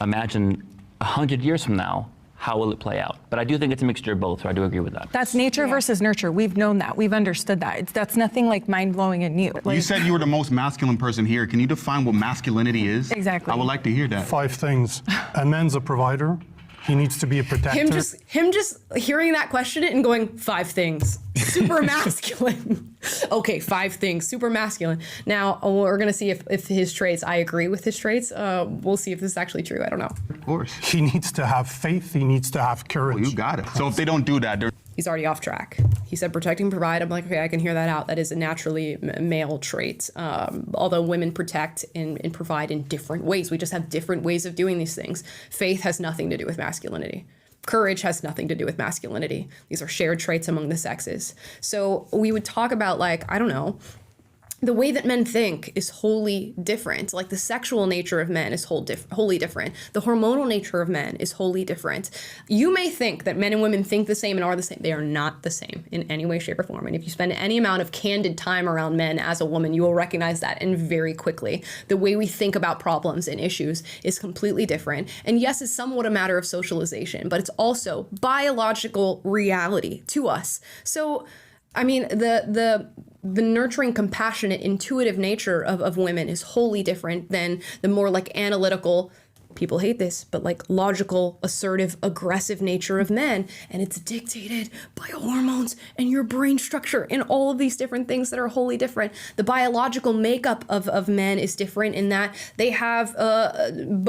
imagine 100 years from now, how will it play out? But I do think it's a mixture of both, so I do agree with that. That's nature versus nurture. We've known that. We've understood that. That's nothing like mind-blowing and new. You said you were the most masculine person here. Can you define what masculinity is? Exactly. I would like to hear that. 5 things. A man's a provider. He needs to be a protector. Him just hearing that question and going, 5 things. Super masculine. Okay, 5 things. Super masculine. Now, we're going to see if his traits, I agree with his traits. We'll see if this is actually true. I don't know. Of course. He needs to have faith. He needs to have courage. Well, you got it. So if they don't do that, they're He's already off track. He said protect and provide. I'm like, okay, I can hear that out. That is a naturally male trait. Although women protect and provide in different ways. We just have different ways of doing these things. Faith has nothing to do with masculinity. Courage has nothing to do with masculinity. These are shared traits among the sexes. So we would talk about, like, I don't know, the way that men think is wholly different. Like the sexual nature of men is wholly different. The hormonal nature of men is wholly different. You may think that men and women think the same and are the same. They are not the same in any way, shape, or form. And if you spend any amount of candid time around men as a woman, you will recognize that, and very quickly. The way we think about problems and issues is completely different. And yes, it's somewhat a matter of socialization, but it's also biological reality to us. So, I mean, the nurturing, compassionate, intuitive nature of women is wholly different than the more like analytical, people hate this, but like logical, assertive, aggressive nature of men. And it's dictated by hormones and your brain structure and all of these different things that are wholly different. The biological makeup of men is different in that they have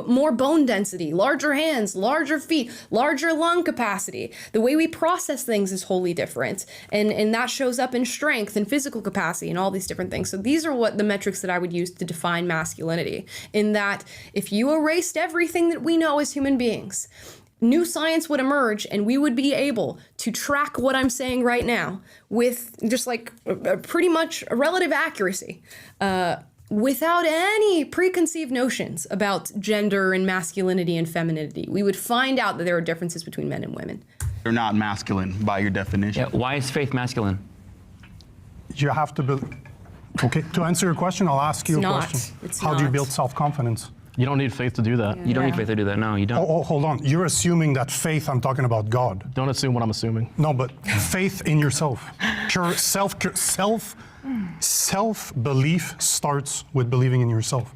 more bone density, larger hands, larger feet, larger lung capacity. The way we process things is wholly different. And that shows up in strength and physical capacity and all these different things. So these are what the metrics that I would use to define masculinity, in that if you erased everything that we know as human beings, new science would emerge and we would be able to track what I'm saying right now with just like pretty much a relative accuracy, without any preconceived notions about gender and masculinity and femininity. We would find out that there are differences between men and women. They're not masculine by your definition. Yeah, why is faith masculine? You have to build. Okay, to answer your question, I'll ask you a question. How do you build self-confidence? You don't need faith to do that. You don't need faith to do that. No, you don't. Oh, hold on. You're assuming that faith, I'm talking about God. Don't assume what I'm assuming. No, but faith in yourself. Self-belief starts with believing in yourself.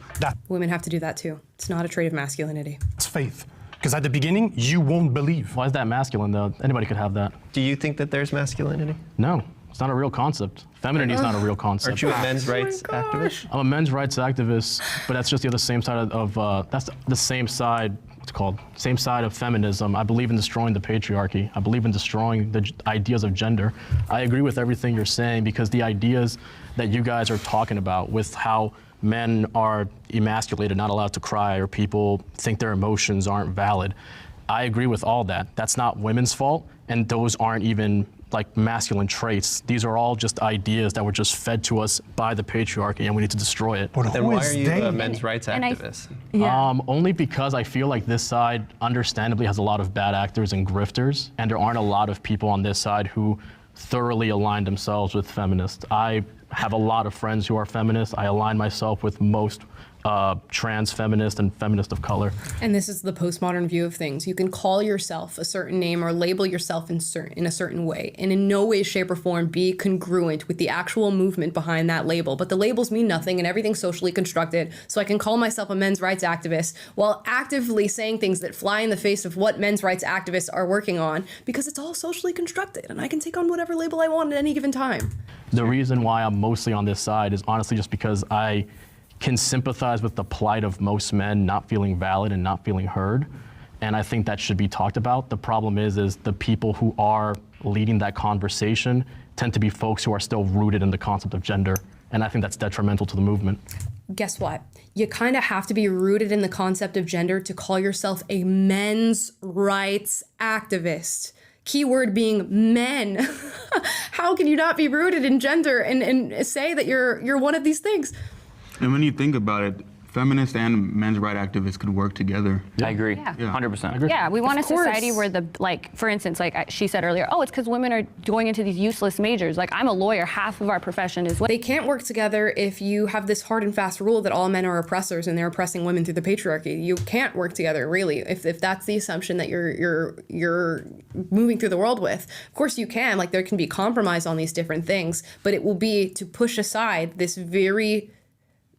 Women have to do that too. It's not a trait of masculinity. That's faith. Because at the beginning, you won't believe. Why is that masculine, though? Anybody could have that. Do you think that there's masculinity? No, it's not a real concept. Femininity is not a real concept. Aren't you a men's rights activist? I'm a men's rights activist, but that's just the other same side that's the same side, what's it called? Same side of feminism. I believe in destroying the patriarchy. I believe in destroying the ideas of gender. I agree with everything you're saying, because the ideas that you guys are talking about with how men are emasculated, not allowed to cry, or people think their emotions aren't valid. I agree with all that. That's not women's fault, and those aren't even like masculine traits. These are all just ideas that were just fed to us by the patriarchy, and we need to destroy it. Then why are you a men's rights activist? Only because I feel like this side understandably has a lot of bad actors and grifters, and there aren't a lot of people on this side who thoroughly align themselves with feminists. I have a lot of friends who are feminists. I align myself with most trans feminists and feminists of color. And this is the postmodern view of things. You can call yourself a certain name or label yourself in a certain way, and in no way, shape, or form be congruent with the actual movement behind that label. But the labels mean nothing, and everything's socially constructed. So I can call myself a men's rights activist while actively saying things that fly in the face of what men's rights activists are working on, because it's all socially constructed, and I can take on whatever label I want at any given time. The reason why I'm mostly on this side is honestly just because I can sympathize with the plight of most men not feeling valid and not feeling heard. And I think that should be talked about. The problem is the people who are leading that conversation tend to be folks who are still rooted in the concept of gender. And I think that's detrimental to the movement. Guess what? You kind of have to be rooted in the concept of gender to call yourself a men's rights activist. Keyword being men. How can you not be rooted in gender and say that you're one of these things? And when you think about it, feminists and men's rights activists could work together. I agree. Yeah. 100%. Yeah, we want a Of course. society where for instance, like she said earlier, oh, it's because women are going into these useless majors. Like, I'm a lawyer, half of our profession is women. They can't work together if you have this hard and fast rule that all men are oppressors and they're oppressing women through the patriarchy. You can't work together, really, if that's the assumption that you're moving through the world with. Of course you can, like there can be compromise on these different things, but it will be to push aside this very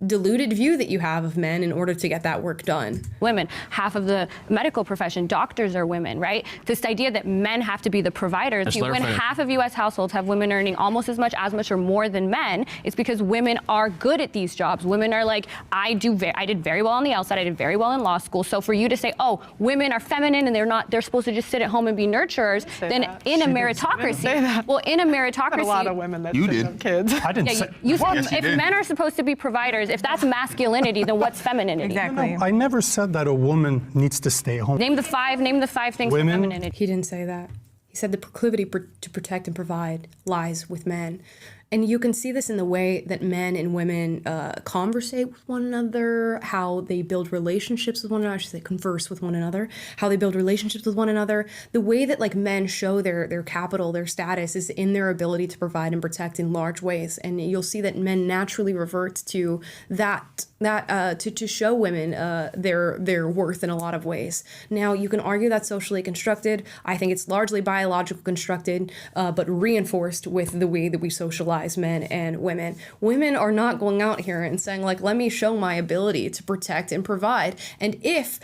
diluted view that you have of men in order to get that work done. Women, half of the medical profession, doctors are women, right? This idea that men have to be the providers. When half of U.S. households have women earning almost as much or more than men, it's because women are good at these jobs. Women are like, I did very well on the outside, I did very well in law school. So for you to say, oh, women are feminine and they're supposed to just sit at home and be nurturers, then in a meritocracy, well, in a meritocracy, a lot of women that You sit did. with kids. I didn't say. if men are supposed to be providers, if that's masculinity, then what's femininity? Exactly. I never said that a woman needs to stay home. Name the five things Women. for femininity. He didn't say that. He said the proclivity to protect and provide lies with men. And you can see this in the way that men and women conversate with one another, how they build relationships with one another, I should say converse with one another, how they build relationships with one another. The way that like men show their capital, their status is in their ability to provide and protect in large ways. And you'll see that men naturally revert to that to show women their worth in a lot of ways. Now, you can argue that's socially constructed. I think it's largely biological constructed, but reinforced with the way that we socialize men and women. Women are not going out here and saying, like, let me show my ability to protect and provide. And if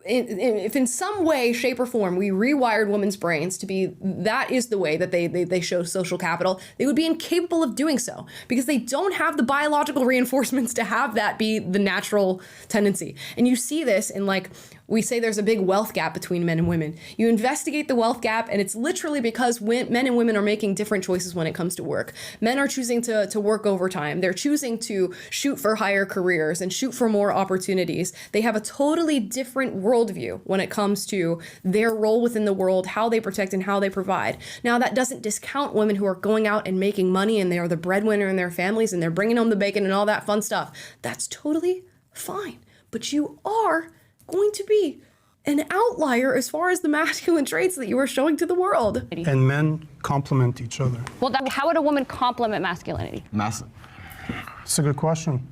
in some way, shape, or form we rewired women's brains to be that is the way that they show social capital, they would be incapable of doing so because they don't have the biological reinforcements to have that be the natural tendency. And you see this in like, we say there's a big wealth gap between men and women. You investigate the wealth gap, and it's literally because men and women are making different choices when it comes to work. Men are choosing to work overtime. They're choosing to shoot for higher careers and shoot for more opportunities. They have a totally different worldview when it comes to their role within the world, how they protect and how they provide. Now, that doesn't discount women who are going out and making money, and they are the breadwinner in their families, and they're bringing home the bacon and all that fun stuff. That's totally fine. But you are going to be an outlier as far as the masculine traits that you are showing to the world. And men complement each other. Well, how would a woman complement masculinity? It's a good question.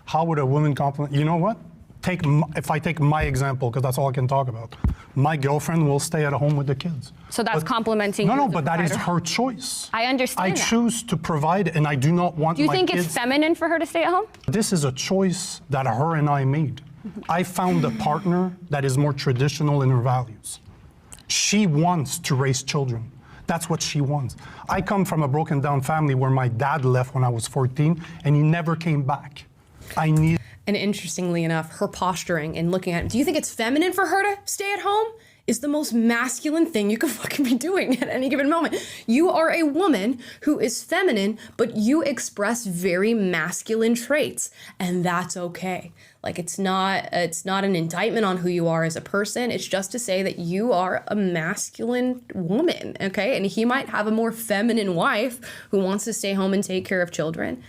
How would a woman complement? You know what? If I take my example, because that's all I can talk about. My girlfriend will stay at home with the kids. So that's complimenting. No, but that is her choice. I understand I that. choose to provide, and I do not want my kids. Do you think it's feminine for her to stay at home? This is a choice that her and I made. I found a partner that is more traditional in her values. She wants to raise children. That's what she wants. I come from a broken down family where my dad left when I was 14 and he never came back. And interestingly enough, her posturing and looking at it, do you think it's feminine for her to stay at home? Is the most masculine thing you could fucking be doing at any given moment. You are a woman who is feminine, but you express very masculine traits, and that's okay. Like, it's not an indictment on who you are as a person. It's just to say that you are a masculine woman, okay? And he might have a more feminine wife who wants to stay home and take care of children.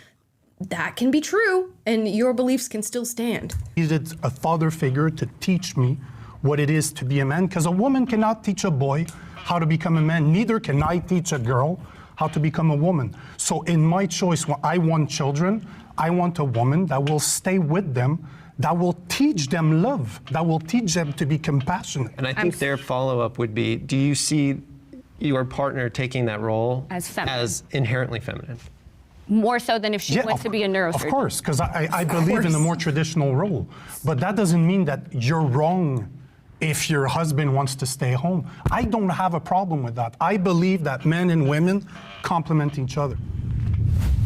That can be true, and your beliefs can still stand. I needed a father figure to teach me what it is to be a man, because a woman cannot teach a boy how to become a man. Neither can I teach a girl how to become a woman. So in my choice, when I want children, I want a woman that will stay with them, that will teach them love, that will teach them to be compassionate. And I think their follow-up would be, do you see your partner taking that role as inherently feminine? More so than if she went to be a neurosurgeon. Of course, because I believe in a more traditional role. But that doesn't mean that you're wrong if your husband wants to stay home. I don't have a problem with that. I believe that men and women complement each other.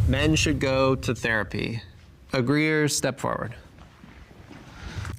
Men should go to therapy. Agree or step forward?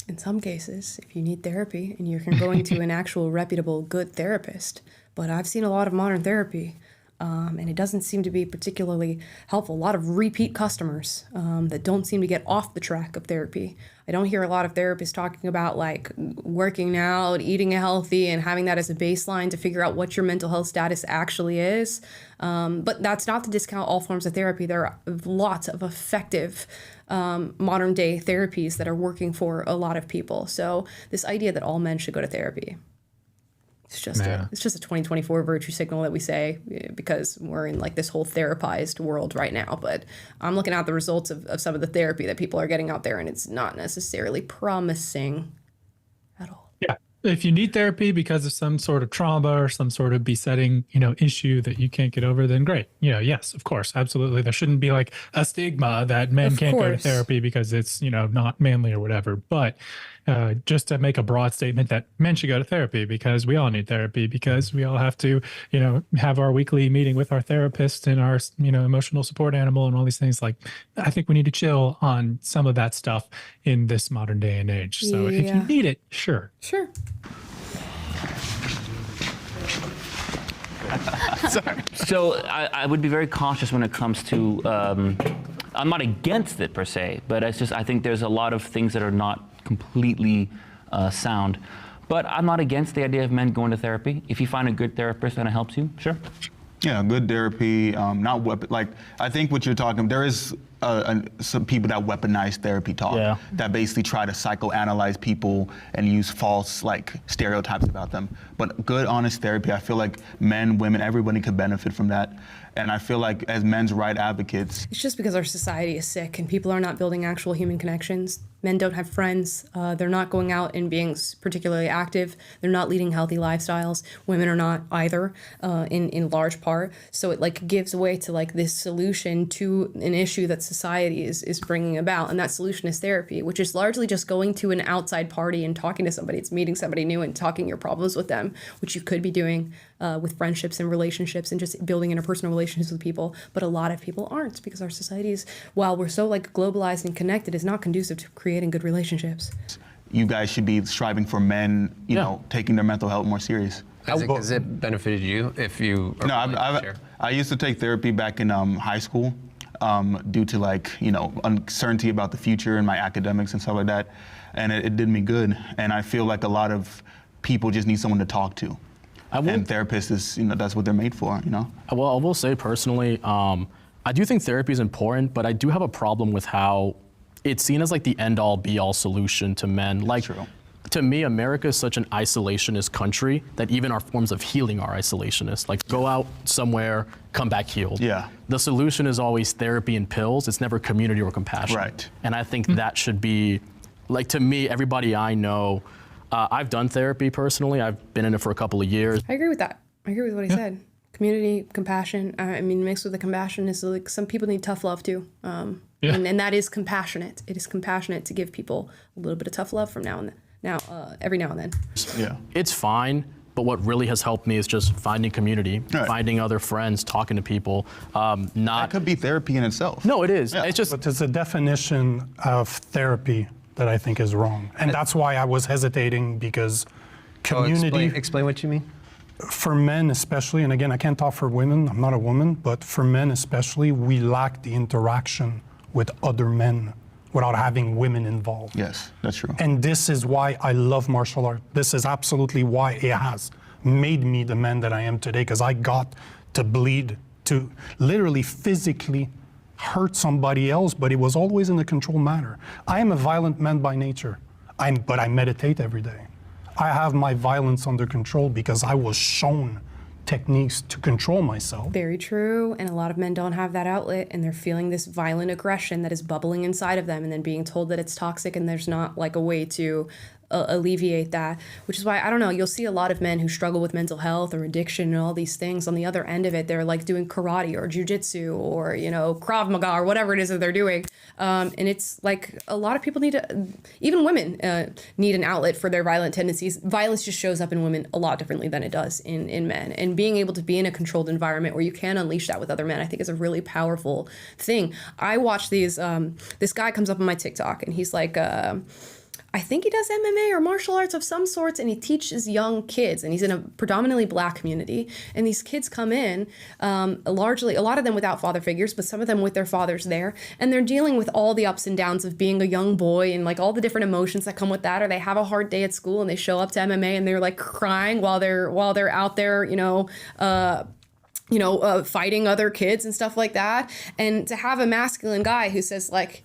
In some cases, if you need therapy and you're going to an actual reputable, good therapist, but I've seen a lot of modern therapy, and it doesn't seem to be particularly helpful. A lot of repeat customers that don't seem to get off the track of therapy. I don't hear a lot of therapists talking about like working out, eating healthy, and having that as a baseline to figure out what your mental health status actually is. But that's not to discount all forms of therapy. There are lots of effective modern day therapies that are working for a lot of people. So this idea that all men should go to therapy, it's just a 2024 virtue signal that we say because we're in like this whole therapized world right now. But I'm looking at the results of some of the therapy that people are getting out there, and it's not necessarily promising at all. Yeah. If you need therapy because of some sort of trauma or some sort of besetting, issue that you can't get over, then great. Yes, of course, absolutely. There shouldn't be like a stigma that men can't go to therapy because it's, not manly or whatever. But just to make a broad statement that men should go to therapy because we all need therapy, because we all have to, have our weekly meeting with our therapist and our, emotional support animal and all these things. Like, I think we need to chill on some of that stuff in this modern day and age. So if you need it, sure. Sure. Sorry. So I would be very cautious when it comes to, I'm not against it per se, but it's just, I think there's a lot of things that are not completely sound. But I'm not against the idea of men going to therapy. If you find a good therapist and it helps you, sure. Yeah, good therapy, not like I think what you're talking, there is some people that weaponize therapy talk that basically try to psychoanalyze people and use false like stereotypes about them. But good, honest therapy, I feel like men, women, everybody could benefit from that. And I feel like as men's right advocates, it's just because our society is sick and people are not building actual human connections. Men don't have friends. They're not going out and being particularly active. They're not leading healthy lifestyles. Women are not either, in large part. So it like gives way to like this solution to an issue that society is bringing about. And that solution is therapy, which is largely just going to an outside party and talking to somebody. It's meeting somebody new and talking your problems with them, which you could be doing with friendships and relationships and just building interpersonal relationships with people. But a lot of people aren't because our society is, while we're so like globalized and connected, is not conducive to creating good relationships. You guys should be striving for men, you know, taking their mental health more serious. Has it benefited you if you are willing to share? I used to take therapy back in high school due to like, uncertainty about the future and my academics and stuff like that. And it did me good. And I feel like a lot of people just need someone to talk to. And therapists is, that's what they're made for, Well, I will say personally, I do think therapy is important, but I do have a problem with how it's seen as like the end-all be-all solution to men. Like, to me, America is such an isolationist country that even our forms of healing are isolationist. Like, go out somewhere, come back healed. Yeah. The solution is always therapy and pills. It's never community or compassion. Right. And I think that should be, like, to me, everybody I know, I've done therapy personally. I've been in it for a couple of years. I agree with that. I agree with what he said. Community, compassion. I mean, mixed with the compassion is like some people need tough love too. And that is compassionate. It is compassionate to give people a little bit of tough love from every now and then. Yeah. It's fine, but what really has helped me is just finding community, finding other friends, talking to people. That could be therapy in itself. No, it is. Yeah. It's just. But there's a definition of therapy that I think is wrong. And that's why I was hesitating, because community. Explain what you mean. For men especially, and again, I can't talk for women, I'm not a woman, but for men especially, we lack the interaction with other men without having women involved. Yes, that's true. And this is why I love martial art. This is absolutely why it has made me the man that I am today, because I got to bleed, to literally physically hurt somebody else, but it was always in a controlled manner. I am a violent man by nature, but I meditate every day. I have my violence under control because I was shown techniques to control myself. Very true. And a lot of men don't have that outlet, and they're feeling this violent aggression that is bubbling inside of them, and then being told that it's toxic and there's not like a way to alleviate that, which is why, I don't know, you'll see a lot of men who struggle with mental health or addiction and all these things. On the other end of it, they're like doing karate or jujitsu or, you know, Krav Maga or whatever it is that they're doing. And it's like a lot of people need to, even women need an outlet for their violent tendencies. Violence just shows up in women a lot differently than it does in men. And being able to be in a controlled environment where you can unleash that with other men, I think is a really powerful thing. I watch these, this guy comes up on my TikTok and he's like, I think he does MMA or martial arts of some sorts, and he teaches young kids, and he's in a predominantly Black community. And these kids come in, largely, a lot of them without father figures, but some of them with their fathers there, and they're dealing with all the ups and downs of being a young boy and like all the different emotions that come with that. Or they have a hard day at school and they show up to MMA and they're like crying while they're out there, fighting other kids and stuff like that. And to have a masculine guy who says like,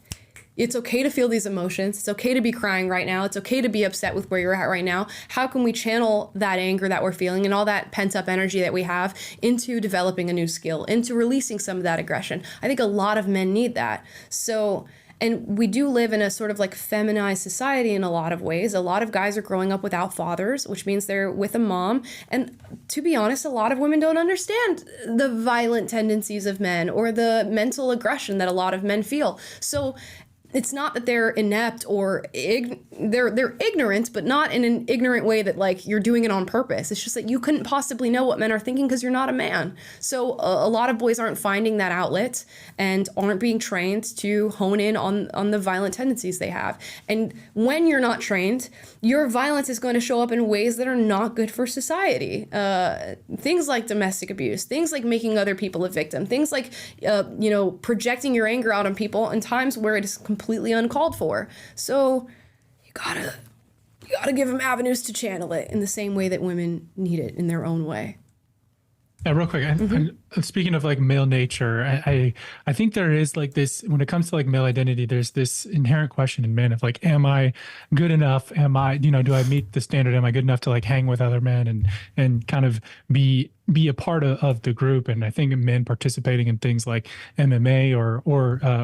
it's okay to feel these emotions. It's okay to be crying right now. It's okay to be upset with where you're at right now. How can we channel that anger that we're feeling and all that pent up energy that we have into developing a new skill, into releasing some of that aggression? I think a lot of men need that. So, and we do live in a sort of like feminized society in a lot of ways. A lot of guys are growing up without fathers, which means they're with a mom. And to be honest, a lot of women don't understand the violent tendencies of men or the mental aggression that a lot of men feel. So it's not that they're inept or they're ignorant, but not in an ignorant way that like you're doing it on purpose. It's just that you couldn't possibly know what men are thinking because you're not a man. So a lot of boys aren't finding that outlet and aren't being trained to hone in on the violent tendencies they have. And when you're not trained, your violence is going to show up in ways that are not good for society. Things like domestic abuse, things like making other people a victim, things like projecting your anger out on people in times where it is completely uncalled for. So you gotta give them avenues to channel it in the same way that women need it in their own way. Yeah, real quick. Speaking of like male nature, I think there is like this, when it comes to like male identity, there's this inherent question in men of like, am I good enough? Am I, do I meet the standard? Am I good enough to like hang with other men and kind of be a part of the group? And I think men participating in things like MMA or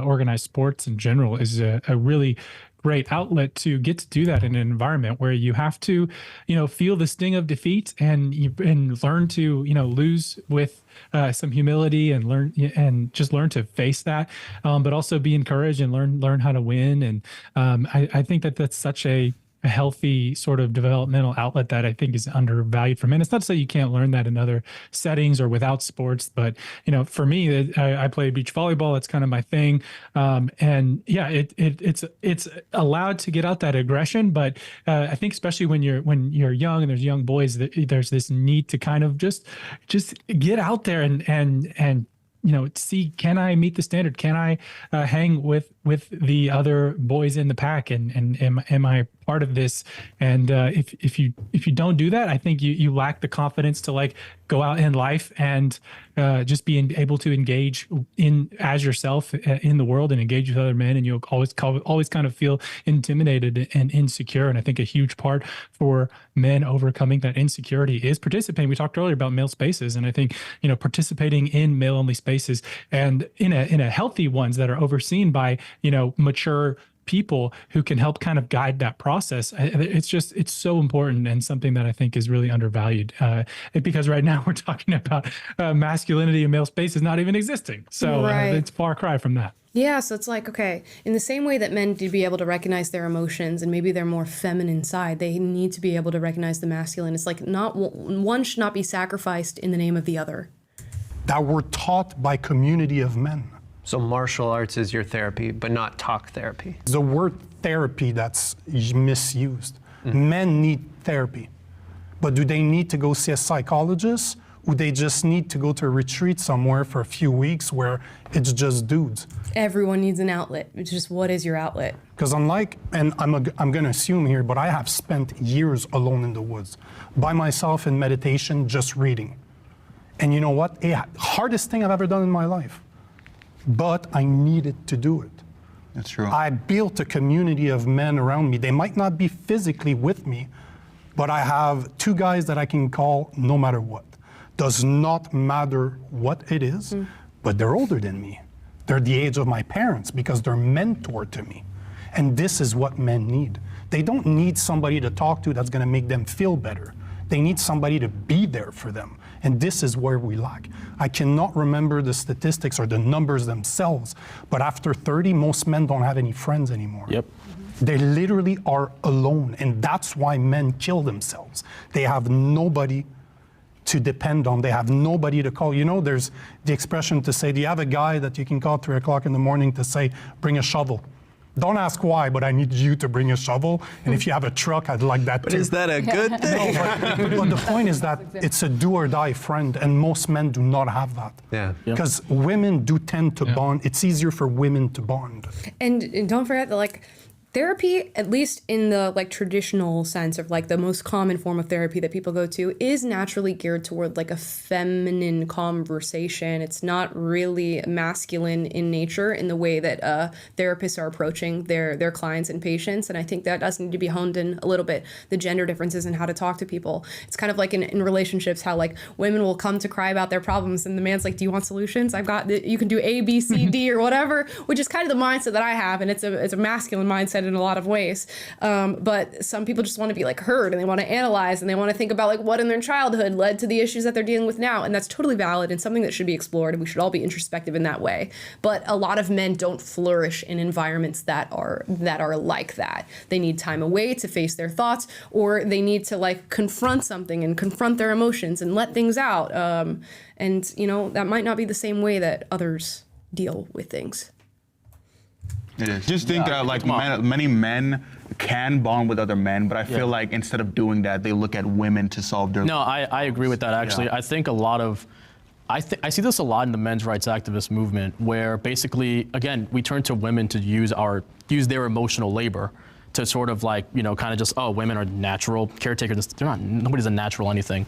organized sports in general is a really great outlet to get to do that in an environment where you have to, feel the sting of defeat and learn to, lose with some humility and learn to face that, but also be encouraged and learn how to win. And I think that's such a healthy sort of developmental outlet that I think is undervalued for men. It's not to say you can't learn that in other settings or without sports, but for me, I play beach volleyball. It's kind of my thing, and yeah, it's allowed to get out that aggression. But I think especially when you're young and there's young boys, there's this need to kind of just get out there and see, can I meet the standard? Can I hang with the other boys in the pack? And am I part of this? And if you don't do that, I think you lack the confidence to like go out in life and just be able to engage as yourself in the world and engage with other men. And you'll always kind of feel intimidated and insecure. And I think a huge part for men overcoming that insecurity is participating. We talked earlier about male spaces, and I think participating in male only spaces and in a healthy ones that are overseen by mature people who can help kind of guide that process. It's so important and something that I think is really undervalued because right now we're talking about masculinity in male spaces not even existing. So it's far cry from that. Yeah, so it's like, okay, in the same way that men need to be able to recognize their emotions and maybe their more feminine side, they need to be able to recognize the masculine. It's like one should not be sacrificed in the name of the other. That we're taught by community of men. So martial arts is your therapy, but not talk therapy. The word therapy that's misused. Men need therapy, but do they need to go see a psychologist, or they just need to go to a retreat somewhere for a few weeks where it's just dudes? Everyone needs an outlet. It's just, what is your outlet? Because unlike, and I'm going to assume here, but I have spent years alone in the woods, by myself in meditation, just reading. And you know what? Hardest thing I've ever done in my life. But I needed to do it. That's true. I built a community of men around me. They might not be physically with me, but I have two guys that I can call no matter what. Does not matter what it is, but they're older than me. They're the age of my parents because they're mentor to me. And this is what men need. They don't need somebody to talk to that's going to make them feel better. They need somebody to be there for them. And this is where we lack. I cannot remember the statistics or the numbers themselves, but after 30, most men don't have any friends anymore. Yep. They literally are alone, and that's why men kill themselves. They have nobody to depend on. They have nobody to call. You know, there's the expression to say, do you have a guy that you can call 3 o'clock in the morning to say, bring a shovel? Don't ask why, but I need you to bring a shovel. And if you have a truck, I'd like that too. But is that a good thing? No, but the point is that it's a do or die friend, and most men do not have that. Yeah. Because women do tend to bond. It's easier for women to bond. And don't forget that, like, therapy, at least in the like traditional sense of like the most common form of therapy that people go to, is naturally geared toward like a feminine conversation. It's not really masculine in nature in the way that therapists are approaching their clients and patients. And I think that does need to be honed in a little bit, the gender differences and how to talk to people. It's kind of like in relationships, how like women will come to cry about their problems and the man's like, do you want solutions? I've got, you can do A, B, C, D or whatever, which is kind of the mindset that I have. And it's a masculine mindset in a lot of ways. But some people just want to be like heard, and they want to analyze, and they want to think about like what in their childhood led to the issues that they're dealing with now. And that's totally valid and something that should be explored. And we should all be introspective in that way. But a lot of men don't flourish in environments that are like that. They need time away to face their thoughts, or they need to like confront something and confront their emotions and let things out. And you know, that might not be the same way that others deal with things. It is. Just think like many men can bond with other men, but I feel like instead of doing that, they look at women to solve their. No, I agree with that, actually. I think a lot of, I see this a lot in the men's rights activist movement, where basically, again, we turn to women to use their emotional labor to sort of like, you know, kind of just, oh, women are natural caretakers. They're not, nobody's a natural anything.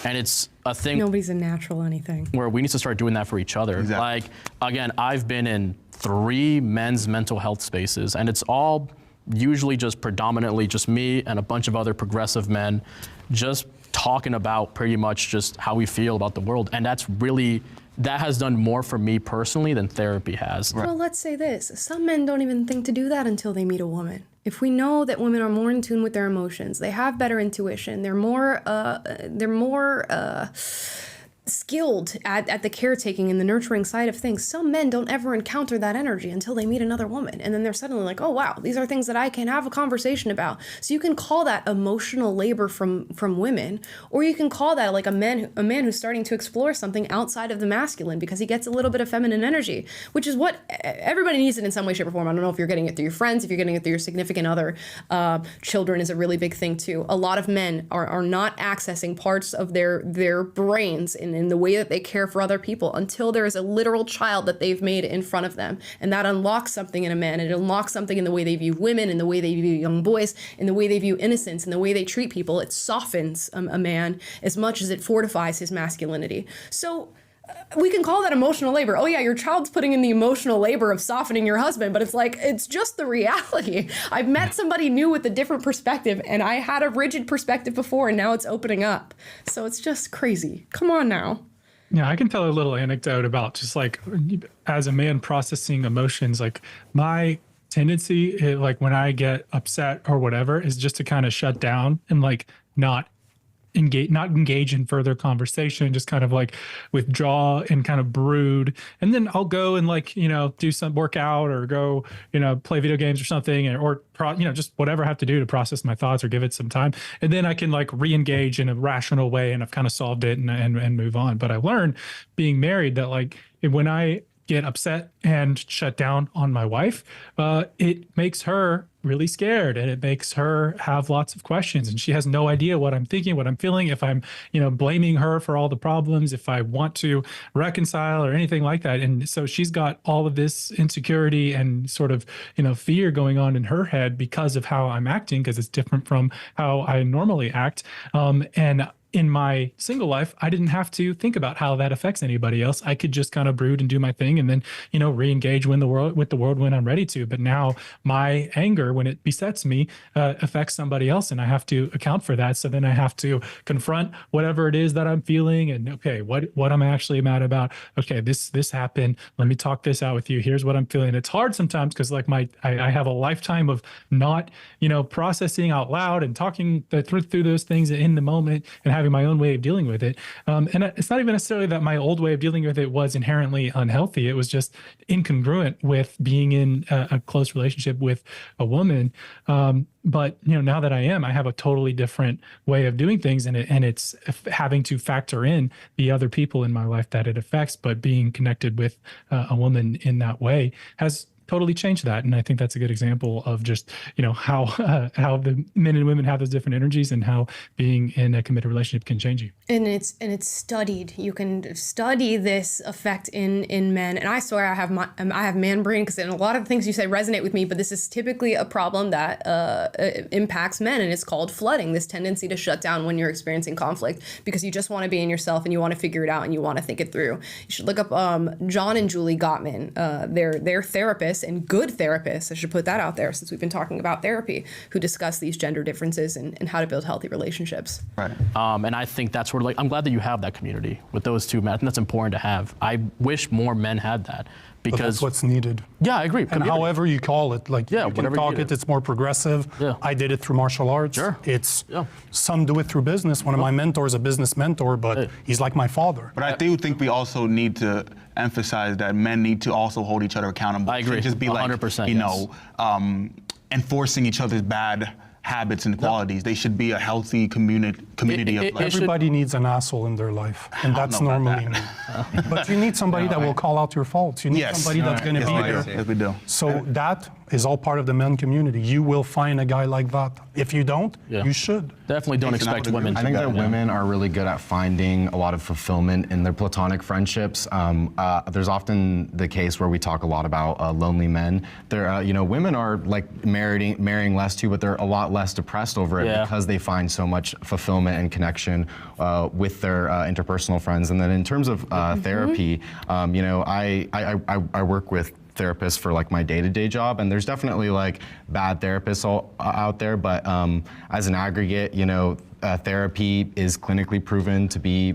And it's a thing. Nobody's a natural anything. Where we need to start doing that for each other. Exactly. Like, again, I've been in 3 men's mental health spaces, and it's all usually just predominantly just me and a bunch of other progressive men just talking about pretty much just how we feel about the world. And that has done more for me personally than therapy has. Well, let's say this. Some men don't even think to do that until they meet a woman. If we know that women are more in tune with their emotions, they have better intuition, they're more skilled at the caretaking and the nurturing side of things. Some men don't ever encounter that energy until they meet another woman. And then they're suddenly like, oh, wow, these are things that I can have a conversation about. So you can call that emotional labor from women, or you can call that like a man who's starting to explore something outside of the masculine because he gets a little bit of feminine energy, which is what everybody needs it in some way, shape, or form. I don't know if you're getting it through your friends, if you're getting it through your significant other. Children is a really big thing too. A lot of men are not accessing parts of their brains in the way that they care for other people until there is a literal child that they've made in front of them. And that unlocks something in a man. It unlocks something in the way they view women, in the way they view young boys, in the way they view innocence, in the way they treat people. It softens a man as much as it fortifies his masculinity. So we can call that emotional labor. Oh yeah, your child's putting in the emotional labor of softening your husband, but it's like, it's just the reality. I've met somebody new with a different perspective, and I had a rigid perspective before, and now it's opening up. So it's just crazy. Come on now. Yeah, I can tell a little anecdote about just like, as a man processing emotions, like my tendency, like when I get upset or whatever, is just to kind of shut down and like not engage in further conversation, just kind of like withdraw and kind of brood. And then I'll go and like, you know, do some workout or go, you know, play video games or something, or just whatever I have to do to process my thoughts or give it some time. And then I can like re-engage in a rational way, and I've kind of solved it and move on. But I learned being married that like when I get upset and shut down on my wife, it makes her really scared, and it makes her have lots of questions, and she has no idea what I'm thinking, what I'm feeling, if I'm, you know, blaming her for all the problems, if I want to reconcile or anything like that. And so she's got all of this insecurity and sort of, you know, fear going on in her head because of how I'm acting, because it's different from how I normally act. And in my single life, I didn't have to think about how that affects anybody else. I could just kind of brood and do my thing and then, re-engage with the world when I'm ready to. But now my anger, when it besets me, affects somebody else, and I have to account for that. So then I have to confront whatever it is that I'm feeling, and okay, what I'm actually mad about. Okay, this happened. Let me talk this out with you. Here's what I'm feeling. It's hard sometimes because like I have a lifetime of not, processing out loud and talking through those things in the moment and having my own way of dealing with it. And it's not even necessarily that my old way of dealing with it was inherently unhealthy. It was just incongruent with being in a close relationship with a woman. But now that I have a totally different way of doing things, and it's having to factor in the other people in my life that it affects. But being connected with a woman in that way has totally changed that. And I think that's a good example of just, how the men and women have those different energies and how being in a committed relationship can change you. And it's studied. You can study this effect in men. And I swear I have man brain, because a lot of the things you say resonate with me, but this is typically a problem that impacts men, and it's called flooding, this tendency to shut down when you're experiencing conflict because you just want to be in yourself and you want to figure it out and you want to think it through. You should look up John and Julie Gottman. They're therapists, and good therapists, I should put that out there since we've been talking about therapy, who discuss these gender differences and how to build healthy relationships. Right. And I think that's where, I'm glad that you have that community with those two men. I think that's important to have. I wish more men had that. Because but that's what's needed. Yeah, I agree. And community. however you call it, you can talk it, it's more progressive. Yeah. I did it through martial arts. Sure. Some do it through business. One of my mentors, a business mentor, but he's like my father. But I do think we also need to emphasize that men need to also hold each other accountable. I agree. Just be 100%, enforcing each other's bad habits and qualities. They should be a healthy community of Everybody needs an asshole in their life, and that's normally me. But you need somebody that will call out your faults. You need somebody that's going to be there. Yes, we do. So that is all part of the men community. You will find a guy like that. If you don't, you should. Definitely don't expect women. I think that women are really good at finding a lot of fulfillment in their platonic friendships. There's often the case where we talk a lot about lonely men. Women are marrying less too, but they're a lot less depressed over it because they find so much fulfillment and connection with their interpersonal friends. And then in terms of therapy, I work with therapists for my day-to-day job, and there's definitely bad therapists out there, but as an aggregate, therapy is clinically proven to be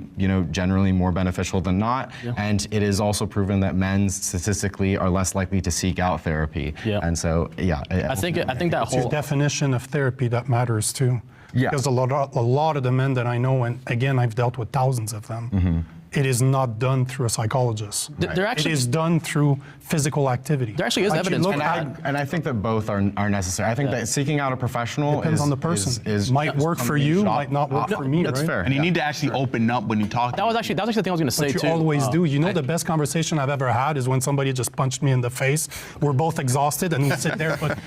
generally more beneficial than not, and it is also proven that men statistically are less likely to seek out therapy. And so I think that it's your definition of therapy that matters too. Yeah. Because a lot of the men that I know, and again I've dealt with thousands of them, it is not done through a psychologist. It is done through physical activity. There actually is evidence. And I think that both are necessary. I think that seeking out a professional depends on the person. Might work for you, might not work for me. That's fair. And you need to actually open up when you talk. That was actually the thing I was going to say too. You always do. The best conversation I've ever had is when somebody just punched me in the face. We're both exhausted and we sit there, but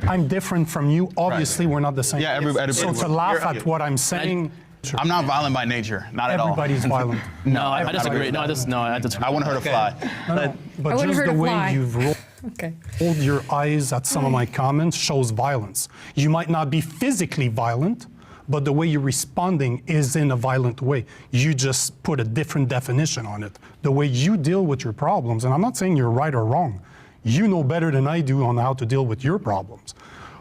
I'm different from you. Obviously, we're not the same. Yeah, everybody. So to laugh at what I'm saying. I'm not violent by nature, not at all. Everybody's violent. No, I disagree. I disagree. I want to hurt a fly. But just the way you've rolled your eyes at some of my comments shows violence. You might not be physically violent, but the way you're responding is in a violent way. You just put a different definition on it. The way you deal with your problems, and I'm not saying you're right or wrong. You know better than I do on how to deal with your problems.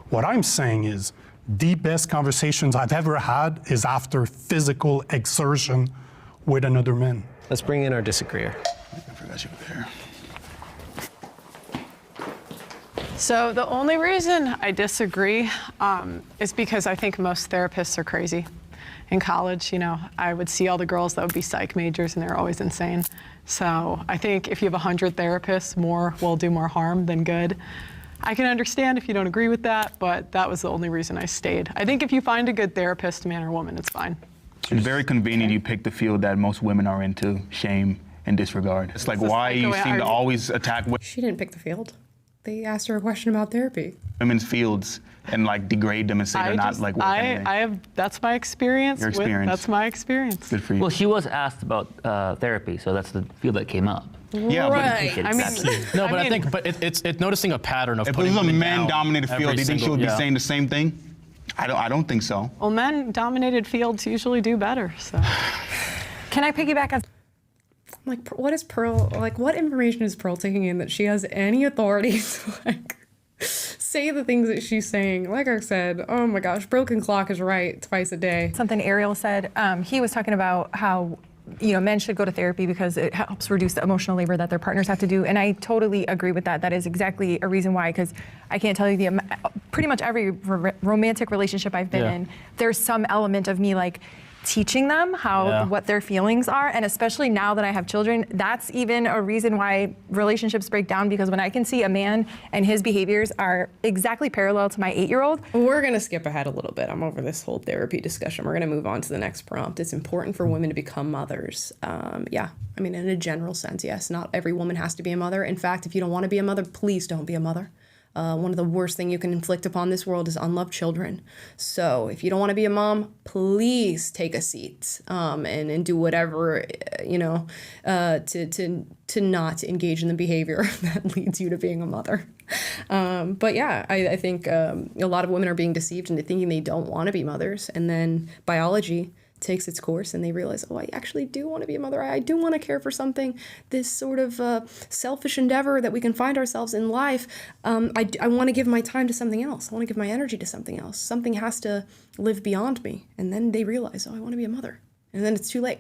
What I'm saying is, the best conversations I've ever had is after physical exertion with another man. Let's bring in our disagreeer. I forgot you were there. So the only reason I disagree is because I think most therapists are crazy. In college, I would see all the girls that would be psych majors and they're always insane. So I think if you have 100 therapists, more will do more harm than good. I can understand if you don't agree with that, but that was the only reason I stayed. I think if you find a good therapist, man or woman, it's fine. It's very convenient you pick the field that most women are into, shame and disregard. It's why you seem to always attack She didn't pick the field. They asked her a question about therapy. Women's fields and degrade them and say they're not worth anything. That's my experience. Your experience. That's my experience. Good for you. Well, she was asked about therapy, so that's the field that came up. Yeah, right. But it's noticing a pattern of if it putting was a women man-dominated down field, do you think she would be yeah. saying the same thing? I don't think so. Well, men-dominated fields usually do better, so. Can I piggyback on? Like, what is Pearl, like, what information is Pearl taking in that she has any authority to, like, say the things that she's saying? Like I said, oh my gosh, broken clock is right twice a day. Something Ariel said, he was talking about how, you know, men should go to therapy because it helps reduce the emotional labor that their partners have to do. And I totally agree with that. That is exactly a reason why, because I can't tell you pretty much every romantic relationship I've been in, there's some element of me like teaching them what their feelings are. And especially now that I have children, that's even a reason why relationships break down, because when I can see a man and his behaviors are exactly parallel to my 8-year-old. We're going to skip ahead a little bit. I'm over this whole therapy discussion. We're going to move on to the next prompt. It's important for women to become mothers. Yeah, I mean, in a general sense, yes. Not every woman has to be a mother. In fact, if you don't want to be a mother, please don't be a mother. One of the worst things you can inflict upon this world is unloved children. So if you don't want to be a mom, please take a seat and do whatever, you know, to not engage in the behavior that leads you to being a mother. But yeah, I think a lot of women are being deceived into thinking they don't want to be mothers. And then biology takes its course and they realize, oh, I actually do want to be a mother. I do want to care for something, this sort of selfish endeavor that we can find ourselves in life. I want to give my time to something else. I want to give my energy to something else. Something has to live beyond me. And then they realize, oh, I want to be a mother. And then it's too late.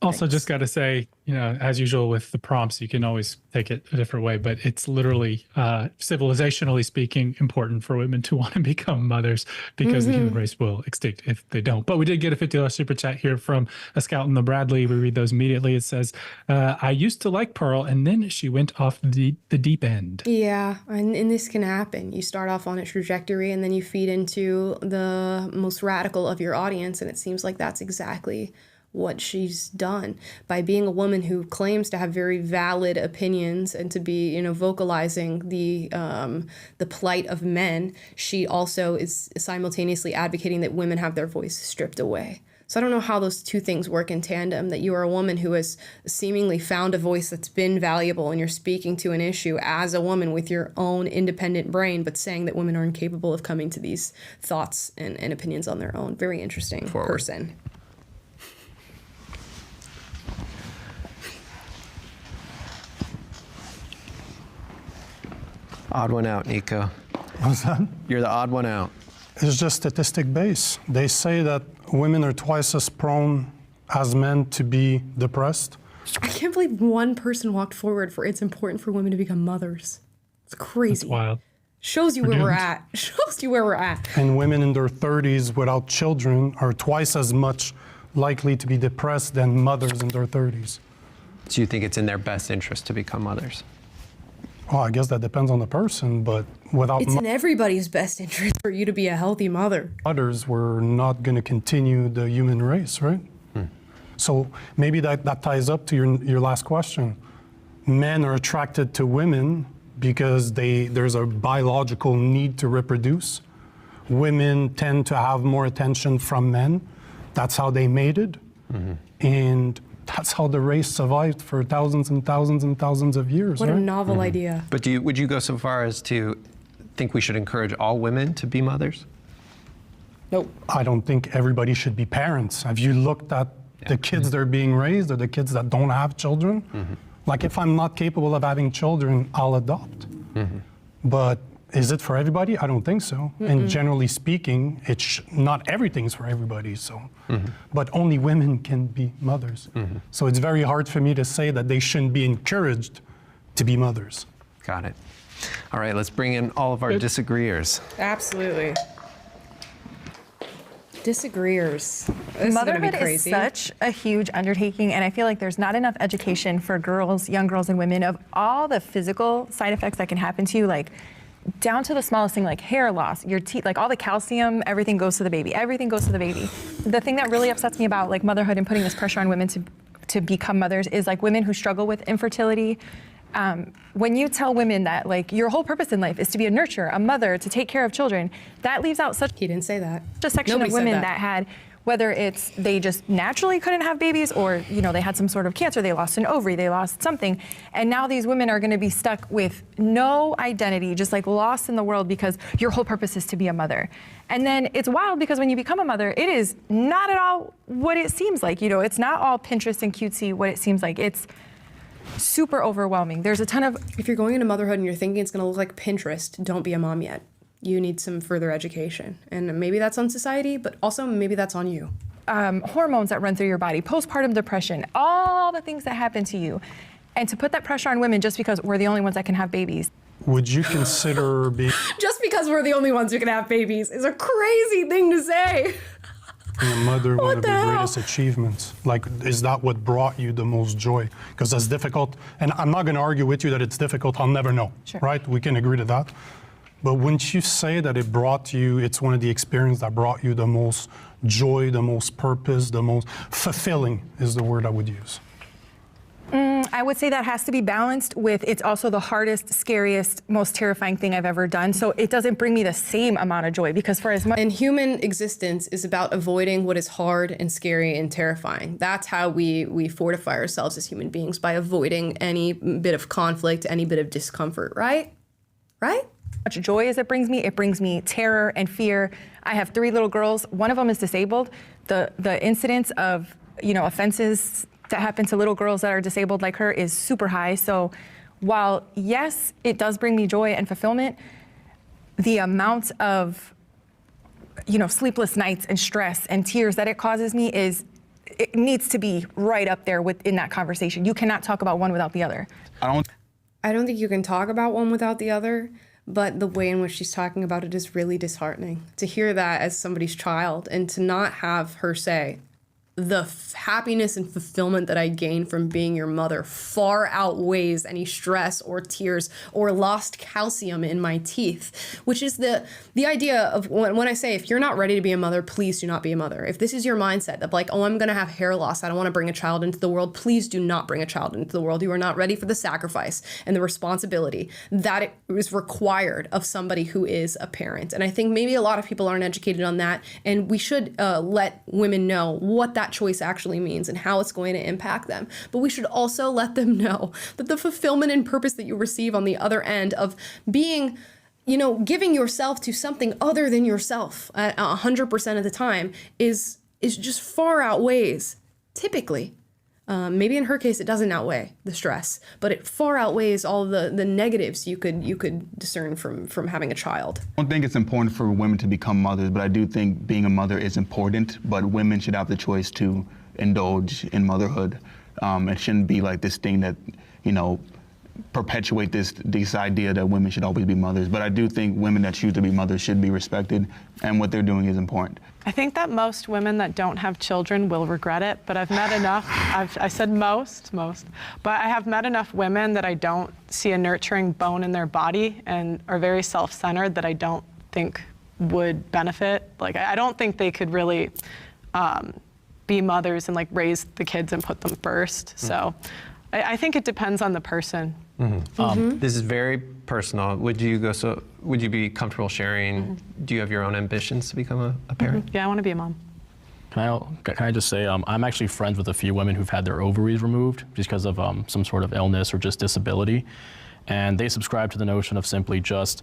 Also, just got to say, you know, as usual with the prompts, you can always take it a different way, but it's literally, civilizationally speaking, important for women to want to become mothers because the human race will extinct if they don't. But we did get a $50 super chat here from a scout in the Bradley. We read those immediately. It says, I used to like Pearl, and then she went off the deep end. Yeah, and this can happen. You start off on a trajectory, and then you feed into the most radical of your audience, and it seems like that's exactly what she's done by being a woman who claims to have very valid opinions and to be, you know, vocalizing the plight of men. She also is simultaneously advocating that women have their voice stripped away. So I don't know how those two things work in tandem, that you are a woman who has seemingly found a voice that's been valuable and you're speaking to an issue as a woman with your own independent brain, but saying that women are incapable of coming to these thoughts and opinions on their own. Very interesting person. Odd one out, Nico. What's that? You're the odd one out. It's just statistic based. They say that women are twice as prone as men to be depressed. I can't believe one person walked forward for it's important for women to become mothers. It's crazy. That's wild. Shows you where we're at. Shows you where we're at. And women in their 30s without children are twice as much likely to be depressed than mothers in their 30s. So you think it's in their best interest to become mothers? Well, I guess that depends on the person, but without it's in everybody's best interest for you to be a healthy mother. mothers, we're not going to continue the human race, right? So maybe that ties up to your last question. Men are attracted to women because there's a biological need to reproduce. Women tend to have more attention from men. That's how they mated. And that's how the race survived for thousands and thousands and thousands of years. What right? a novel idea. But would you go so far as to think we should encourage all women to be mothers? Nope. I don't think everybody should be parents. Have you looked at the kids that are being raised or the kids that don't have children? Like, if I'm not capable of having children, I'll adopt. But is it for everybody? I don't think so. And generally speaking, not everything's for everybody. So, but only women can be mothers. So it's very hard for me to say that they shouldn't be encouraged to be mothers. Got it. All right, let's bring in all of our disagreeers. Absolutely. Disagreeers. This Motherhood is is such a huge undertaking, and I feel like there's not enough education for girls, young girls and women, of all the physical side effects that can happen to you, like down to the smallest thing, like hair loss, your teeth, like all the calcium, everything goes to the baby. Everything goes to the baby. The thing that really upsets me about like motherhood and putting this pressure on women to become mothers is like women who struggle with infertility. When you tell women that like your whole purpose in life is to be a nurturer, a mother, to take care of children, that leaves out such He didn't say that. a section Nobody of said women that. that had whether it's they just naturally couldn't have babies or, they had some sort of cancer, they lost an ovary, they lost something. And now these women are gonna be stuck with no identity, just like lost in the world because your whole purpose is to be a mother. And then it's wild because when you become a mother, it is not at all what it seems like. It's not all Pinterest and cutesy what it seems like. It's super overwhelming. There's a ton of... If you're going into motherhood and you're thinking it's gonna look like Pinterest, don't be a mom yet. You need some further education. And maybe that's on society, but also maybe that's on you. Hormones that run through your body, postpartum depression, all the things that happen to you. And to put that pressure on women just because we're the only ones that can have babies. Would you consider being Just because we're the only ones who can have babies is a crazy thing to say. a mother one What of the your hell? greatest achievements? Like, is that what brought you the most joy? Because that's difficult, and I'm not going to argue with you that it's difficult. I'll never know, right? We can agree to that. But wouldn't you say that it's one of the experiences that brought you the most joy, the most purpose, the most fulfilling is the word I would use? I would say that has to be balanced with it's also the hardest, scariest, most terrifying thing I've ever done. So it doesn't bring me the same amount of joy because for as much... And human existence is about avoiding what is hard and scary and terrifying. That's how we fortify ourselves as human beings, by avoiding any bit of conflict, any bit of discomfort, right? Right? Much joy as it brings me terror and fear. I have 3 little girls. One of them is disabled. The incidence of offenses that happen to little girls that are disabled like her is super high. So while yes, it does bring me joy and fulfillment, the amount of sleepless nights and stress and tears that it causes me it needs to be right up there within that conversation. You cannot talk about one without the other. I don't think you can talk about one without the other. But the way in which she's talking about it is really disheartening. To hear that as somebody's child and to not have her say, the happiness and fulfillment that I gain from being your mother far outweighs any stress or tears or lost calcium in my teeth, which is the idea of when I say, if you're not ready to be a mother, please do not be a mother. If this is your mindset of like, oh, I'm going to have hair loss, I don't want to bring a child into the world, please do not bring a child into the world. You are not ready for the sacrifice and the responsibility that is required of somebody who is a parent. And I think maybe a lot of people aren't educated on that, and we should let women know what that choice actually means and how it's going to impact them. But we should also let them know that the fulfillment and purpose that you receive on the other end of being, giving yourself to something other than yourself at 100% of the time is just far outweighs, typically. Maybe in her case, it doesn't outweigh the stress, but it far outweighs all the negatives you could discern from having a child. I don't think it's important for women to become mothers, but I do think being a mother is important, but women should have the choice to indulge in motherhood. It shouldn't be like this thing that, perpetuate this idea that women should always be mothers. But I do think women that choose to be mothers should be respected, and what they're doing is important. I think that most women that don't have children will regret it, but I've met enough, I said most, but I have met enough women that I don't see a nurturing bone in their body and are very self-centered that I don't think would benefit. Like, I don't think they could really be mothers and like raise the kids and put them first. So I think it depends on the person. This is very personal. Would you be comfortable sharing? Do you have your own ambitions to become a parent? Yeah, I want to be a mom. Can I just say, I'm actually friends with a few women who've had their ovaries removed just because of some sort of illness or just disability. And they subscribe to the notion of simply just,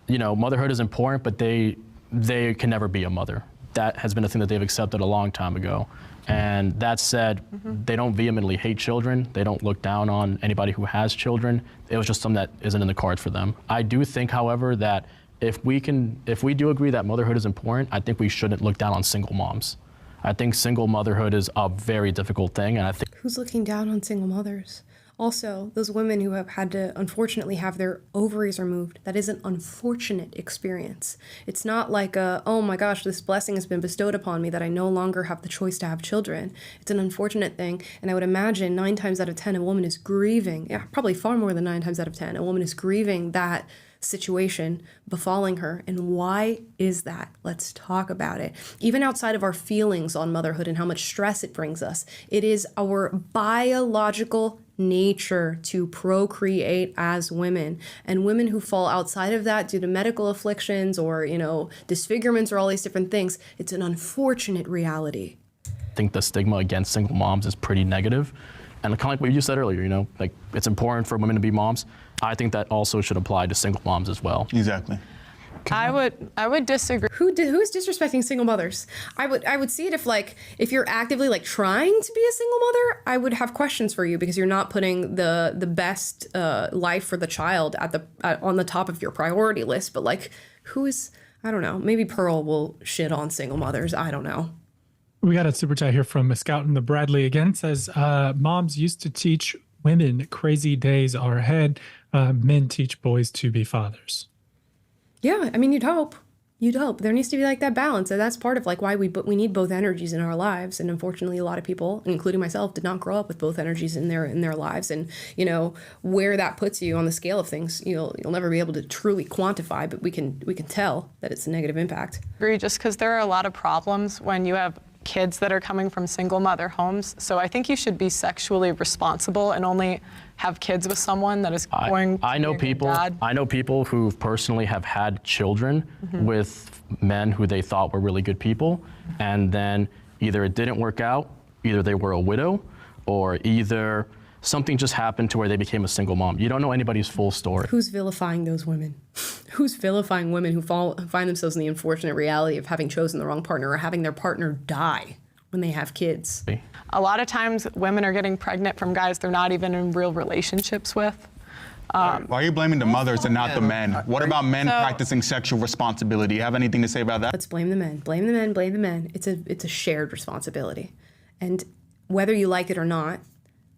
motherhood is important, but they can never be a mother. That has been a thing that they've accepted a long time ago. And that said, they don't vehemently hate children. They don't look down on anybody who has children. It was just something that isn't in the cards for them. I do think, however, that if we do agree that motherhood is important, I think we shouldn't look down on single moms. I think single motherhood is a very difficult thing, and I think... Who's looking down on single mothers? Also, those women who have had to, unfortunately, have their ovaries removed, that is an unfortunate experience. It's not like oh my gosh, this blessing has been bestowed upon me that I no longer have the choice to have children. It's an unfortunate thing, and I would imagine 9 times out of 10 a woman is grieving, probably far more than 9 times out of 10, a woman is grieving that situation befalling her. And why is that? Let's talk about it. Even outside of our feelings on motherhood and how much stress it brings us, it is our biological nature to procreate as women. And women who fall outside of that due to medical afflictions or, disfigurements or all these different things, it's an unfortunate reality. I think the stigma against single moms is pretty negative. And kind of like what you said earlier, like it's important for women to be moms. I think that also should apply to single moms as well. Exactly. I would disagree. Who is disrespecting single mothers? I would see it if you're actively trying to be a single mother, I would have questions for you because you're not putting the best life for the child on the top of your priority list. But who is, I don't know, maybe Pearl will shit on single mothers. I don't know. We got a super chat here from Scout in the Bradley again. Says, moms used to teach women crazy days are ahead. Men teach boys to be fathers. Yeah, I mean, you'd hope. There needs to be that balance. And that's part of why we need both energies in our lives. And unfortunately, a lot of people, including myself, did not grow up with both energies in their lives. And, where that puts you on the scale of things, you'll never be able to truly quantify, but we can tell that it's a negative impact. Agree, just because there are a lot of problems when you have kids that are coming from single mother homes. So I think you should be sexually responsible and only have kids with someone that is going to I know be a good dad. I know people who personally have had children with men who they thought were really good people, and then either it didn't work out, either they were a widow, or either something just happened to where they became a single mom. You don't know anybody's full story. Who's vilifying those women? Who's vilifying women who find themselves in the unfortunate reality of having chosen the wrong partner or having their partner die when they have kids? A lot of times women are getting pregnant from guys they're not even in real relationships with. Why are you blaming the mothers and not the men? What about men practicing sexual responsibility? You have anything to say about that? Let's blame the men. Blame the men. Blame the men. It's a shared responsibility. And whether you like it or not,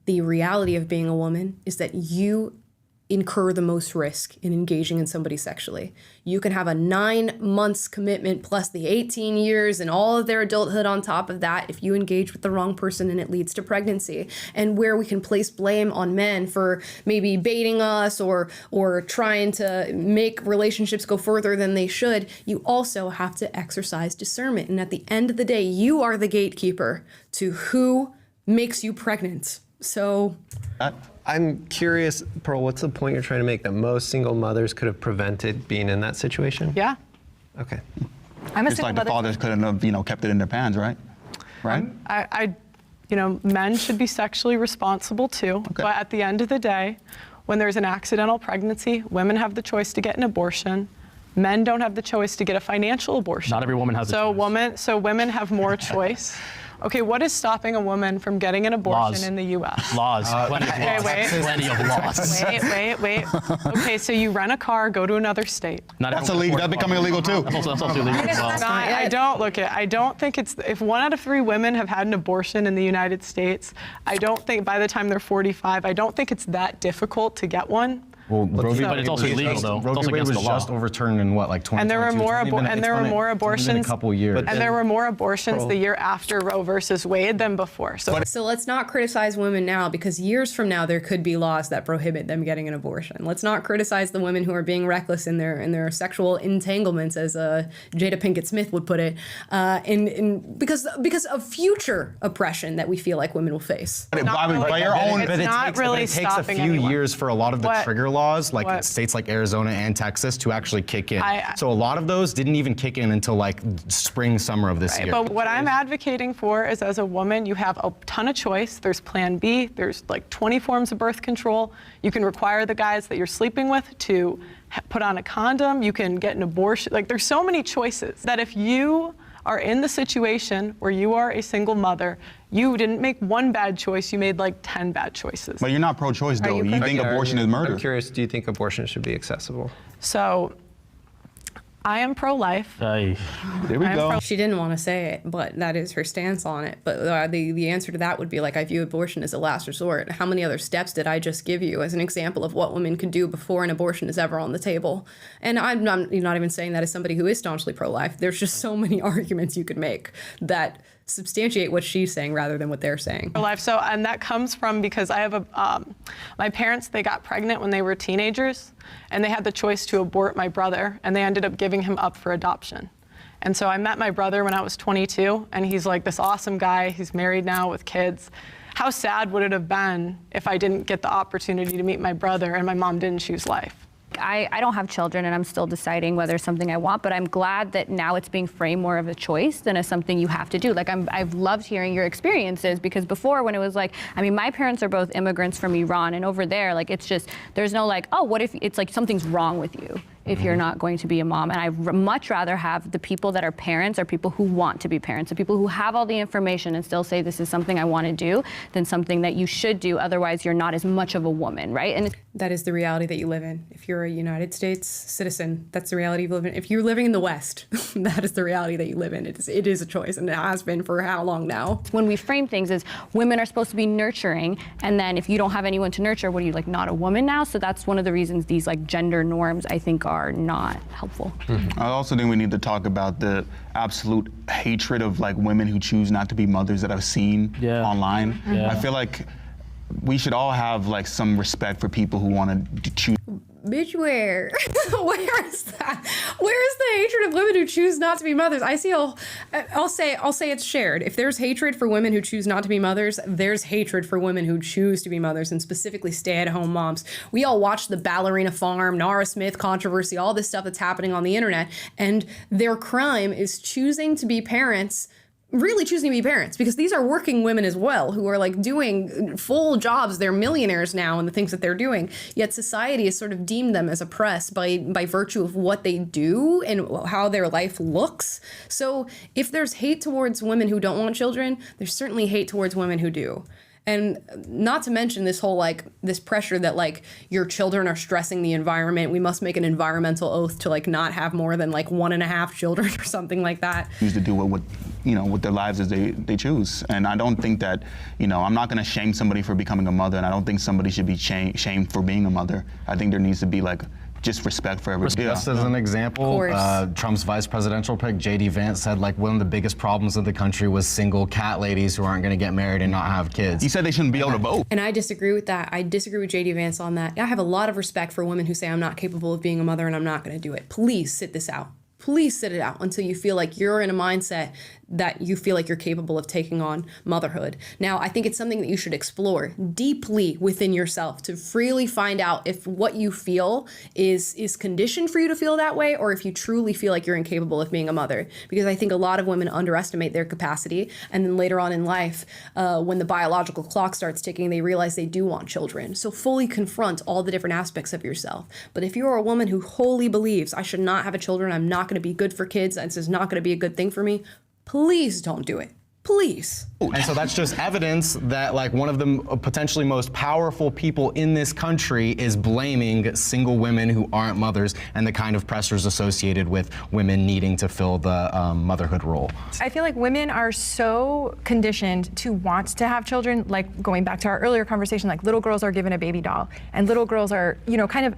the reality of being a woman is that you incur the most risk in engaging in somebody sexually. You can have a 9 months commitment plus the 18 years and all of their adulthood on top of that if you engage with the wrong person and it leads to pregnancy. And where we can place blame on men for maybe baiting us or trying to make relationships go further than they should, you also have to exercise discernment. And at the end of the day, you are the gatekeeper to who makes you pregnant. So I'm curious, Pearl, what's the point you're trying to make, that most single mothers could have prevented being in that situation? Yeah. Okay. I'm a It's single like the mother. fathers couldn't have, kept it in their pants, right? Right? Men should be sexually responsible too. Okay. But at the end of the day, when there's an accidental pregnancy, women have the choice to get an abortion. Men don't have the choice to get a financial abortion. Not every woman has a choice. So women have more choice. Okay, what is stopping a woman from getting an abortion in the U.S.? Laws. Plenty of laws. Plenty of laws. Wait. Okay, so you rent a car, go to another state. That's illegal. That's becoming illegal too. That's also illegal as well. I don't think it's, if 1 out of 3 women have had an abortion in the United States, I don't think by the time they're 45, I don't think it's that difficult to get one. Well, but it's also illegal though. Roe v. Wade was just overturned in what, 2022? And there were more abortions. In a couple years. And there were more abortions the year after Roe versus Wade than before. So let's not criticize women now, because years from now there could be laws that prohibit them getting an abortion. Let's not criticize the women who are being reckless in their sexual entanglements, as Jada Pinkett Smith would put it, because of future oppression that we feel like women will face. It takes a few years for a lot of the trigger laws, states like Arizona and Texas, to actually kick in. So a lot of those didn't even kick in until spring, summer of this year. But what I'm advocating for is, as a woman, you have a ton of choice. There's Plan B. There's 20 forms of birth control. You can require the guys that you're sleeping with to put on a condom. You can get an abortion. There's so many choices that if you are in the situation where you are a single mother, you didn't make one bad choice, you made 10 bad choices. But you're not pro-choice though. You think abortion is murder. I'm curious, do you think abortion should be accessible? So, I am pro-life. There we go. She didn't want to say it, but that is her stance on it. But the answer to that would be I view abortion as a last resort. How many other steps did I just give you as an example of what women could do before an abortion is ever on the table? And I'm not even saying that as somebody who is staunchly pro-life. There's just so many arguments you could make that substantiate what she's saying rather than what they're saying. Life. So, and that comes from, because I have my parents, they got pregnant when they were teenagers, and they had the choice to abort my brother, and they ended up giving him up for adoption. And so I met my brother when I was 22, and he's this awesome guy. He's married now with kids. How sad would it have been if I didn't get the opportunity to meet my brother and my mom didn't choose life? I don't have children, and I'm still deciding whether it's something I want, but I'm glad that now it's being framed more of a choice than as something you have to do. Like, I've loved hearing your experiences, because before, when it was like, I mean, my parents are both immigrants from Iran, and over there, like, it's just, there's no like, oh, what if, it's like something's wrong with you if you're not going to be a mom. And I'd much rather have the people that are parents are people who want to be parents, the people who have all the information and still say this is something I want to do, than something that you should do, otherwise you're not as much of a woman, right? And That is the reality that you live in. If you're a United States citizen, that's the reality you live in. If you're living in the West, that is the reality that you live in. It is a choice, and it has been for how long now? when we frame things as women are supposed to be nurturing, and then if you don't have anyone to nurture, what are you, like, not a woman now? So that's one of the reasons these like gender norms, I think, are not helpful. I also think we need to talk about the absolute hatred of like women who choose not to be mothers that I've seen online. Yeah. I feel like we should all have like some respect for people who want to choose. Bitch, where? Where is that? Where is the hatred of women who choose not to be mothers? I'll say it's shared. If there's hatred for women who choose not to be mothers, there's hatred for women who choose to be mothers, and specifically stay-at-home moms. We all watch the Ballerina Farm, Nara Smith controversy, all this stuff that's happening on the internet, and their crime is choosing to be parents. Really choosing to be parents, because these are working women as well who are like doing full jobs. They're millionaires now in the things that they're doing, yet society has sort of deemed them as oppressed by virtue of what they do and how their life looks. So if there's hate towards women who don't want children, there's certainly hate towards women who do. And not to mention this whole like this pressure that like your children are stressing the environment. We must make an environmental oath to like not have more than like 1.5 children or something like that. Choose to do what with their lives as they choose. And I don't think that, I'm not going to shame somebody for becoming a mother, and I don't think somebody should be shamed for being a mother. I think there needs to be like just respect for everybody. Just as an example, Trump's vice presidential pick, J.D. Vance, said like one of the biggest problems of the country was single cat ladies who aren't going to get married and not have kids. He said they shouldn't be able to vote. And I disagree with that. I disagree with J.D. Vance on that. I have a lot of respect for women who say I'm not capable of being a mother and I'm not going to do it. Please sit this out. Please sit it out until you feel like you're in a mindset that you feel like you're capable of taking on motherhood. Now, I think it's something that you should explore deeply within yourself to freely find out if what you feel is conditioned for you to feel that way, or if you truly feel like you're incapable of being a mother. Because I think a lot of women underestimate their capacity, and then later on in life, when the biological clock starts ticking, they realize they do want children. So fully confront all the different aspects of yourself. But if you're a woman who wholly believes, I should not have a children, I'm not going to be good for kids, this is not going to be a good thing for me, please don't do it. Please. And so that's just evidence that like one of the potentially most powerful people in this country is blaming single women who aren't mothers and the kind of pressures associated with women needing to fill the motherhood role. I feel like women are so conditioned to want to have children, like going back to our earlier conversation, like little girls are given a baby doll and little girls are, kind of,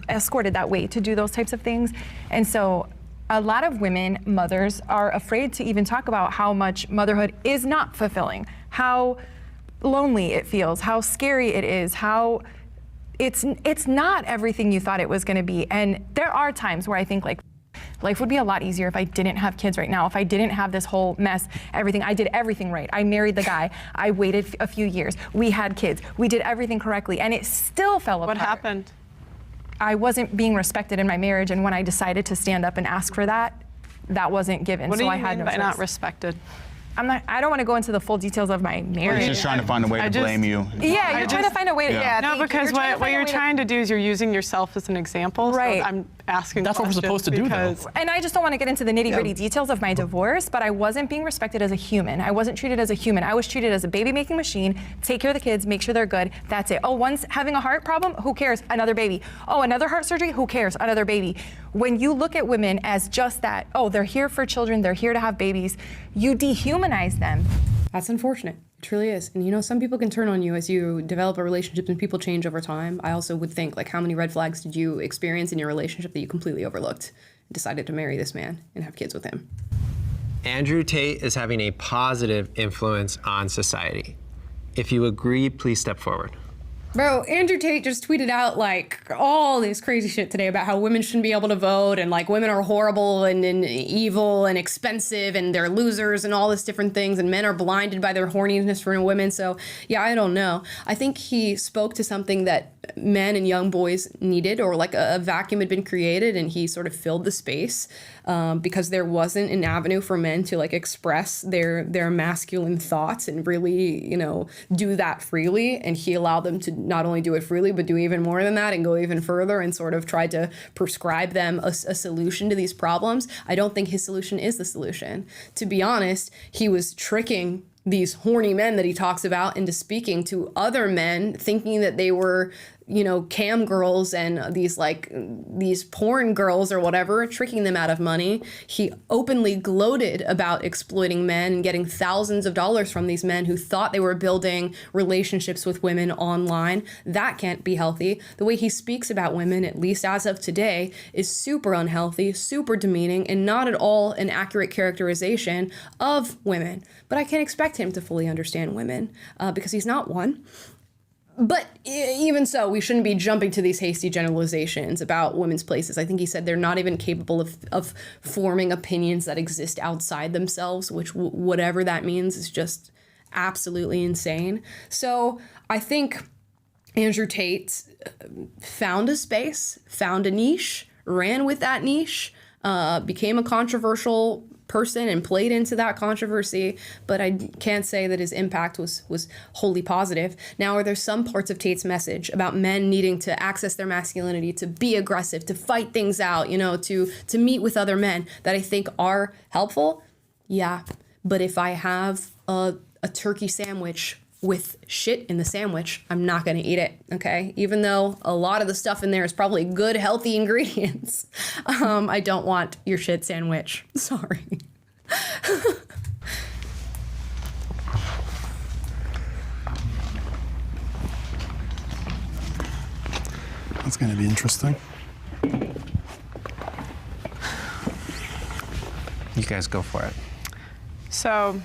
escorted that way to do those types of things. And so a lot of women, mothers, are afraid to even talk about how much motherhood is not fulfilling, how lonely it feels, how scary it is, how it's not everything you thought it was going to be. And there are times where I think like life would be a lot easier if I didn't have kids right now, if I didn't have this whole mess, everything. I did everything right. I married the guy. I waited a few years. We had kids. We did everything correctly, and it still fell apart. What happened? I wasn't being respected in my marriage, and when I decided to stand up and ask for that, that wasn't given. What do so you I had mean no by choice. not respected? I don't want to go into the full details of my marriage. He's just trying to find a way to blame you. Yeah, you're trying to find a way to. Yeah, no, because what you're trying to do is you're using yourself as an example. Right. So I'm asking. That's what we're supposed to do, though. And I just don't want to get into the nitty-gritty details of my divorce, but I wasn't being respected as a human. I wasn't treated as a human. I was treated as a baby-making machine. Take care of the kids, make sure they're good. That's it. Oh, one's having a heart problem. Who cares? Another baby. Oh, another heart surgery. Who cares? Another baby. When you look at women as just that, oh, they're here for children. They're here to have babies. You dehumanize them. That's unfortunate. It truly is. And some people can turn on you as you develop a relationship and people change over time. I also would think, like, how many red flags did you experience in your relationship that you completely overlooked and decided to marry this man and have kids with him? Andrew Tate is having a positive influence on society. If you agree, please step forward. Bro, Andrew Tate just tweeted out like all this crazy shit today about how women shouldn't be able to vote and like women are horrible and evil and expensive and they're losers and all this different things and men are blinded by their horniness for women. So yeah, I don't know. I think he spoke to something that men and young boys needed, or like a vacuum had been created and he sort of filled the space because there wasn't an avenue for men to like express their masculine thoughts and really, you know, do that freely. And he allowed them to not only do it freely, but do even more than that and go even further and sort of try to prescribe them a solution to these problems. I don't think his solution is the solution. To be honest, he was tricking these horny men that he talks about into speaking to other men, thinking that they were, you know, cam girls and these porn girls or whatever, tricking them out of money. He openly gloated about exploiting men and getting thousands of dollars from these men who thought they were building relationships with women online. That can't be healthy. The way he speaks about women, at least as of today, is super unhealthy, super demeaning, and not at all an accurate characterization of women. But I can't expect him to fully understand women because he's not one. But even so, we shouldn't be jumping to these hasty generalizations about women's places. I think he said they're not even capable of forming opinions that exist outside themselves, which whatever that means is just absolutely insane. So I think Andrew Tate found a space, found a niche, ran with that niche, became a controversial person and played into that controversy, but I can't say that his impact was wholly positive. Now, are there some parts of Tate's message about men needing to access their masculinity, to be aggressive, to fight things out, you know, to meet with other men that I think are helpful? Yeah, but if I have a turkey sandwich with shit in the sandwich, I'm not gonna eat it, okay? Even though a lot of the stuff in there is probably good, healthy ingredients. I don't want your shit sandwich, sorry. That's gonna be interesting. You guys go for it. So,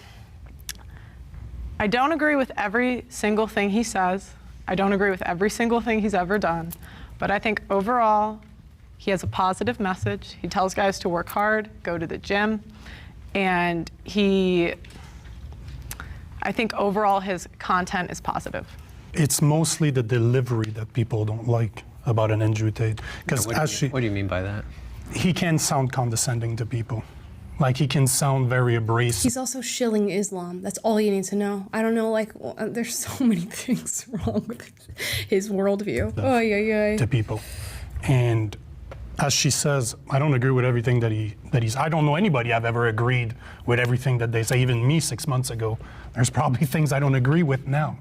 I don't agree with every single thing he says. I don't agree with every single thing he's ever done. But I think overall, he has a positive message. He tells guys to work hard, go to the gym. And I think overall his content is positive. It's mostly the delivery that people don't like about an Andrew Tate. Because what do you mean by that? He can sound condescending to people. Like, he can sound very abrasive. He's also shilling Islam. That's all you need to know. I don't know, like, there's so many things wrong with his worldview. To people. And as she says, I don't agree with everything that he's, I don't know anybody I've ever agreed with everything that they say, even me 6 months ago. There's probably things I don't agree with now.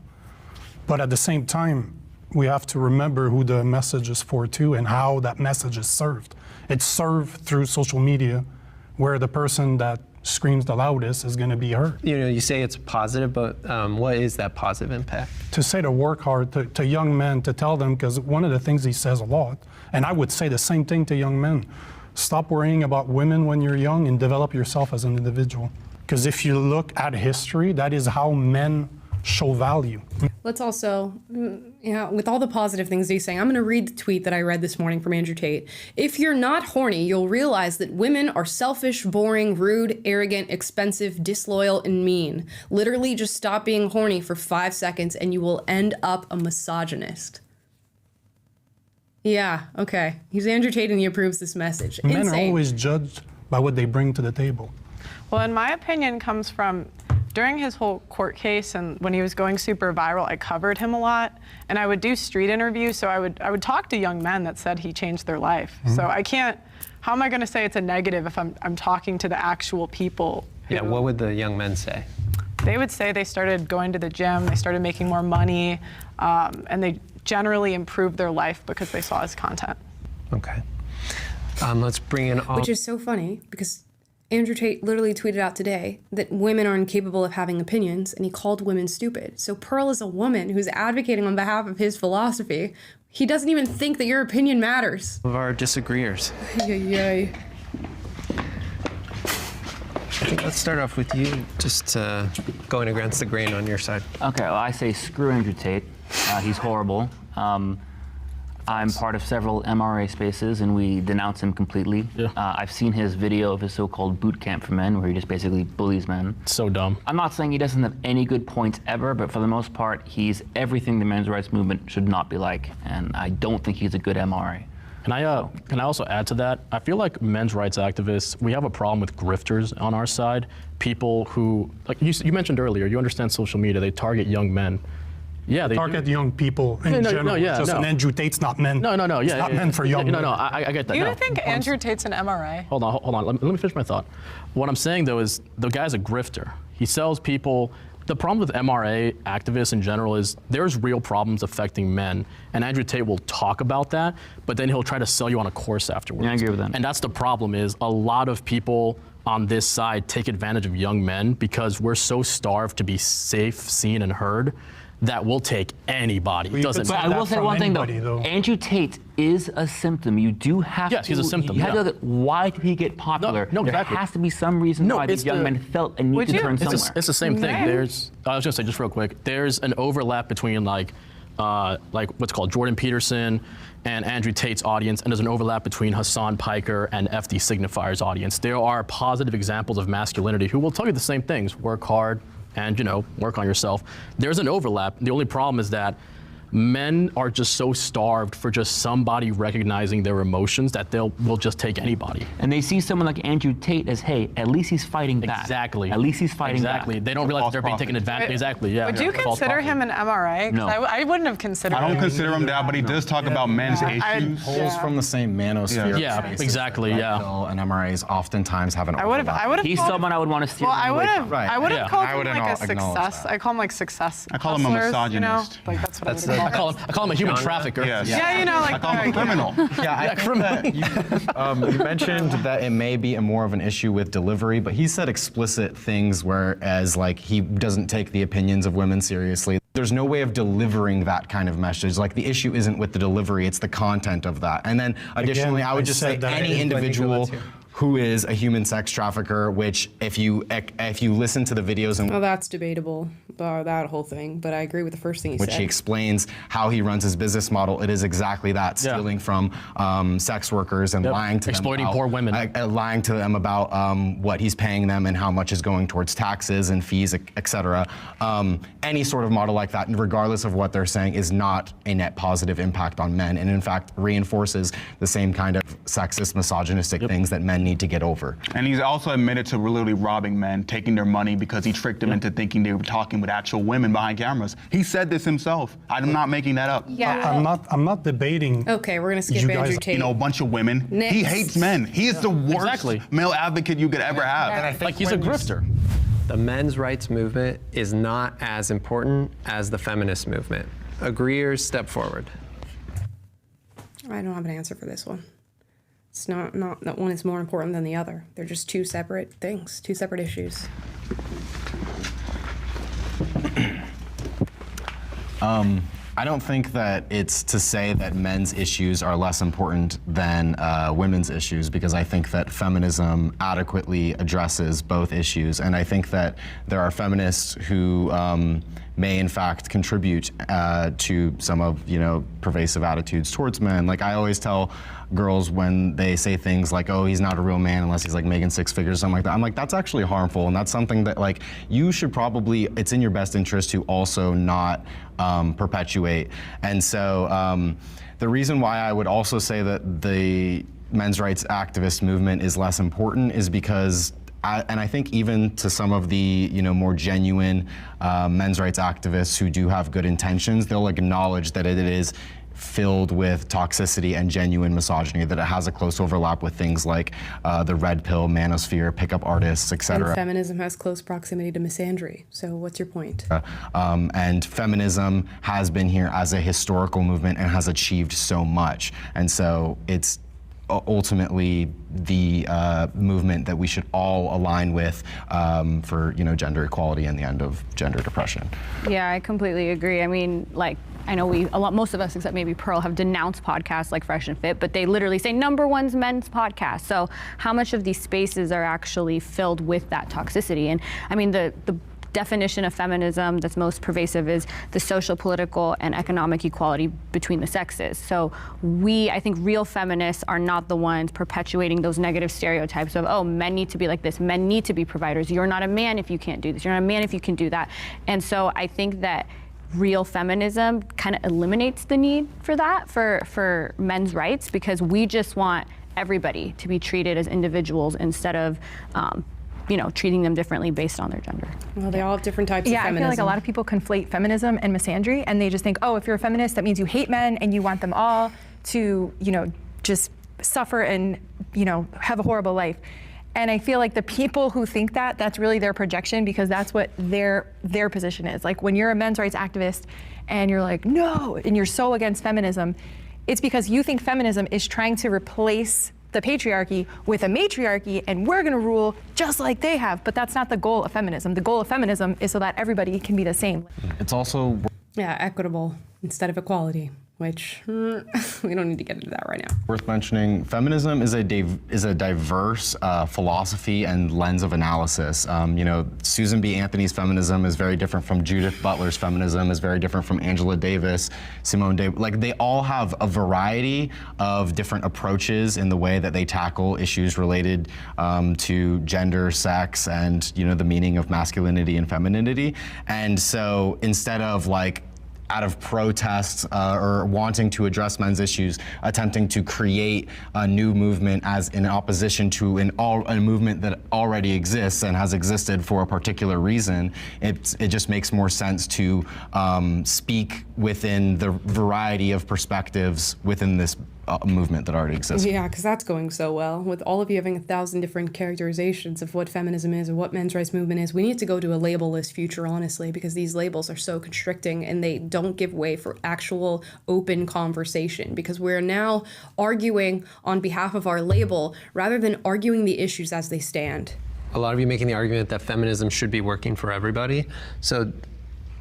But at the same time, we have to remember who the message is for too and how that message is served. It's served through social media, where the person that screams the loudest is going to be heard. You know, you say it's positive, but what is that positive impact? To say to work hard, to young men, to tell them, because one of the things he says a lot, and I would say the same thing to young men, stop worrying about women when you're young and develop yourself as an individual. Because if you look at history, that is how men show value. Let's also, with all the positive things he's saying, I'm going to read the tweet that I read this morning from Andrew Tate. If you're not horny, you'll realize that women are selfish, boring, rude, arrogant, expensive, disloyal, and mean. Literally just stop being horny for 5 seconds and you will end up a misogynist. Yeah, okay. He's Andrew Tate and he approves this message. Men are always judged by what they bring to the table. Well, in my opinion, comes from during his whole court case and when he was going super viral, I covered him a lot, and I would do street interviews. So I would talk to young men that said he changed their life. Mm-hmm. So I can't. How am I going to say it's a negative if I'm talking to the actual people? Yeah. What would the young men say? They would say they started going to the gym, they started making more money, and they generally improved their life because they saw his content. Okay. Let's bring in all. Which is so funny because Andrew Tate literally tweeted out today that women are incapable of having opinions, and he called women stupid. So Pearl is a woman who's advocating on behalf of his philosophy. He doesn't even think that your opinion matters. Of our disagreeers. Yay. I think let's start off with you, just going against the grain on your side. Okay, well, I say screw Andrew Tate. He's horrible. I'm part of several MRA spaces, and we denounce him completely. Yeah. I've seen his video of his so-called boot camp for men, where he just basically bullies men. So dumb. I'm not saying he doesn't have any good points ever, but for the most part, he's everything the men's rights movement should not be like, and I don't think he's a good MRA. Can I also add to that? I feel like men's rights activists, we have a problem with grifters on our side. People who, like you mentioned earlier, you understand social media, they target young men. Yeah, they Target young people in general. And Andrew Tate's not meant. No. It's not meant for young men. I get that. Do you think Andrew Tate's an MRA? Hold on. Let me finish my thought. What I'm saying though is the guy's a grifter. He sells people. The problem with MRA activists in general is there's real problems affecting men, and Andrew Tate will talk about that, but then he'll try to sell you on a course afterwards. Yeah, I agree with that. And that's the problem is a lot of people on this side take advantage of young men because we're so starved to be safe, seen, and heard that we'll take anybody. But I will say one thing though. Andrew Tate is a symptom. You do have to. Yes, he's a symptom. You have to look at why did he get popular? No, there exactly. has to be some reason why these young men felt a need to turn somewhere. It's the same thing. I was gonna say just real quick. There's an overlap between like what's called Jordan Peterson and Andrew Tate's audience, and there's an overlap between Hassan Piker and FD Signifier's audience. There are positive examples of masculinity who will tell you the same things: work hard, and work on yourself. There's an overlap. The only problem is that men are just so starved for just somebody recognizing their emotions that will just take anybody. And they see someone like Andrew Tate as, hey, at least he's fighting back. Exactly. At least he's fighting back. They don't realize they're being taken advantage. Exactly. Yeah. Would you consider him an MRA? No. I wouldn't have considered him. I don't consider him that, but he does talk about men's issues. Pulls from the same manosphere. Yeah, exactly. Yeah. And MRAs oftentimes have an I would have. He's someone I would want to steer. Well, I would have. Right. I would have Yeah. called I him wouldn't like a acknowledge success. that. I call him like success. I call him a hustlers, misogynist. Like that's what I would I call him a human trafficker. Yes. Yeah, like I call him a criminal. Yeah, I think that you mentioned that it may be more of an issue with delivery, but he said explicit things whereas like he doesn't take the opinions of women seriously. There's no way of delivering that kind of message. Like the issue isn't with the delivery, it's the content of that. And then additionally, I would just say any individual who is a human sex trafficker, which if you listen to the videos and Well, that's debatable, that whole thing. But I agree with the first thing he said. which he explains how he runs his business model, it is exactly that, stealing from sex workers and lying to exploiting them poor women, lying to them about what he's paying them and how much is going towards taxes and fees, etc. Any sort of model like that, regardless of what they're saying, is not a net positive impact on men, and in fact reinforces the same kind of sexist, misogynistic things that men need to get over. And he's also admitted to literally robbing men, taking their money because he tricked them into thinking they were talking with actual women behind cameras. He said this himself. I'm not making that up. Yeah. I'm not debating. Okay, we're gonna skip Andrew Tate. You know, a bunch of women. Next. He hates men. He is the worst male advocate you could ever have. And I think Like he's a grifter. The men's rights movement is not as important as the feminist movement. Agreeers, step forward. I don't have an answer for this one. It's not that one is more important than the other. They're just two separate things, two separate issues. I don't think that it's to say that men's issues are less important than women's issues, because I think that feminism adequately addresses both issues, and I think that there are feminists who may in fact contribute to some of pervasive attitudes towards men. Like I always tell girls when they say things like, oh, he's not a real man unless he's like making six figures or something like that, I'm like, that's actually harmful, and that's something that like you should probably, it's in your best interest to also not perpetuate. And so the reason why I would also say that the men's rights activist movement is less important is because I think even to some of the more genuine men's rights activists who do have good intentions, they'll acknowledge that it is filled with toxicity and genuine misogyny, that it has a close overlap with things like the red pill, manosphere, pickup artists, etc. And feminism has close proximity to misandry. So what's your point? And feminism has been here as a historical movement and has achieved so much. And so it's ultimately the movement that we should all align with for gender equality and the end of gender depression. Yeah, I completely agree. I mean, like, I know most of us, except maybe Pearl, have denounced podcasts like Fresh and Fit, but they literally say #1's men's podcast. So how much of these spaces are actually filled with that toxicity? And I mean, the definition of feminism that's most pervasive is the social, political, and economic equality between the sexes. So I think real feminists are not the ones perpetuating those negative stereotypes of, oh, men need to be like this, men need to be providers, you're not a man if you can't do this, you're not a man if you can do that. And so I think that real feminism kind of eliminates the need for that, for men's rights, because we just want everybody to be treated as individuals instead of treating them differently based on their gender. Well, they all have different types of feminism. I feel like a lot of people conflate feminism and misandry, and they just think, oh, if you're a feminist, that means you hate men and you want them all to, just suffer and, have a horrible life. And I feel like the people who think that, that's really their projection, because that's what their position is. Like when you're a men's rights activist and you're like, no, and you're so against feminism, it's because you think feminism is trying to replace the patriarchy with a matriarchy, and we're gonna rule just like they have. But that's not the goal of feminism. The goal of feminism is so that everybody can be the same. It's also equitable instead of equality, which we don't need to get into that right now. Worth mentioning, feminism is a diverse philosophy and lens of analysis. Susan B. Anthony's feminism is very different from Judith Butler's feminism, is very different from Angela Davis, Simone Davis. Like, they all have a variety of different approaches in the way that they tackle issues related to gender, sex, and the meaning of masculinity and femininity. And so instead of out of protest or wanting to address men's issues, attempting to create a new movement as in opposition to a movement that already exists and has existed for a particular reason, it just makes more sense to speak within the variety of perspectives within this movement that already exists. Yeah, because that's going so well. With all of you having 1,000 different characterizations of what feminism is or what men's rights movement is, we need to go to a label-less future, honestly, because these labels are so constricting and they don't give way for actual open conversation, because we're now arguing on behalf of our label rather than arguing the issues as they stand. A lot of you making the argument that feminism should be working for everybody. So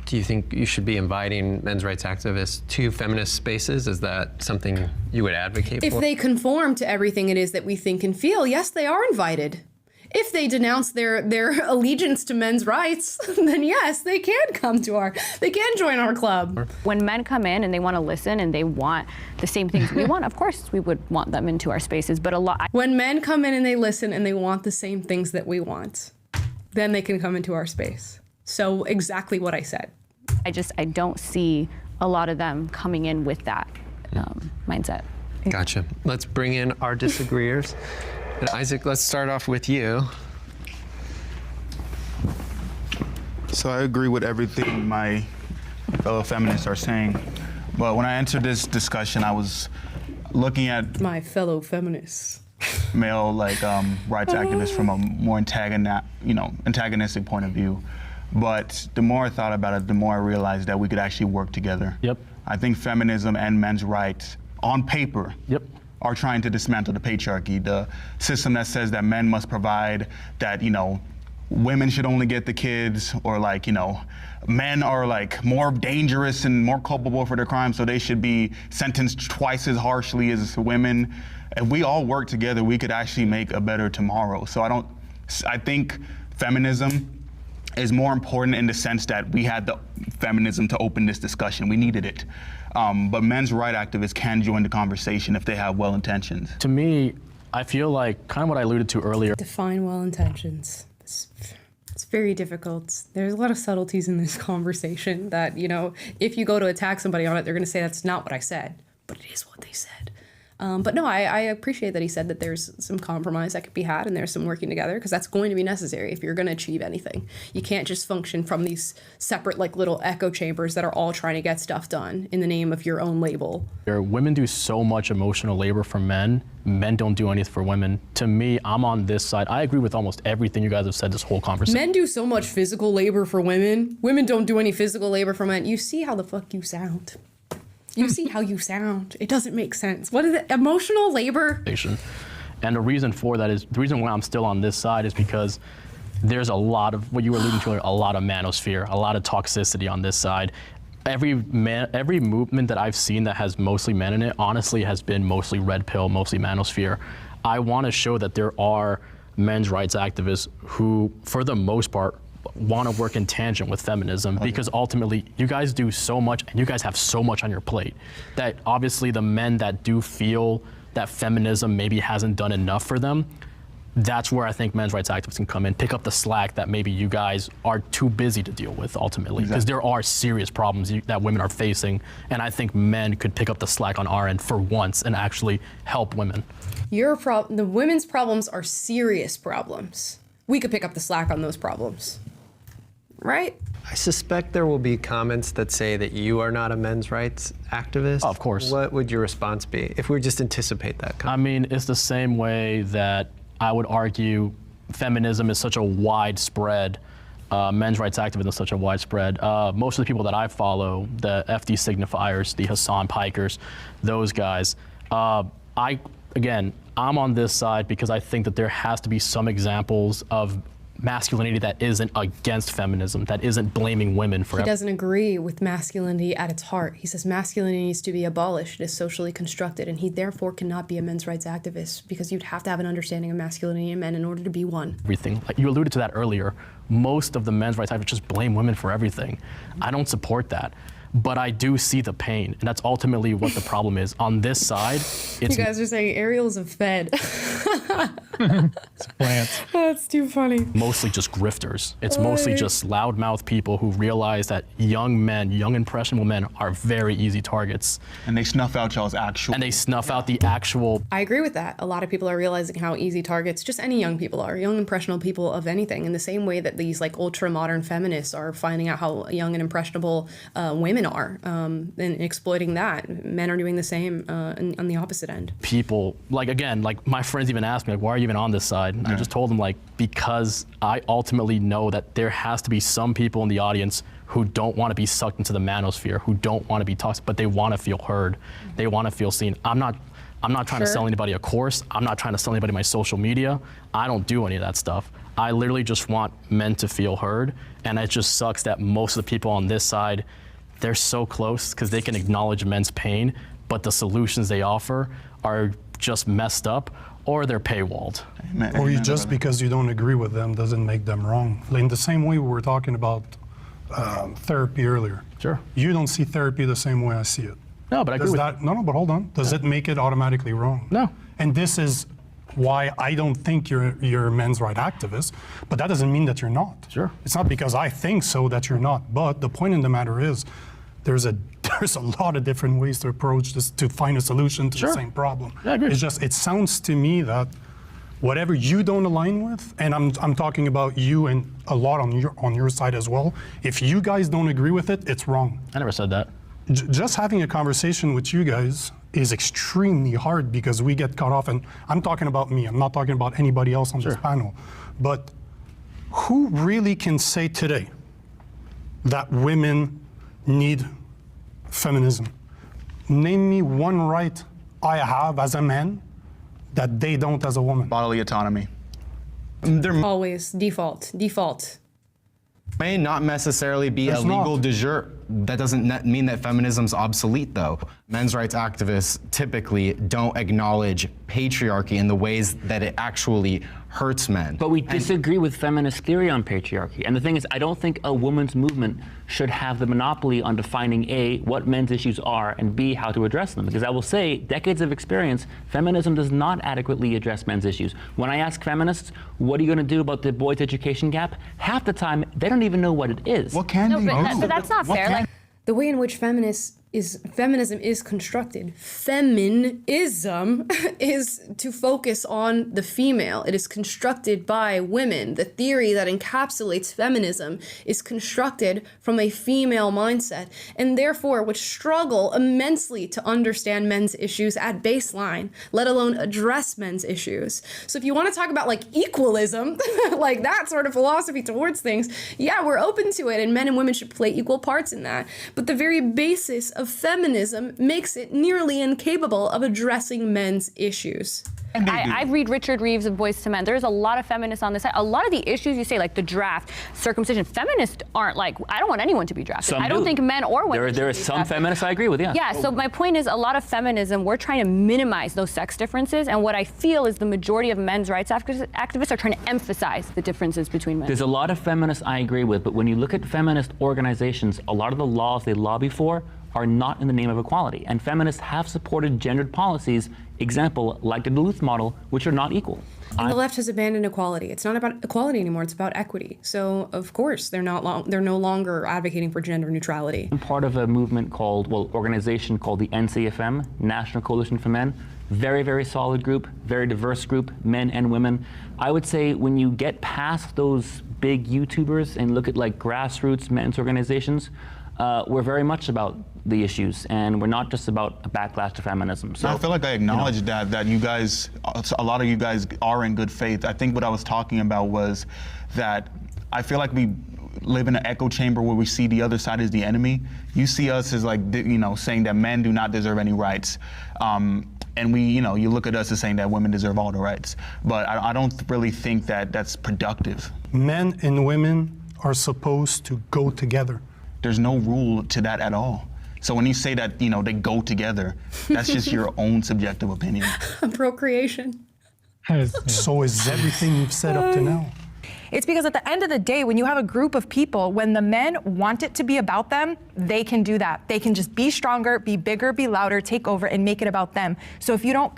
do you think you should be inviting men's rights activists to feminist spaces? Is that something you would advocate for? If they conform to everything it is that we think and feel, yes, they are invited. If they denounce their allegiance to men's rights, then yes, they can they can join our club. When men come in and they want to listen and they want the same things we want, of course we would want them into our spaces, but when men come in and they listen and they want the same things that we want, then they can come into our space. So exactly what I said. I don't see a lot of them coming in with that mindset. Gotcha. Let's bring in our disagreeers. And Isaac, let's start off with you. So I agree with everything my fellow feminists are saying. But when I entered this discussion, I was looking at my fellow feminists. Male rights activists from a more antagonistic point of view. But the more I thought about it, the more I realized that we could actually work together. Yep. I think feminism and men's rights, on paper, are trying to dismantle the patriarchy, the system that says that men must provide, that women should only get the kids, or men are more dangerous and more culpable for their crimes, so they should be sentenced twice as harshly as women. If we all work together, we could actually make a better tomorrow. So I think feminism is more important in the sense that we had the feminism to open this discussion. We needed it. But men's rights activists can join the conversation if they have well intentions. To me, I feel like kind of what I alluded to earlier. Define well intentions. It's very difficult. There's a lot of subtleties in this conversation that, if you go to attack somebody on it, they're gonna say that's not what I said, but it is what they said. But no, I appreciate that he said that there's some compromise that could be had and there's some working together, because that's going to be necessary if you're going to achieve anything. You can't just function from these separate little echo chambers that are all trying to get stuff done in the name of your own label. Women do so much emotional labor for men. Men don't do anything for women. To me, I'm on this side. I agree with almost everything you guys have said this whole conversation. Men do so much physical labor for women. Women don't do any physical labor for men. You see how the fuck you sound. You see how you sound. It doesn't make sense. What is it? Emotional labor? And the reason for that is, the reason why I'm still on this side is because there's a lot of, what you were alluding to, a lot of manosphere, a lot of toxicity on this side. Every movement that I've seen that has mostly men in it, honestly, has been mostly red pill, mostly manosphere. I want to show that there are men's rights activists who, for the most part, want to work in tangent with feminism because ultimately you guys do so much and you guys have so much on your plate that obviously the men that do feel that feminism maybe hasn't done enough for them, that's where I think men's rights activists can come in, pick up the slack that maybe you guys are too busy to deal with ultimately, because there are serious problems that women are facing, and I think men could pick up the slack on our end for once and actually help women. The women's problems are serious problems. We could pick up the slack on those problems, right? I suspect there will be comments that say that you are not a men's rights activist. Oh, of course. What would your response be if we just anticipate that comment? I mean, it's the same way that I would argue feminism is such a widespread, men's rights activism is such a widespread. Most of the people that I follow, the FD signifiers, the Hassan Pikers, those guys, I'm on this side because I think that there has to be some examples of masculinity that isn't against feminism, that isn't blaming women for He doesn't agree with masculinity at its heart. He says masculinity needs to be abolished. It is socially constructed, and he therefore cannot be a men's rights activist because you'd have to have an understanding of masculinity in men in order to be one. Everything. Like you alluded to that earlier, most of the men's rights activists just blame women for everything. I don't support that. But I do see the pain, and that's ultimately what the problem is. On this side, it's... You guys are saying Ariel's a fed. It's plants. That's too funny. Mostly just grifters. It's mostly just loudmouth people who realize that young men, young impressionable men, are very easy targets. And they snuff out y'all's actual. And they snuff out the actual... I agree with that. A lot of people are realizing how easy targets just any young people are, young impressionable people of anything, in the same way that these like ultra-modern feminists are finding out how young and impressionable women are and exploiting that. Men are doing the same on the opposite end. People, like again, like my friends even asked me, like, why are you even on this side? And I just told them, like, because I ultimately know that there has to be some people in the audience who don't want to be sucked into the manosphere, who don't want to be toxic, but they want to feel heard. They want to feel seen. I'm not trying to sell anybody a course. I'm not trying to sell anybody my social media. I don't do any of that stuff. I literally just want men to feel heard. And it just sucks that most of the people on this side, they're so close because they can acknowledge men's pain, but the solutions they offer are just messed up or they're paywalled. Or you just because you don't agree with them doesn't make them wrong. Like in the same way we were talking about therapy earlier. Sure. You don't see therapy the same way I see it. No, but I agree with that. No, but hold on. Does it make it automatically wrong? No. And this is why I don't think you're a men's rights activist, but that doesn't mean that you're not. Sure. It's not because I think so that you're not, but the point in the matter is there's a lot of different ways to approach this to find a solution to the same problem. Yeah, I agree. It's just, it sounds to me that whatever you don't align with, and I'm talking about you and a lot on your side as well, if you guys don't agree with it, it's wrong. I never said that. Just having a conversation with you guys is extremely hard because we get caught off, and I'm talking about me, I'm not talking about anybody else on this panel, but who really can say today that women need feminism? Name me one right I have as a man that they don't as a woman. Bodily autonomy. Always default. May not necessarily be a legal de jure. That doesn't mean that feminism's obsolete, though. Men's rights activists typically don't acknowledge patriarchy in the ways that it actually hurts men. But we disagree with feminist theory on patriarchy. And the thing is, I don't think a women's movement should have the monopoly on defining A, what men's issues are, and B, how to address them. Because I will say, decades of experience, feminism does not adequately address men's issues. When I ask feminists, what are you going to do about the boys' education gap? Half the time, they don't even know what it is. What can they do? But that's not fair. Like, The way in which feminism is constructed, feminism is to focus on the female. It is constructed by women. The theory that encapsulates feminism is constructed from a female mindset, and therefore would struggle immensely to understand men's issues at baseline, let alone address men's issues. So if you want to talk about like equalism, like that sort of philosophy towards things, yeah, we're open to it, and men and women should play equal parts in that. But the very basis of feminism makes it nearly incapable of addressing men's issues. I read Richard Reeves of Boys to Men. There's a lot of feminists on this side. A lot of the issues you say, like the draft, circumcision, feminists aren't like, I don't want anyone to be drafted. I don't think men or women There are some feminists I agree with, yeah. Yeah, so my point is a lot of feminism, we're trying to minimize those sex differences, and what I feel is the majority of men's rights activists are trying to emphasize the differences between men. There's a lot of feminists I agree with, but when you look at feminist organizations, a lot of the laws they lobby for are not in the name of equality. And feminists have supported gendered policies, example, like the Duluth model, which are not equal. And the left has abandoned equality. It's not about equality anymore. It's about equity. So of course they're no longer advocating for gender neutrality. I'm part of a movement called, organization called the NCFM, National Coalition for Men. Very, very solid group, very diverse group, men and women. I would say when you get past those big YouTubers and look at like grassroots men's organizations, we're very much about the issues, and we're not just about a backlash to feminism. So I feel like I acknowledge that you guys, a lot of you guys are in good faith. I think what I was talking about was that I feel like we live in an echo chamber where we see the other side as the enemy. You see us as like, saying that men do not deserve any rights. And we, you look at us as saying that women deserve all the rights. But I don't really think that that's productive. Men and women are supposed to go together. There's no rule to that at all. So when you say that, they go together, that's just your own subjective opinion. Procreation. So is everything you've said up to now. It's because at the end of the day, when you have a group of people, when the men want it to be about them, they can do that. They can just be stronger, be bigger, be louder, take over, and make it about them. So if you don't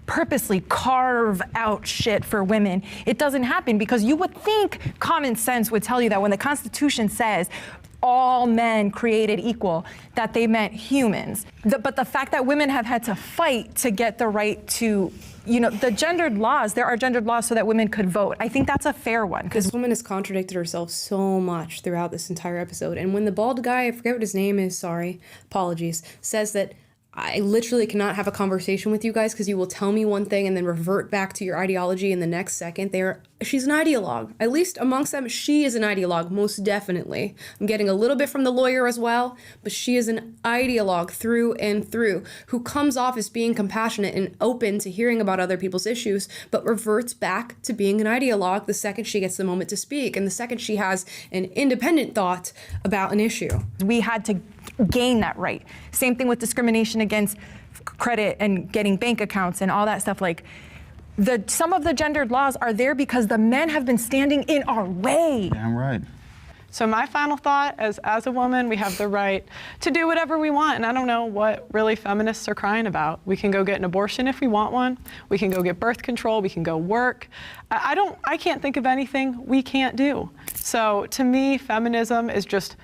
purposely carve out shit for women, it doesn't happen, because you would think common sense would tell you that when the Constitution says all men created equal, that they meant humans. But the fact that women have had to fight to get the right to, the gendered laws, there are gendered laws so that women could vote. I think that's a fair one. This woman has contradicted herself so much throughout this entire episode. And when the bald guy, I forget what his name is, sorry, apologies, says that I literally cannot have a conversation with you guys because you will tell me one thing and then revert back to your ideology in the next second. She's an ideologue. At least amongst them, she is an ideologue, most definitely. I'm getting a little bit from the lawyer as well, but she is an ideologue through and through, who comes off as being compassionate and open to hearing about other people's issues, but reverts back to being an ideologue the second she gets the moment to speak and the second she has an independent thought about an issue. We had to gain that right. Same thing with discrimination against credit and getting bank accounts and all that stuff. Some of the gendered laws are there because the men have been standing in our way. Damn right. So my final thought is, as a woman, we have the right to do whatever we want. And I don't know what really feminists are crying about. We can go get an abortion if we want one. We can go get birth control. We can go work. I can't think of anything we can't do. So to me, feminism is just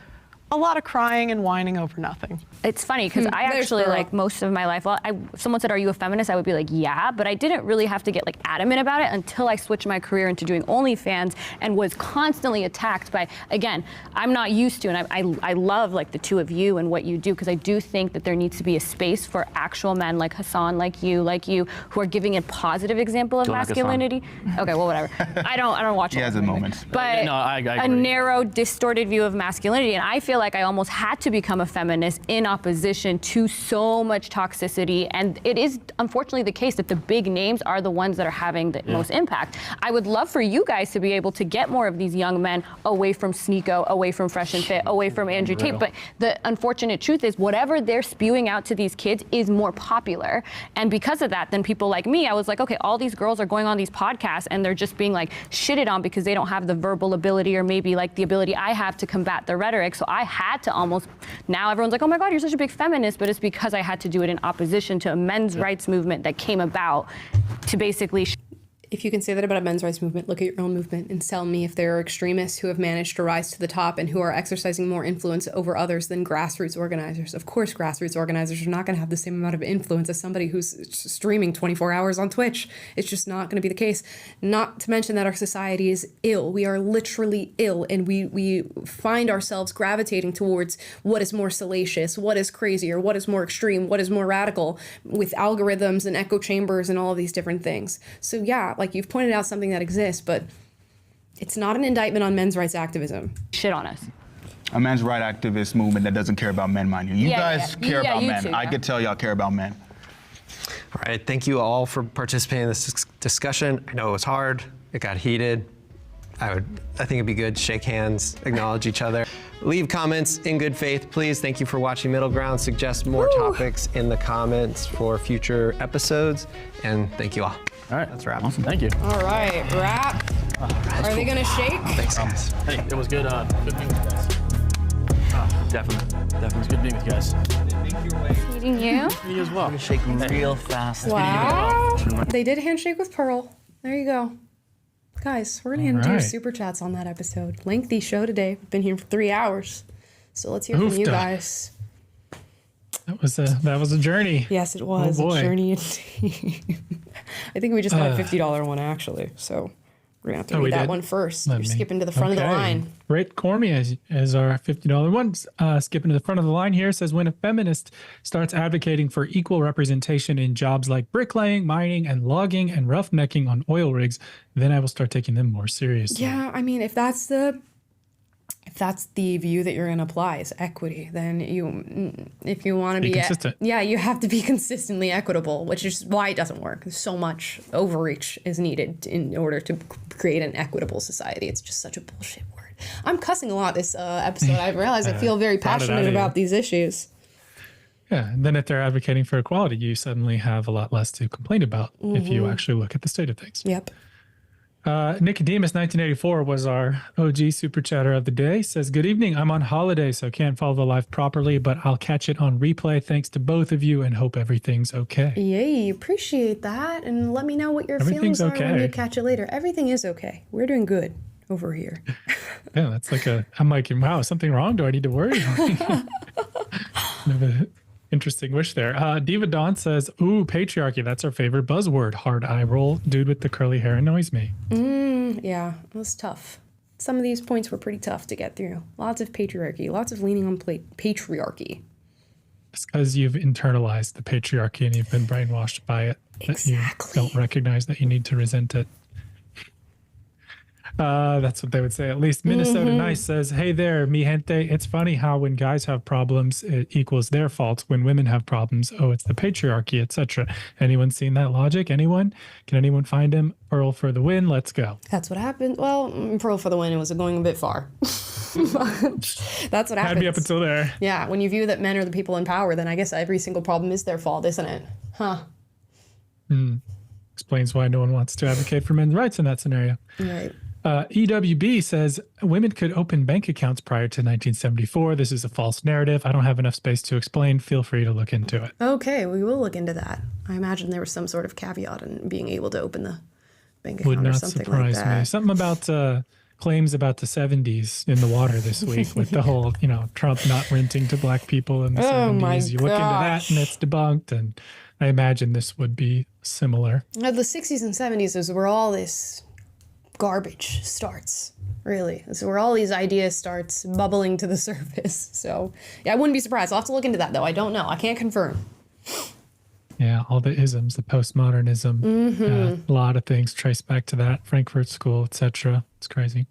a lot of crying and whining over nothing. It's funny because I actually, most of my life, if someone said, are you a feminist? I would be like, yeah, but I didn't really have to get adamant about it until I switched my career into doing OnlyFans and was constantly attacked by, again, I'm not used to, and I love the two of you and what you do, because I do think that there needs to be a space for actual men like Hassan, like you, who are giving a positive example of masculinity. Okay, well, whatever. I don't watch He has a moment. But no, I agree. A narrow, distorted view of masculinity, and I feel like I almost had to become a feminist in opposition to so much toxicity, and it is unfortunately the case that the big names are the ones that are having the most impact. I would love for you guys to be able to get more of these young men away from Sneeko, away from Fresh and Fit, away from Andrew Tate, but the unfortunate truth is whatever they're spewing out to these kids is more popular, and because of that, then people like me, I was like, okay, all these girls are going on these podcasts and they're just being shitted on because they don't have the verbal ability or maybe the ability I have to combat the rhetoric, so I had to now everyone's like, oh my God, you're such a big feminist, but it's because I had to do it in opposition to a men's rights movement that came about to basically If you can say that about a men's rights movement, look at your own movement and tell me if there are extremists who have managed to rise to the top and who are exercising more influence over others than grassroots organizers. Of course, grassroots organizers are not going to have the same amount of influence as somebody who's streaming 24 hours on Twitch. It's just not going to be the case. Not to mention that our society is ill. We are literally ill, and we find ourselves gravitating towards what is more salacious, what is crazier, what is more extreme, what is more radical, with algorithms and echo chambers and all of these different things. So yeah, you've pointed out something that exists, but it's not an indictment on men's rights activism. Shit on us. A men's rights activist movement that doesn't care about men, mind you. You guys care about men. Too, I could tell y'all care about men. All right, thank you all for participating in this discussion. I know it was hard, it got heated. I think it'd be good to shake hands, acknowledge each other. Leave comments in good faith, please. Thank you for watching Middle Ground. Suggest more topics in the comments for future episodes. And thank you all. All right, that's a wrap. Awesome, thank you. All right, wrap. Are they gonna shake? Thanks, guys. Hey, it was good being with you guys. Definitely. It was good being with you guys. Meeting you. You as well. Shake real fast. Wow. They did handshake with Pearl. There you go. Guys, we're gonna do super chats on that episode. Lengthy show today. We've been here for 3 hours. So let's hear from you guys. That was a journey. Yes, it was a journey indeed. I think we just got a $50 one actually. So we're gonna have to read that one first. You're skipping to the front of the line. Britt Cormier is our $50 one. Skipping to the front of the line here says, when a feminist starts advocating for equal representation in jobs like bricklaying, mining, and logging and roughnecking on oil rigs, then I will start taking them more seriously. Yeah, I mean, if that's the view that you're going to apply is equity, then if you want to be consistent. You have to be consistently equitable, which is why it doesn't work. So much overreach is needed in order to create an equitable society. It's just such a bullshit word. I'm cussing a lot this episode. I realize I feel very passionate about these issues. Yeah, and then if they're advocating for equality, you suddenly have a lot less to complain about if you actually look at the state of things. Yep. Nicodemus 1984 was our OG super chatter of the day. Says, good evening. I'm on holiday, so can't follow the live properly, but I'll catch it on replay. Thanks to both of you and hope everything's okay. Yay, appreciate that. And let me know what your feelings are when you catch it later. Everything is okay. We're doing good over here. Yeah, that's I'm like, wow, is something wrong? Do I need to worry? Interesting wish there. Diva Dawn says, ooh, patriarchy. That's our favorite buzzword. Hard eye roll. Dude with the curly hair annoys me. Yeah, it was tough. Some of these points were pretty tough to get through. Lots of patriarchy. Lots of leaning on It's patriarchy. because you've internalized the patriarchy and you've been brainwashed by it. Exactly. That you don't recognize that you need to resent it. That's what they would say. At least Minnesota Nice says, hey there, mi gente. It's funny how when guys have problems, it equals their fault. When women have problems, oh, it's the patriarchy, etc. Anyone seen that logic? Anyone? Can anyone find him? Pearl for the win. Let's go. That's what happened. Well, Pearl for the win. It was going a bit far. That's what happens. Had me up until there. Yeah, when you view that men are the people in power, then I guess every single problem is their fault, isn't it? Huh. Explains why no one wants to advocate for men's rights in that scenario. Right. EWB says women could open bank accounts prior to 1974. This is a false narrative. I don't have enough space to explain. Feel free to look into it. Okay, we will look into that. I imagine there was some sort of caveat in being able to open the bank account or something like that. Would not surprise me. Something about claims about the 70s in the water this week with the whole, Trump not renting to black people in the 70s. You look into that and it's debunked, and I imagine this would be similar. The 60s and 70s is where all this garbage starts, really. It's where all these ideas starts bubbling to the surface. So, yeah, I wouldn't be surprised. I'll have to look into that, though. I don't know. I can't confirm. Yeah, all the isms, the postmodernism, a lot of things trace back to that, Frankfurt School, etc. It's crazy.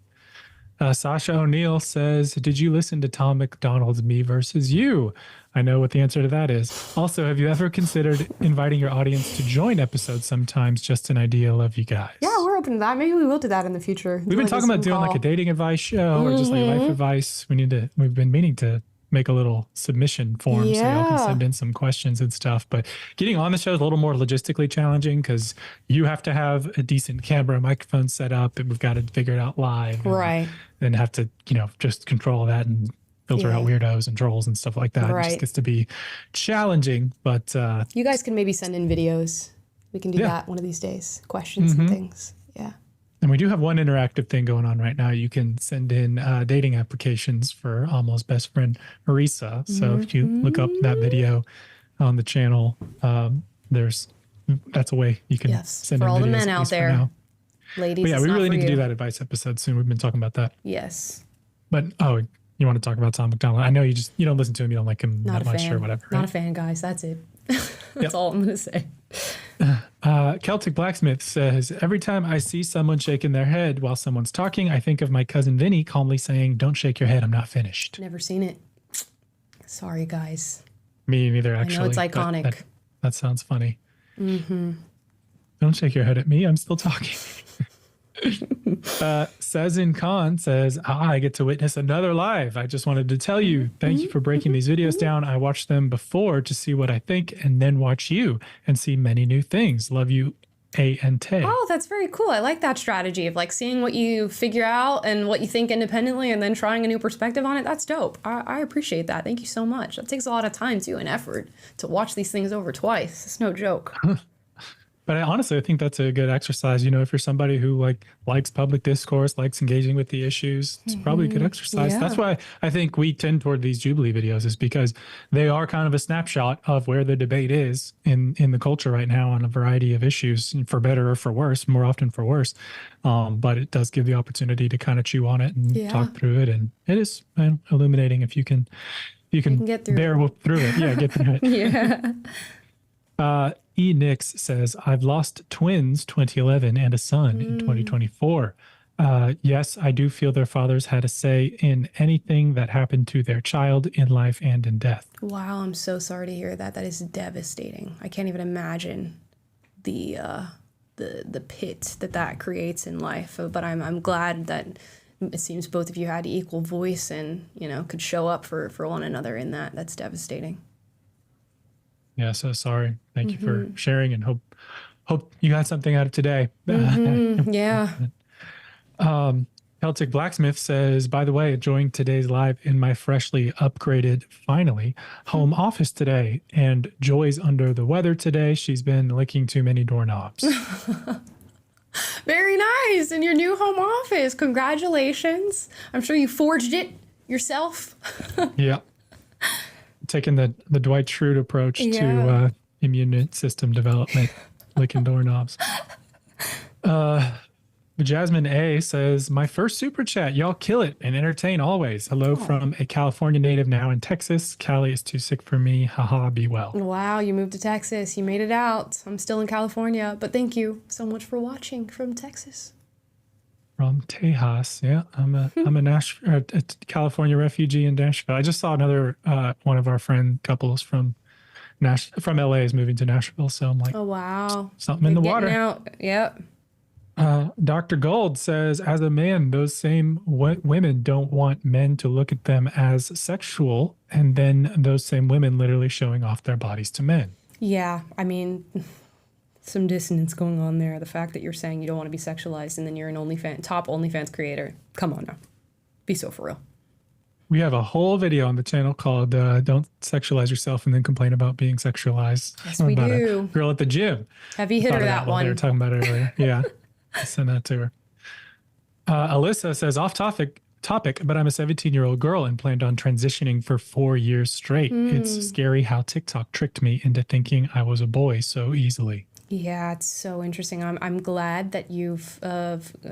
Sasha O'Neill says, did you listen to Tom McDonald's Me Versus You? I know what the answer to that is. Also, have you ever considered inviting your audience to join episodes sometimes? Just an idea. Love you guys. Yeah, we're open to that. Maybe we will do that in the future. We've been talking about doing like a dating advice show or just like life advice. We've been meaning to make a little submission form so y'all can send in some questions and stuff. But getting on the show is a little more logistically challenging because you have to have a decent camera, microphone set up, and we've got to figure it out live. Right. And have to, just control that and filter out weirdos and trolls and stuff like that. Right. It just gets to be challenging, but... you guys can maybe send in videos. We can do that one of these days. Questions and things. Yeah. And we do have one interactive thing going on right now. You can send in dating applications for Almo's best friend, Marisa. So if you look up that video on the channel, that's a way you can send in videos. For all the men out there. Ladies, but yeah, we really need to do that advice episode soon. We've been talking about that. Yes. But, you want to talk about Tom McDonald? I know you don't listen to him. You don't like him that much or whatever. Right? Not a fan, guys. That's it. That's all I'm going to say. Celtic Blacksmith says, every time I see someone shaking their head while someone's talking, I think of my cousin Vinny calmly saying, don't shake your head. I'm not finished. Never seen it. Sorry, guys. Me neither, actually. I know it's iconic. That sounds funny. Don't shake your head at me. I'm still talking. Sazin Khan says, I get to witness another live. I just wanted to tell you, thank you for breaking these videos down. I watched them before to see what I think and then watch you and see many new things. Love you, A and Tate. Oh, that's very cool. I like that strategy of like seeing what you figure out and what you think independently and then trying a new perspective on it. That's dope. I appreciate that. Thank you so much. That takes a lot of time too and effort to watch these things over twice. It's no joke. But honestly, I think that's a good exercise. You know, if you're somebody who likes public discourse, likes engaging with the issues, it's probably a good exercise. Yeah. That's why I think we tend toward these Jubilee videos, is because they are kind of a snapshot of where the debate is in the culture right now on a variety of issues, for better or for worse, more often for worse. But it does give the opportunity to kind of chew on it and talk through it. And it is illuminating if you can get through bear through it. Yeah, get through it. Yeah. E. Nix says, I've lost twins 2011 and a son in 2024. Yes, I do feel their fathers had a say in anything that happened to their child in life and in death. Wow, I'm so sorry to hear that. That is devastating. I can't even imagine the pit that creates in life. But I'm glad that it seems both of you had equal voice and, could show up for one another in that. That's devastating. Yeah, so sorry. Thank you for sharing, and hope you got something out of today. Yeah. Celtic Blacksmith says, by the way, enjoying today's live in my freshly upgraded, finally, home office today, and Joy's under the weather today. She's been licking too many doorknobs. Very nice. In your new home office. Congratulations. I'm sure you forged it yourself. Yeah. Taking the Dwight Schrute approach to immune system development, licking doorknobs. Jasmine A says, my first super chat. Y'all kill it and entertain always. Hello from a California native now in Texas. Cali is too sick for me. Haha, be well. Wow, you moved to Texas. You made it out. I'm still in California, but thank you so much for watching from Texas. From Tejas, yeah, I'm a California refugee in Nashville. I just saw another one of our friend couples from LA is moving to Nashville, so I'm like, oh wow, something in the water. Out. Yep. Dr. Gold says, as a man, those same women don't want men to look at them as sexual, and then those same women literally showing off their bodies to men. Yeah, I mean, some dissonance going on there. The fact that you're saying you don't want to be sexualized and then you're an top OnlyFans creator. Come on now. Be so for real. We have a whole video on the channel called Don't Sexualize Yourself and Then Complain About Being Sexualized. Yes, we about do. A girl at the gym. Heavy hitter, that one. They were talking about it earlier. Yeah. I sent that to her. Alyssa says, off topic, but I'm a 17-year-old girl and planned on transitioning for 4 years straight. It's scary how TikTok tricked me into thinking I was a boy so easily. Yeah, it's so interesting. I'm glad that you've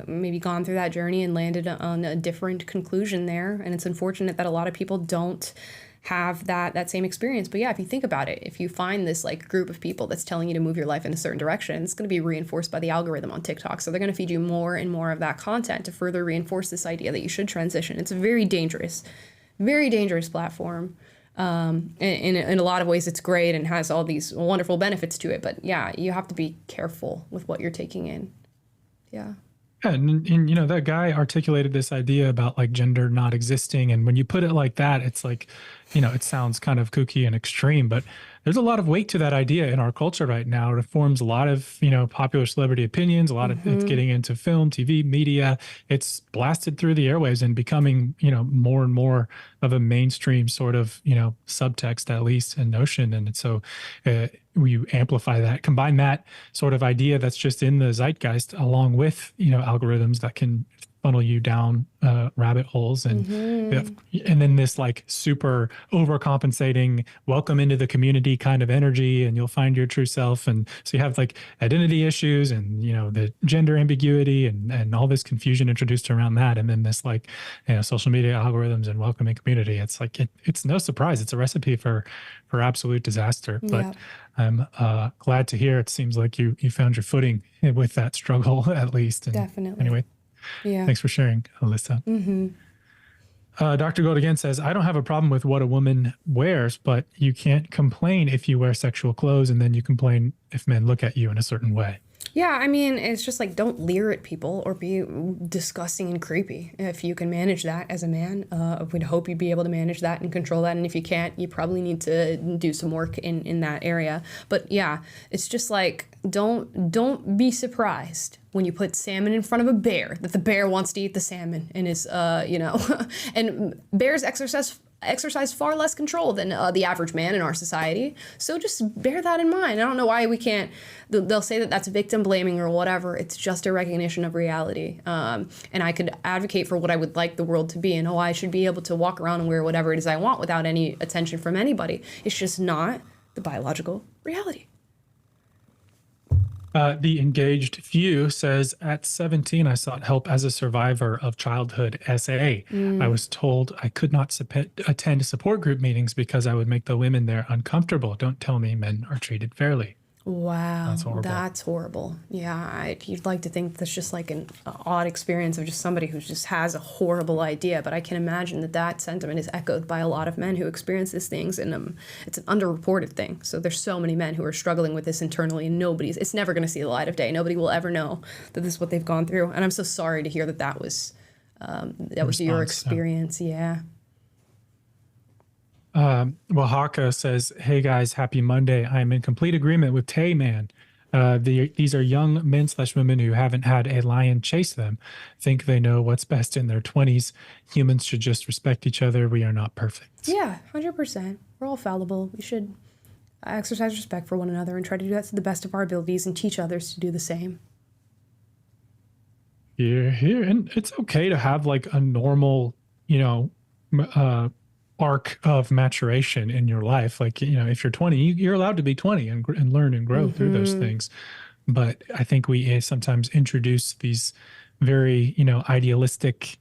maybe gone through that journey and landed on a different conclusion there. And it's unfortunate that a lot of people don't have that same experience. But yeah, if you think about it, if you find this group of people that's telling you to move your life in a certain direction, it's going to be reinforced by the algorithm on TikTok. So they're going to feed you more and more of that content to further reinforce this idea that you should transition. It's a very dangerous platform. In a lot of ways, it's great and has all these wonderful benefits to it. But yeah, you have to be careful with what you're taking in. Yeah. Yeah, and that guy articulated this idea about gender not existing, and when you put it like that, it's it sounds kind of kooky and extreme, but there's a lot of weight to that idea in our culture right now. It informs a lot of popular celebrity opinions, a lot of it's getting into film, TV, media. It's blasted through the airwaves and becoming more and more of a mainstream sort of subtext, at least, and notion. And so you amplify that, combine that sort of idea that's just in the zeitgeist, along with algorithms that can funnel you down rabbit holes, and then this super overcompensating welcome into the community kind of energy, and you'll find your true self. And so you have identity issues and the gender ambiguity and all this confusion introduced around that, and then this social media algorithms and welcoming community. It's it's no surprise, it's a recipe for absolute disaster. But I'm glad to hear it seems like you found your footing with that struggle, at least. And definitely. Anyway, yeah. Thanks for sharing, Alyssa. Dr. Gold again says, I don't have a problem with what a woman wears, but you can't complain if you wear sexual clothes, and then you complain if men look at you in a certain way. Yeah, I mean, it's just like, don't leer at people or be disgusting and creepy. If you can manage that as a man, we'd hope you'd be able to manage that and control that. And if you can't, you probably need to do some work in that area. But yeah, it's just like, don't be surprised when you put salmon in front of a bear that the bear wants to eat the salmon and is, and bears exercise far less control than the average man in our society. So just bear that in mind. I don't know why we can't, they'll say that that's victim blaming or whatever. It's just a recognition of reality. And I could advocate for what I would like the world to be. And I should be able to walk around and wear whatever it is I want without any attention from anybody. It's just not the biological reality. The engaged few says, at 17, I sought help as a survivor of childhood SA. I was told I could not attend support group meetings because I would make the women there uncomfortable. Don't tell me men are treated fairly. Wow, That's horrible. That's horrible. Yeah, you'd like to think that's just like an odd experience of just somebody who just has a horrible idea, but I can imagine that sentiment is echoed by a lot of men who experience these things, and it's an underreported thing. So there's so many men who are struggling with this internally, and it's never going to see the light of day. Nobody will ever know that this is what they've gone through, and I'm so sorry to hear that was your experience. Yeah. Oaxaca says, hey guys, happy Monday. I'm in complete agreement with Tay Man. These are young men/women who haven't had a lion chase them, think they know what's best in their 20s. Humans should just respect each other. We are not perfect. Yeah, 100%. We're all fallible. We should exercise respect for one another and try to do that to the best of our abilities and teach others to do the same. Here. And it's okay to have like a normal, arc of maturation in your life. Like, if you're 20, you're allowed to be 20 and learn and grow through those things. But I think we sometimes introduce these very, idealistic,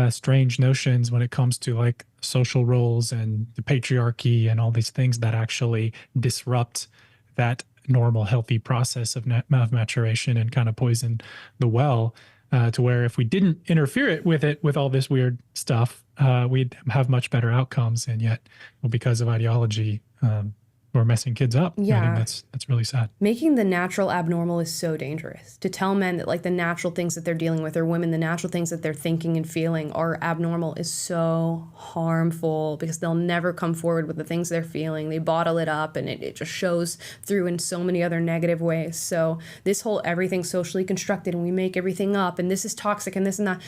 strange notions when it comes to like social roles and the patriarchy and all these things that actually disrupt that normal, healthy process of maturation and kind of poison the well. To where if we didn't interfere with all this weird stuff, we'd have much better outcomes. And yet, because of ideology, we're messing kids up. Yeah. I think that's really sad. Making the natural abnormal is so dangerous. To tell men that like the natural things that they're dealing with, or women, the natural things that they're thinking and feeling are abnormal is so harmful, because they'll never come forward with the things they're feeling. They bottle it up, and it just shows through in so many other negative ways. So this whole everything's socially constructed and we make everything up and this is toxic and this and that.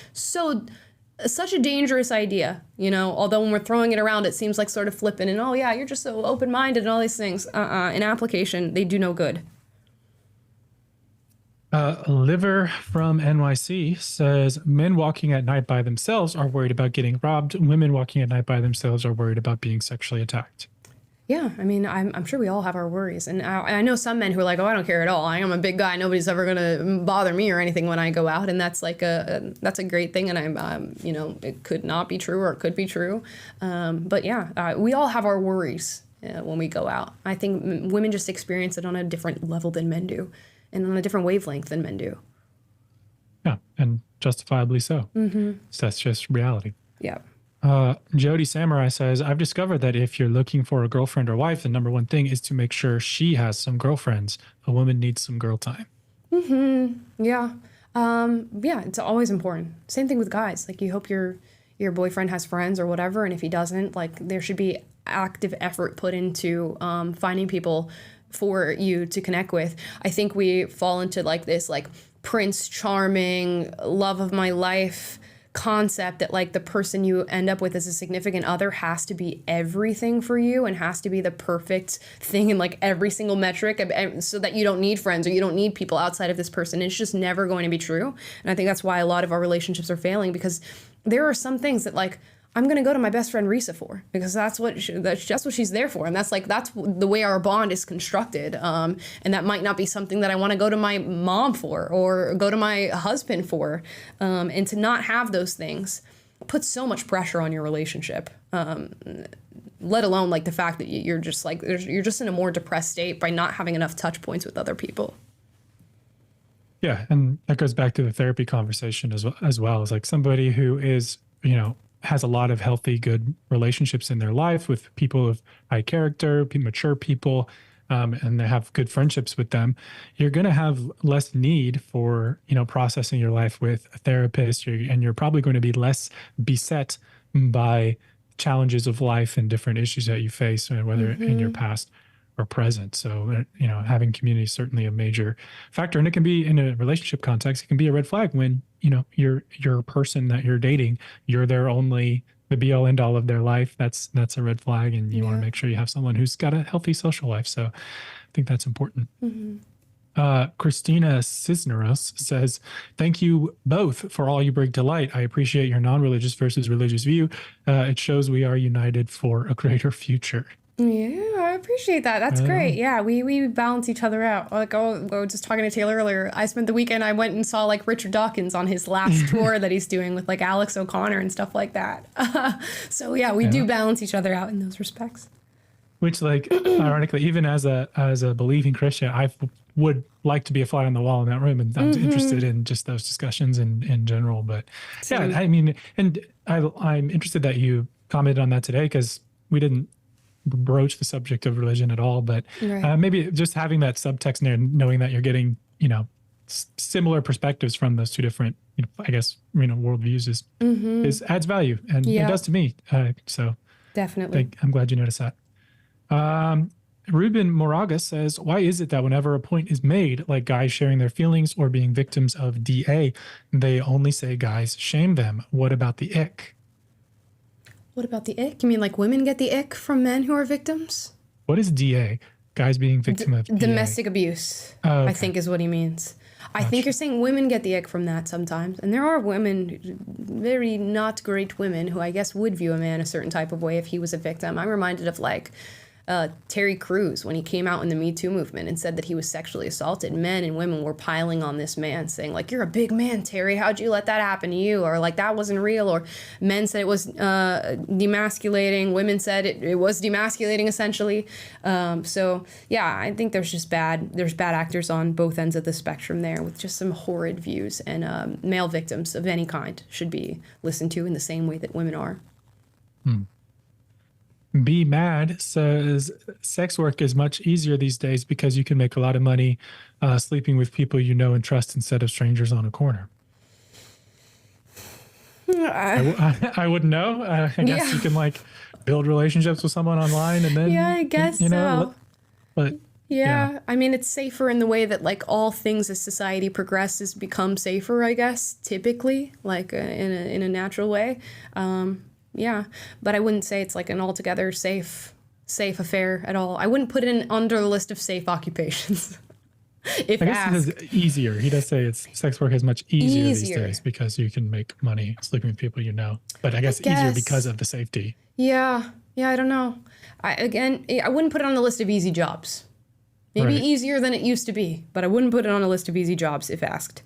Such a dangerous idea, although when we're throwing it around, it seems like sort of flippant and, oh yeah, you're just so open-minded and all these things. In application, they do no good. Liver from NYC says, men walking at night by themselves are worried about getting robbed. Women walking at night by themselves are worried about being sexually attacked. Yeah, I mean, I'm sure we all have our worries. And I know some men who are like, oh, I don't care at all. I'm a big guy. Nobody's ever going to bother me or anything when I go out. And that's like that's a great thing. And it could not be true or it could be true. But yeah, we all have our worries when we go out. I think women just experience it on a different level than men do, and on a different wavelength than men do. Yeah, and justifiably so. So that's just reality. Yeah. Jody Samurai says, I've discovered that if you're looking for a girlfriend or wife, the number one thing is to make sure she has some girlfriends. A woman needs some girl time. Yeah. Yeah, it's always important. Same thing with guys. Like, you hope your boyfriend has friends or whatever, and if he doesn't, like, there should be active effort put into finding people for you to connect with. I think we fall into like this like Prince Charming, love of my life concept that like the person you end up with as a significant other has to be everything for you and has to be the perfect thing in like every single metric, so that you don't need friends or you don't need people outside of this person. It's just never going to be true. And I think that's why a lot of our relationships are failing, because there are some things that like I'm going to go to my best friend Risa for, because that's what she's there for. And that's the way our bond is constructed. And that might not be something that I want to go to my mom for or go to my husband for. And to not have those things puts so much pressure on your relationship. Let alone like the fact that you're just in a more depressed state by not having enough touch points with other people. Yeah. And that goes back to the therapy conversation as well. It's like somebody who is, has a lot of healthy, good relationships in their life with people of high character, mature people, and they have good friendships with them, you're going to have less need for, processing your life with a therapist, and you're probably going to be less beset by challenges of life and different issues that you face, whether in your past or present. So, having community is certainly a major factor. And it can be in a relationship context, it can be a red flag when, your person that you're dating, you're their only, the be all end all of their life. That's a red flag. And you want to make sure you have someone who's got a healthy social life. So I think that's important. Christina Cisneros says, thank you both for all you bring to light. I appreciate your non-religious versus religious view. It shows we are united for a greater future. Yeah, I appreciate that. That's great. Yeah, we balance each other out. Like, I was just talking to Taylor earlier. I spent the weekend, I went and saw like Richard Dawkins on his last tour that he's doing with like Alex O'Connor and stuff like that. So yeah, we do balance each other out in those respects. Which, like, ironically, even as a believing Christian, I would like to be a fly on the wall in that room, and I'm interested in just those discussions in general. But yeah, I mean, and I'm interested that you commented on that today, because we didn't broach the subject of religion at all. But maybe just having that subtext there, knowing that you're getting, similar perspectives from those two different, I guess, worldviews is adds value, and it does to me. So definitely, I'm glad you noticed that. Ruben Moraga says, why is it that whenever a point is made, like guys sharing their feelings or being victims of DA, they only say guys shame them? What about the ick? What about the ick? You mean like women get the ick from men who are victims? What is DA? Guys being victim of DA? Domestic abuse, I think is what he means. I think you're saying women get the ick from that sometimes. And there are women, very not great women, who I guess would view a man a certain type of way if he was a victim. I'm reminded of like Terry Crews when he came out in the Me Too movement and said that he was sexually assaulted. Men and women were piling on this man saying like, you're a big man, Terry, how'd you let that happen to you? Or like, that wasn't real. Or men said it was demasculating. Women said it was demasculating essentially. So yeah, I think there's bad actors on both ends of the spectrum there with just some horrid views, and male victims of any kind should be listened to in the same way that women are. Be Mad says sex work is much easier these days because you can make a lot of money sleeping with people you know and trust instead of strangers on a corner. I wouldn't know. I guess you can like build relationships with someone online and then I guess so. But yeah, I mean, it's safer in the way that like all things as society progresses become safer, I guess, typically, like in a natural way. Yeah, but I wouldn't say it's like an altogether safe affair at all. I wouldn't put it under the list of safe occupations. If I guess he says easier. He does say sex work is much easier these days because you can make money sleeping with people you know. But I guess easier because of the safety. Yeah, I don't know. I wouldn't put it on the list of easy jobs. Maybe easier than it used to be, but I wouldn't put it on a list of easy jobs if asked.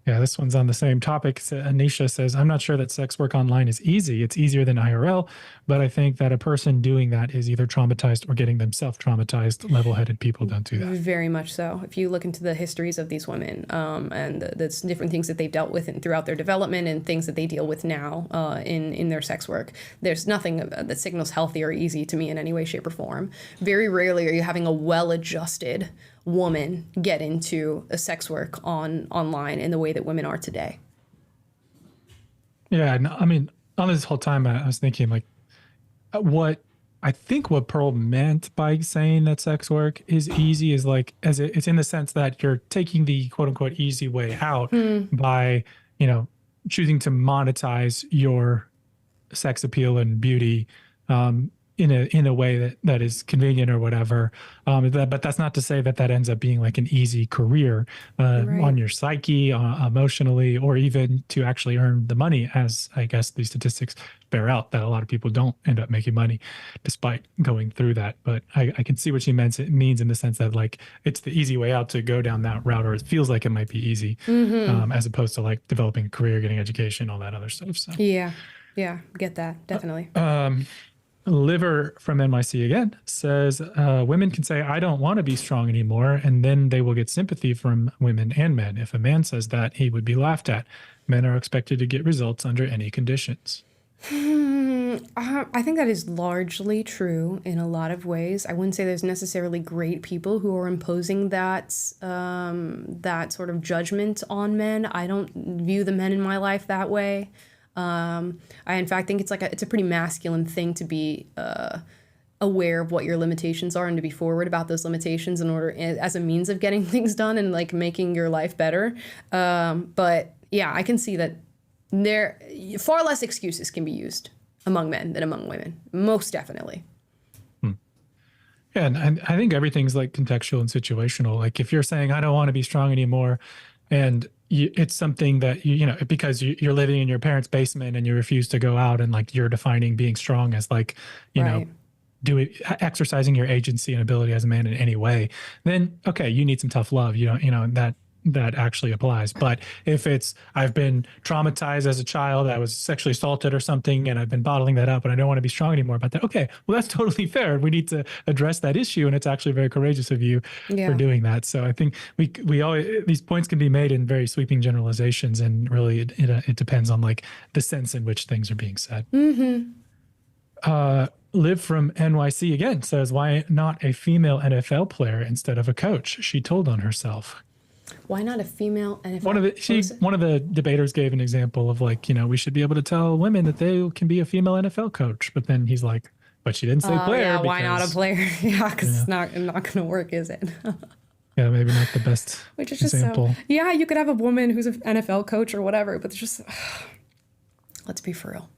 Yeah, this one's on the same topic. Anisha says, I'm not sure that sex work online is easy. It's easier than IRL, but I think that a person doing that is either traumatized or getting themselves traumatized. Level-headed people don't do that. Very much so. If you look into the histories of these women and the different things that they've dealt with throughout their development and things that they deal with now in their sex work, there's nothing that signals healthy or easy to me in any way, shape, or form. Very rarely are you having a well-adjusted woman get into a sex work online in the way that women are today. Yeah, I mean, on this whole time, I was thinking like, what Pearl meant by saying that sex work is easy is like, it's in the sense that you're taking the quote unquote easy way out by, choosing to monetize your sex appeal and beauty, in a way that is convenient or whatever. But that's not to say that ends up being like an easy career on your psyche, emotionally, or even to actually earn the money, as I guess these statistics bear out, that a lot of people don't end up making money despite going through that. But I can see what she means in the sense that like it's the easy way out to go down that route, or it feels like it might be easy, as opposed to like developing a career, getting education, all that other stuff. So yeah, get that, definitely. Liver from NYC again says, women can say, I don't want to be strong anymore, and then they will get sympathy from women and men. If a man says that, he would be laughed at. men are expected to get results under any conditions. I think that is largely true in a lot of ways. I wouldn't say there's necessarily great people who are imposing that that sort of judgment on men. I don't view the men in my life that way. I in fact think it's a pretty masculine thing to be aware of what your limitations are and to be forward about those limitations in order as a means of getting things done and like making your life better. But yeah, I can see that there far less excuses can be used among men than among women, most definitely. Yeah, and I think everything's like contextual and situational. Like if you're saying I don't want to be strong anymore, and it's something that you know because you're living in your parents' basement and you refuse to go out, and like you're defining being strong as like you know exercising your agency and ability as a man in any way, then okay, you need some tough love. You know that actually applies. But if it's I've been traumatized as a child, I was sexually assaulted or something, and I've been bottling that up and I don't want to be strong anymore about that. Okay, well that's totally fair. We need to address that issue, and it's actually very courageous of you for doing that. So I think we always these points can be made in very sweeping generalizations, and really it depends on like the sense in which things are being said. Liv from NYC again says, why not a female NFL player instead of a coach? She told on herself. Why not a female NFL? One of the debaters gave an example of like, you know, we should be able to tell women that they can be a female NFL coach. But then he's like, but she didn't say player. Yeah, why not a player? Yeah, because it's not going to work, is it? Yeah, maybe not the best Which is just example. So, yeah, you could have a woman who's an NFL coach or whatever, but it's just, let's be for real.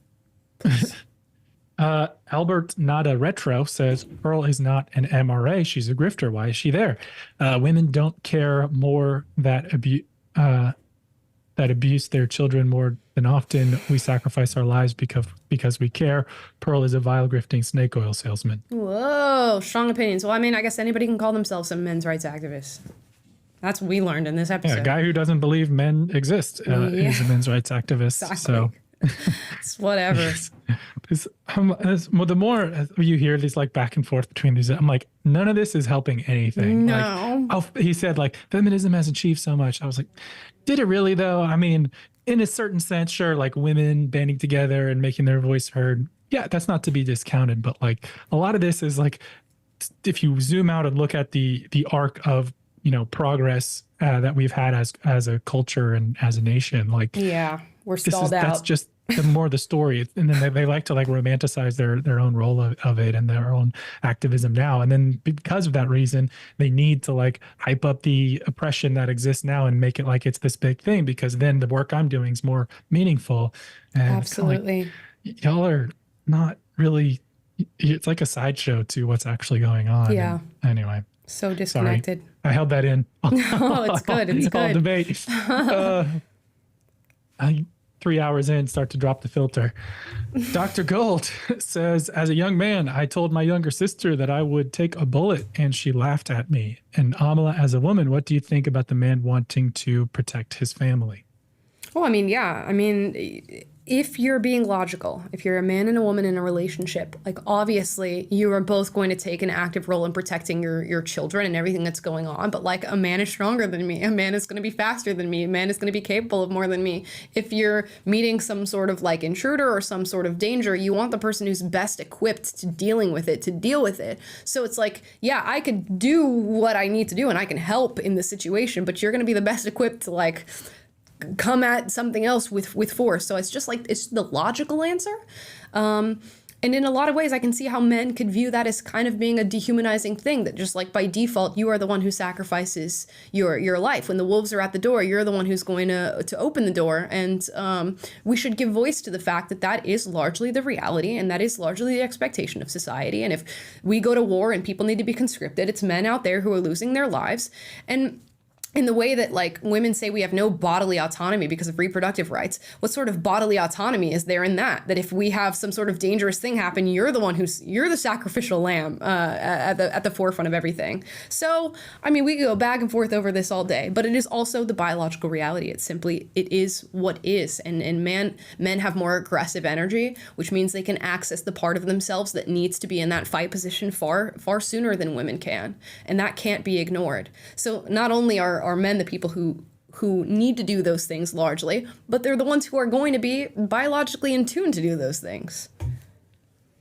Please. Albert Nada Retro says, Pearl is not an MRA. She's a grifter. Why is she there? Women don't care more that abuse their children more than often. We sacrifice our lives because we care. Pearl is a vile, grifting snake oil salesman. Whoa, strong opinions. Well, I mean, I guess anybody can call themselves a men's rights activist. That's what we learned in this episode. Yeah, a guy who doesn't believe men exist is a men's rights activist. Exactly. So it's whatever. The more you hear these like back and forth between these, I'm like, none of this is helping anything. No. Like, he said like feminism has achieved so much. I was like, did it really though? I mean, in a certain sense, sure, like women banding together and making their voice heard. Yeah, that's not to be discounted. But like a lot of this is like, if you zoom out and look at the arc of, you know, progress that we've had as a culture and as a nation, like we're stalled out. That's just the story. And then they like to like romanticize their own role of it and their own activism now. And then because of that reason, they need to like hype up the oppression that exists now and make it like it's this big thing, because then the work I'm doing is more meaningful. And absolutely. Like, y'all are not really, it's like a sideshow to what's actually going on. Yeah. And anyway. So disconnected. Sorry. I held that in. No, it's good. It's good. All debate. 3 hours in, start to drop the filter. Dr. Gold says, as a young man, I told my younger sister that I would take a bullet and she laughed at me. And Amala, as a woman, what do you think about the man wanting to protect his family? Well, I mean, yeah. I mean, if you're being logical, if you're a man and a woman in a relationship, like obviously you are both going to take an active role in protecting your children and everything that's going on. But like a man is stronger than me. A man is going to be faster than me. A man is going to be capable of more than me. If you're meeting some sort of like intruder or some sort of danger, you want the person who's best equipped to deal with it. So it's like, yeah, I could do what I need to do and I can help in the situation, but you're going to be the best equipped to like come at something else with force. So it's just like, it's the logical answer. And in a lot of ways, I can see how men could view that as kind of being a dehumanizing thing, that just like by default, you are the one who sacrifices your life. When the wolves are at the door, you're the one who's going to open the door. And we should give voice to the fact that that is largely the reality and that is largely the expectation of society. And if we go to war and people need to be conscripted, it's men out there who are losing their lives. And in the way that like women say we have no bodily autonomy because of reproductive rights, what sort of bodily autonomy is there in that if we have some sort of dangerous thing happen, you're the sacrificial lamb at the forefront of everything. So, I mean, we could go back and forth over this all day, but it is also the biological reality. It is what is. And men have more aggressive energy, which means they can access the part of themselves that needs to be in that fight position far sooner than women can. And that can't be ignored. So not only are men the people who who need to do those things largely, but they're the ones who are going to be biologically in tune to do those things.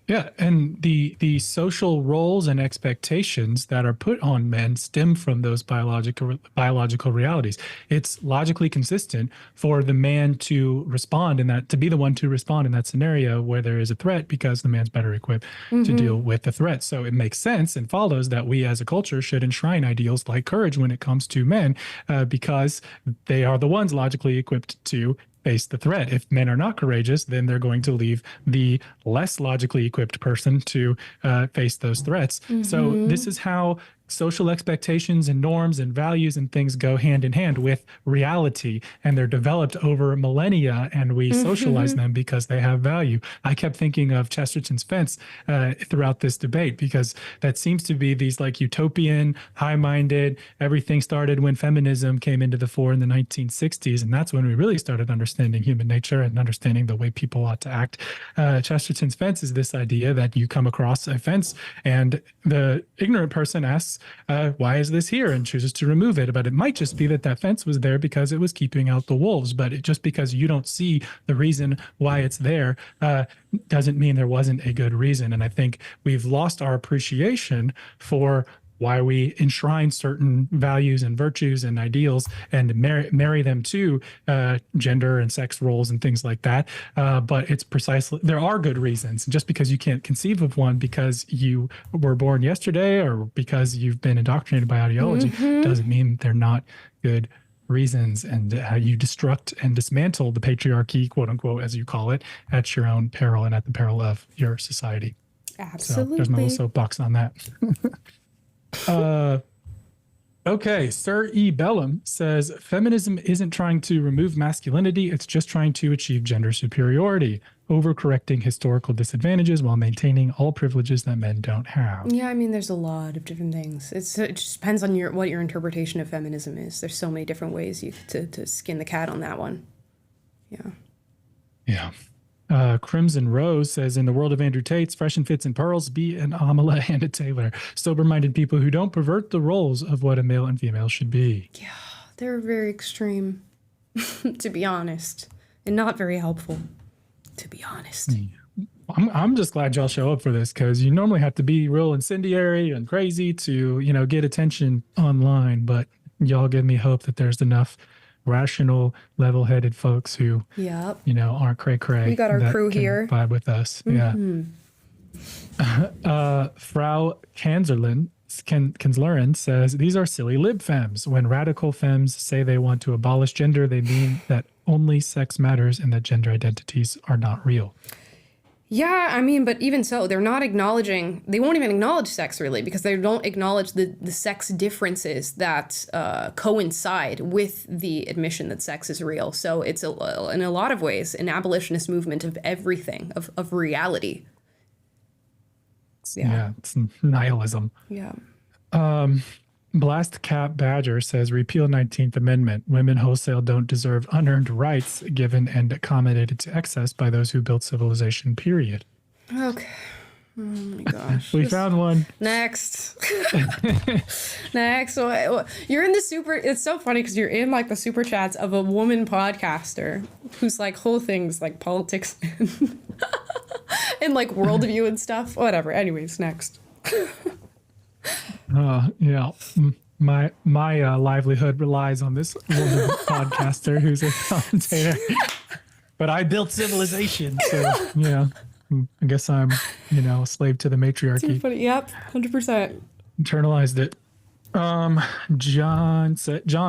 Yeah, and the social roles and expectations that are put on men stem from those biological realities. It's logically consistent for the man to respond to be the one to respond in that scenario where there is a threat, because the man's better equipped to deal with the threat. So it makes sense and follows that we as a culture should enshrine ideals like courage when it comes to men, because they are the ones logically equipped to face the threat. If men are not courageous, then they're going to leave the less logically equipped person to face those threats. So this is how social expectations and norms and values and things go hand in hand with reality, and they're developed over millennia, and we socialize them because they have value. I kept thinking of Chesterton's Fence throughout this debate, because that seems to be these like utopian, high-minded, everything started when feminism came into the fore in the 1960s, and that's when we really started understanding human nature and understanding the way people ought to act. Chesterton's Fence is this idea that you come across a fence and the ignorant person asks, why is this here, and chooses to remove it. But it might just be that that fence was there because it was keeping out the wolves. But just because you don't see the reason why it's there doesn't mean there wasn't a good reason. And I think we've lost our appreciation for why we enshrine certain values and virtues and ideals and marry them to gender and sex roles and things like that. But it's precisely, there are good reasons. Just because you can't conceive of one because you were born yesterday or because you've been indoctrinated by ideology doesn't mean they're not good reasons. And you destruct and dismantle the patriarchy, quote unquote, as you call it, at your own peril and at the peril of your society. Absolutely. So there's my little soapbox on that. Okay, Sir E. Bellum says, feminism isn't trying to remove masculinity, it's just trying to achieve gender superiority, overcorrecting historical disadvantages while maintaining all privileges that men don't have. Yeah, I mean, there's a lot of different things. It just depends on what your interpretation of feminism is. There's so many different ways to skin the cat on that one. Yeah. Yeah. Crimson Rose says, in the world of Andrew Tate's Fresh and Fits and Pearls, be an Amala and a Taylor. Sober-minded people who don't pervert the roles of what a male and female should be. Yeah, they're very extreme, to be honest, and not very helpful, to be honest. I'm just glad y'all show up for this, because you normally have to be real incendiary and crazy to, get attention online, but y'all give me hope that there's enough rational, level-headed folks who, aren't cray-cray. We got our crew here. Vibe with us. Yeah. Frau Kanzlerin says, these are silly lib femmes. When radical femmes say they want to abolish gender, they mean that only sex matters and that gender identities are not real. Yeah, I mean, but even so, they won't even acknowledge sex, really, because they don't acknowledge the sex differences that coincide with the admission that sex is real. So it's, in a lot of ways, an abolitionist movement of everything, of reality. Yeah, it's nihilism. Yeah. Blast Cap Badger says, repeal 19th Amendment. Women wholesale don't deserve unearned rights given and accommodated to excess by those who built civilization, period. Okay. Oh my gosh. We found one. Next. Next. So you're in it's so funny because you're in like the super chats of a woman podcaster who's like whole things like politics and like worldview and stuff. Whatever. Anyways, next. Yeah. My livelihood relies on this woman podcaster who's a commentator. But I built civilization, so I guess I'm a slave to the matriarchy. Yep, 100%. Internalized it. John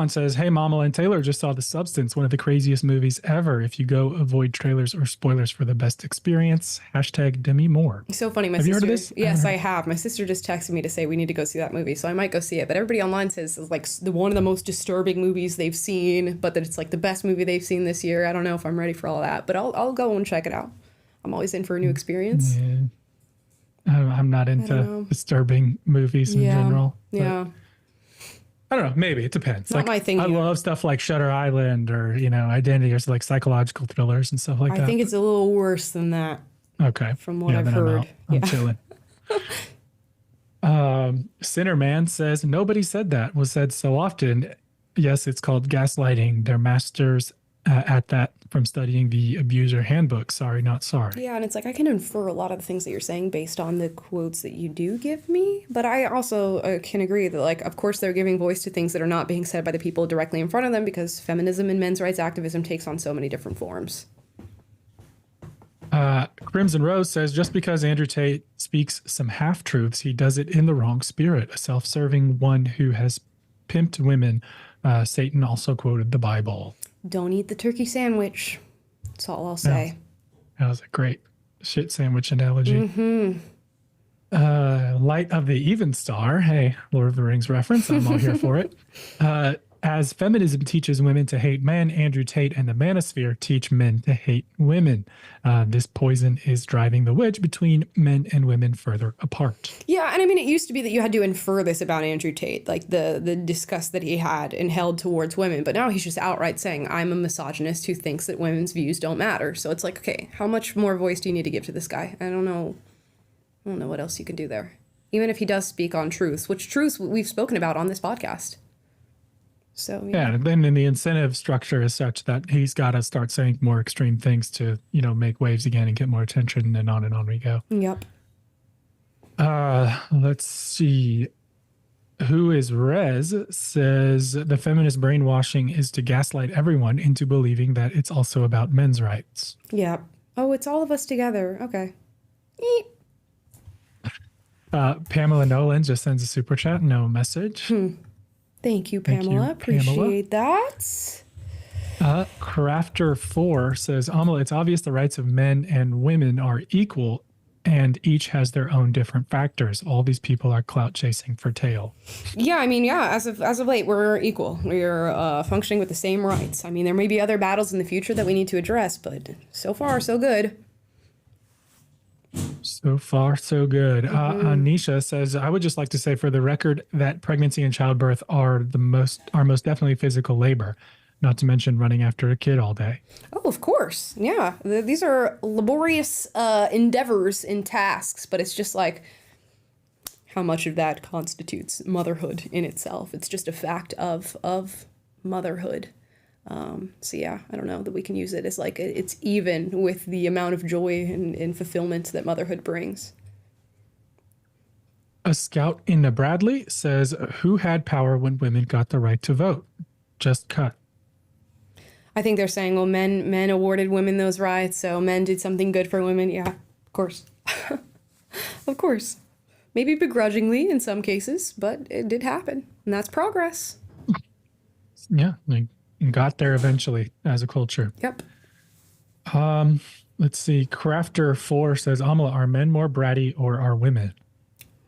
says, hey, Mama and Taylor just saw The Substance, one of the craziest movies ever. If you go, avoid trailers or spoilers for the best experience. # Demi Moore. So funny. Have you heard of this? Yes, I have. My sister just texted me to say we need to go see that movie, so I might go see it. But everybody online says it's like one of the most disturbing movies they've seen, but that it's like the best movie they've seen this year. I don't know if I'm ready for all that, but I'll go and check it out. I'm always in for a new experience. Yeah. I'm not into disturbing movies in general. Yeah. I don't know. Maybe it depends. Not my thing. I love stuff like Shutter Island or Identity, or like psychological thrillers and stuff like that. I think it's a little worse than that. Okay. From what I've heard. I'm chilling. Sinner Man says, nobody said that was said so often. yes, it's called gaslighting. Their masters at that from studying the abuser handbook. Sorry, not sorry. Yeah, and it's like I can infer a lot of the things that you're saying based on the quotes that you do give me, but I also can agree that, like, of course they're giving voice to things that are not being said by the people directly in front of them because feminism and men's rights activism takes on so many different forms. Crimson Rose says, just because Andrew Tate speaks some half-truths, he does it in the wrong spirit. A self-serving one who has pimped women. Satan also quoted the Bible. Don't eat the turkey sandwich. That's all I'll say. That was a great shit sandwich analogy. Light of the Even Star. Hey, Lord of the Rings reference. I'm all here for it. As feminism teaches women to hate men, Andrew Tate and the Manosphere teach men to hate women. This poison is driving the wedge between men and women further apart. Yeah, and I mean, it used to be that you had to infer this about Andrew Tate, like the disgust that he had and held towards women. But now he's just outright saying, I'm a misogynist who thinks that women's views don't matter. So it's like, okay, how much more voice do you need to give to this guy? I don't know what else you can do there. Even if he does speak on truths, which truths we've spoken about on this podcast. So yeah, and then the incentive structure is such that he's got to start saying more extreme things to, make waves again and get more attention, and on we go. Yep. Let's see. Who is Rez says the feminist brainwashing is to gaslight everyone into believing that it's also about men's rights. Yeah. Oh, it's all of us together. Okay. Pamela Nolan just sends a super chat, no message. Thank you, Pamela. Appreciate that. Crafter4 says, Amala, it's obvious the rights of men and women are equal and each has their own different factors. All these people are clout chasing for tail. Yeah, I mean, yeah, as of late, we're equal. We're functioning with the same rights. I mean, there may be other battles in the future that we need to address, but so far, so good. So far, so good. Anisha says, I would just like to say for the record that pregnancy and childbirth are most definitely physical labor, not to mention running after a kid all day. Oh, of course. Yeah. These are laborious endeavors and tasks, but it's just like how much of that constitutes motherhood in itself. It's just a fact of motherhood. So yeah, I don't know that we can use it as like it's even with the amount of joy and fulfillment that motherhood brings. A scout in the Bradley says, who had power when women got the right to vote? Just cut. I think they're saying, well, men awarded women those rights, so men did something good for women. Yeah, of course. Of course. Maybe begrudgingly in some cases, but it did happen. And that's progress. Yeah, got there eventually as a culture. Yep. Let's see. Crafter4 says, Amala, are men more bratty or are women?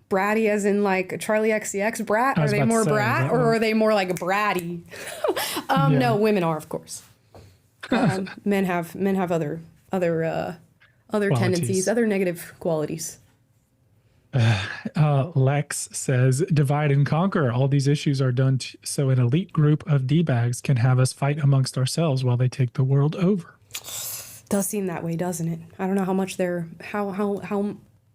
Bratty as in like Charlie XCX brat? Are they more brat or are they more like bratty? No, women are, of course. Men have other tendencies, other negative qualities. Lex says, divide and conquer. All these issues are done so an elite group of D-bags can have us fight amongst ourselves while they take the world over. Does seem that way, doesn't it? I don't know how much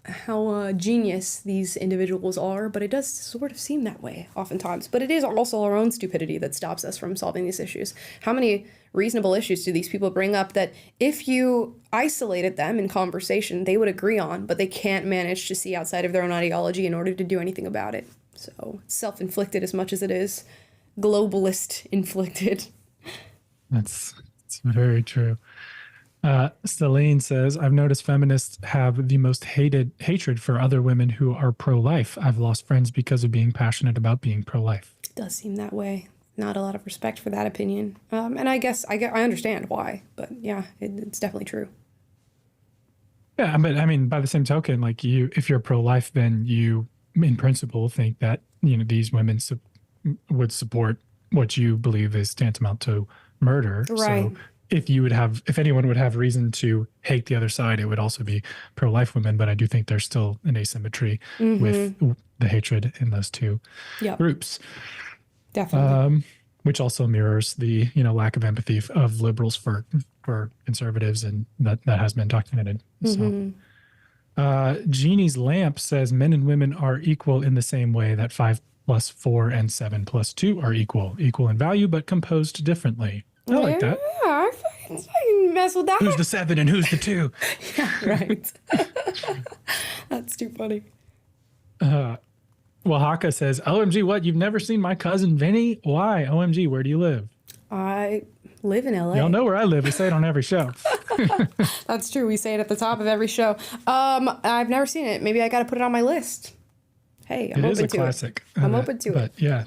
how genius these individuals are, but it does sort of seem that way oftentimes. But it is also our own stupidity that stops us from solving these issues. How many reasonable issues do these people bring up that if you isolated them in conversation, they would agree on, but they can't manage to see outside of their own ideology in order to do anything about it? So it's self-inflicted as much as it is globalist inflicted. That's very true. Celine says, I've noticed feminists have the most hatred for other women who are pro-life. I've lost friends because of being passionate about being pro-life. It does seem that way. Not a lot of respect for that opinion. And I guess I understand why, but yeah, it's definitely true. Yeah, but I mean, by the same token, like if you're pro-life, then you, in principle, think that, these women would support what you believe is tantamount to murder. Right. So if anyone would have reason to hate the other side, it would also be pro-life women. But I do think there's still an asymmetry with the hatred in those two groups. Definitely. Which also mirrors the lack of empathy of liberals for conservatives, and that has been documented. So, Jeannie's Lamp says men and women are equal in the same way that 5 plus 4 and 7 plus 2 are equal in value, but composed differently. I like that. Yeah, I fucking mess with that. Who's the 7 and who's the 2? Yeah, right. That's too funny. Oaxaca says, OMG, what? You've never seen my cousin Vinny? Why? OMG, where do you live? I live in LA. Y'all know where I live. We say it on every show. That's true. We say it at the top of every show. I've never seen it. Maybe I got to put it on my list. Hey, I'm It open is a to classic. it. I'm open to it. But yeah,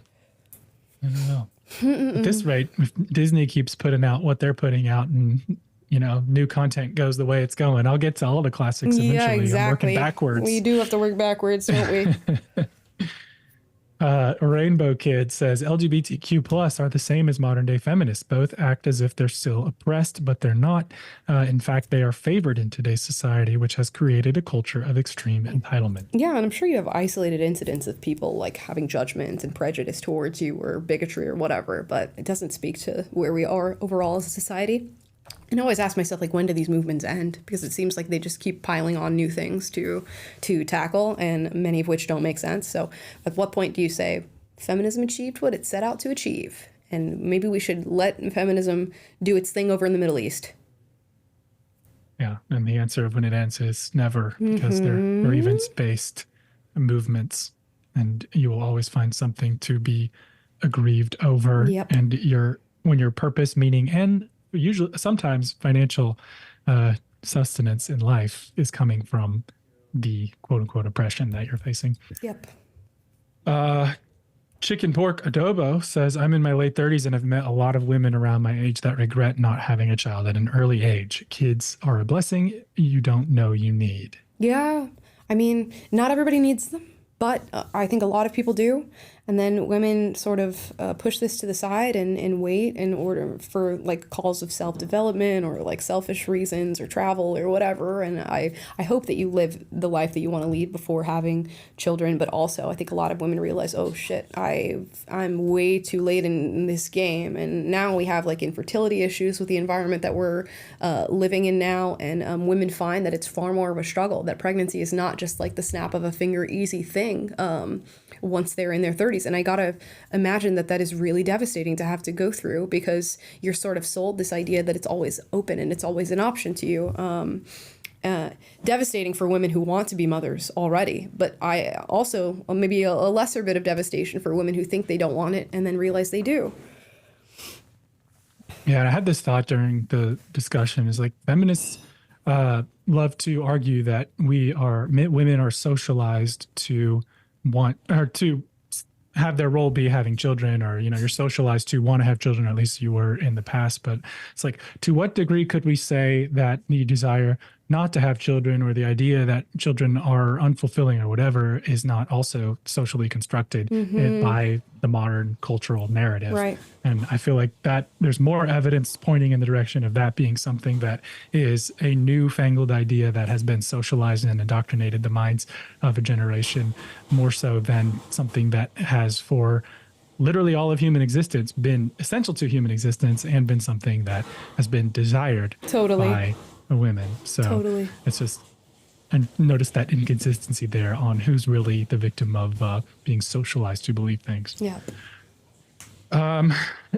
I don't know. At this rate, if Disney keeps putting out what they're putting out and, new content goes the way it's going, I'll get to all the classics eventually. Yeah, exactly. I'm working backwards. We do have to work backwards, don't we? Rainbow Kid says LGBTQ plus are the same as modern day feminists. Both act as if they're still oppressed, but they're not. In fact, they are favored in today's society, which has created a culture of extreme entitlement. Yeah, and I'm sure you have isolated incidents of people like having judgment and prejudice towards you or bigotry or whatever, but it doesn't speak to where we are overall as a society. And I always ask myself, like, when do these movements end? Because it seems like they just keep piling on new things to tackle, and many of which don't make sense. So at what point do you say feminism achieved what it set out to achieve? And maybe we should let feminism do its thing over in the Middle East. Yeah, and the answer of when it ends is never, because they're grievance-based movements, and you will always find something to be aggrieved over. Yep. And when your purpose, meaning, and usually sometimes financial sustenance in life is coming from the quote-unquote oppression that you're facing. Yep. Chicken Pork Adobo says, I'm in my late 30s and have met a lot of women around my age that regret not having a child at an early age. Kids are a blessing you don't know you need. Yeah. I mean, not everybody needs them, but I think a lot of people do. And then women sort of push this to the side and wait in order for like calls of self-development or like selfish reasons or travel or whatever. And I hope that you live the life that you want to lead before having children. But also I think a lot of women realize, oh shit, I'm way too late in this game. And now we have like infertility issues with the environment that we're living in now. And women find that it's far more of a struggle, that pregnancy is not just like the snap of a finger easy thing. Once they're in their 30s. And I gotta imagine that is really devastating to have to go through, because you're sort of sold this idea that it's always open and it's always an option to you. Devastating for women who want to be mothers already, but I also maybe a lesser bit of devastation for women who think they don't want it and then realize they do. Yeah, I had this thought during the discussion, is like feminists love to argue that women are socialized to want, or to have their role be having children, or you're socialized to want to have children, or at least you were in the past. But it's like, to what degree could we say that the desire not to have children, or the idea that children are unfulfilling or whatever, is not also socially constructed by the modern cultural narrative? Right. And I feel like that there's more evidence pointing in the direction of that being something that is a newfangled idea that has been socialized and indoctrinated the minds of a generation, more so than something that has, for literally all of human existence, been essential to human existence and been something that has been desired by women. So Totally. It's just, and notice that inconsistency there on who's really the victim of being socialized to believe things. Yeah.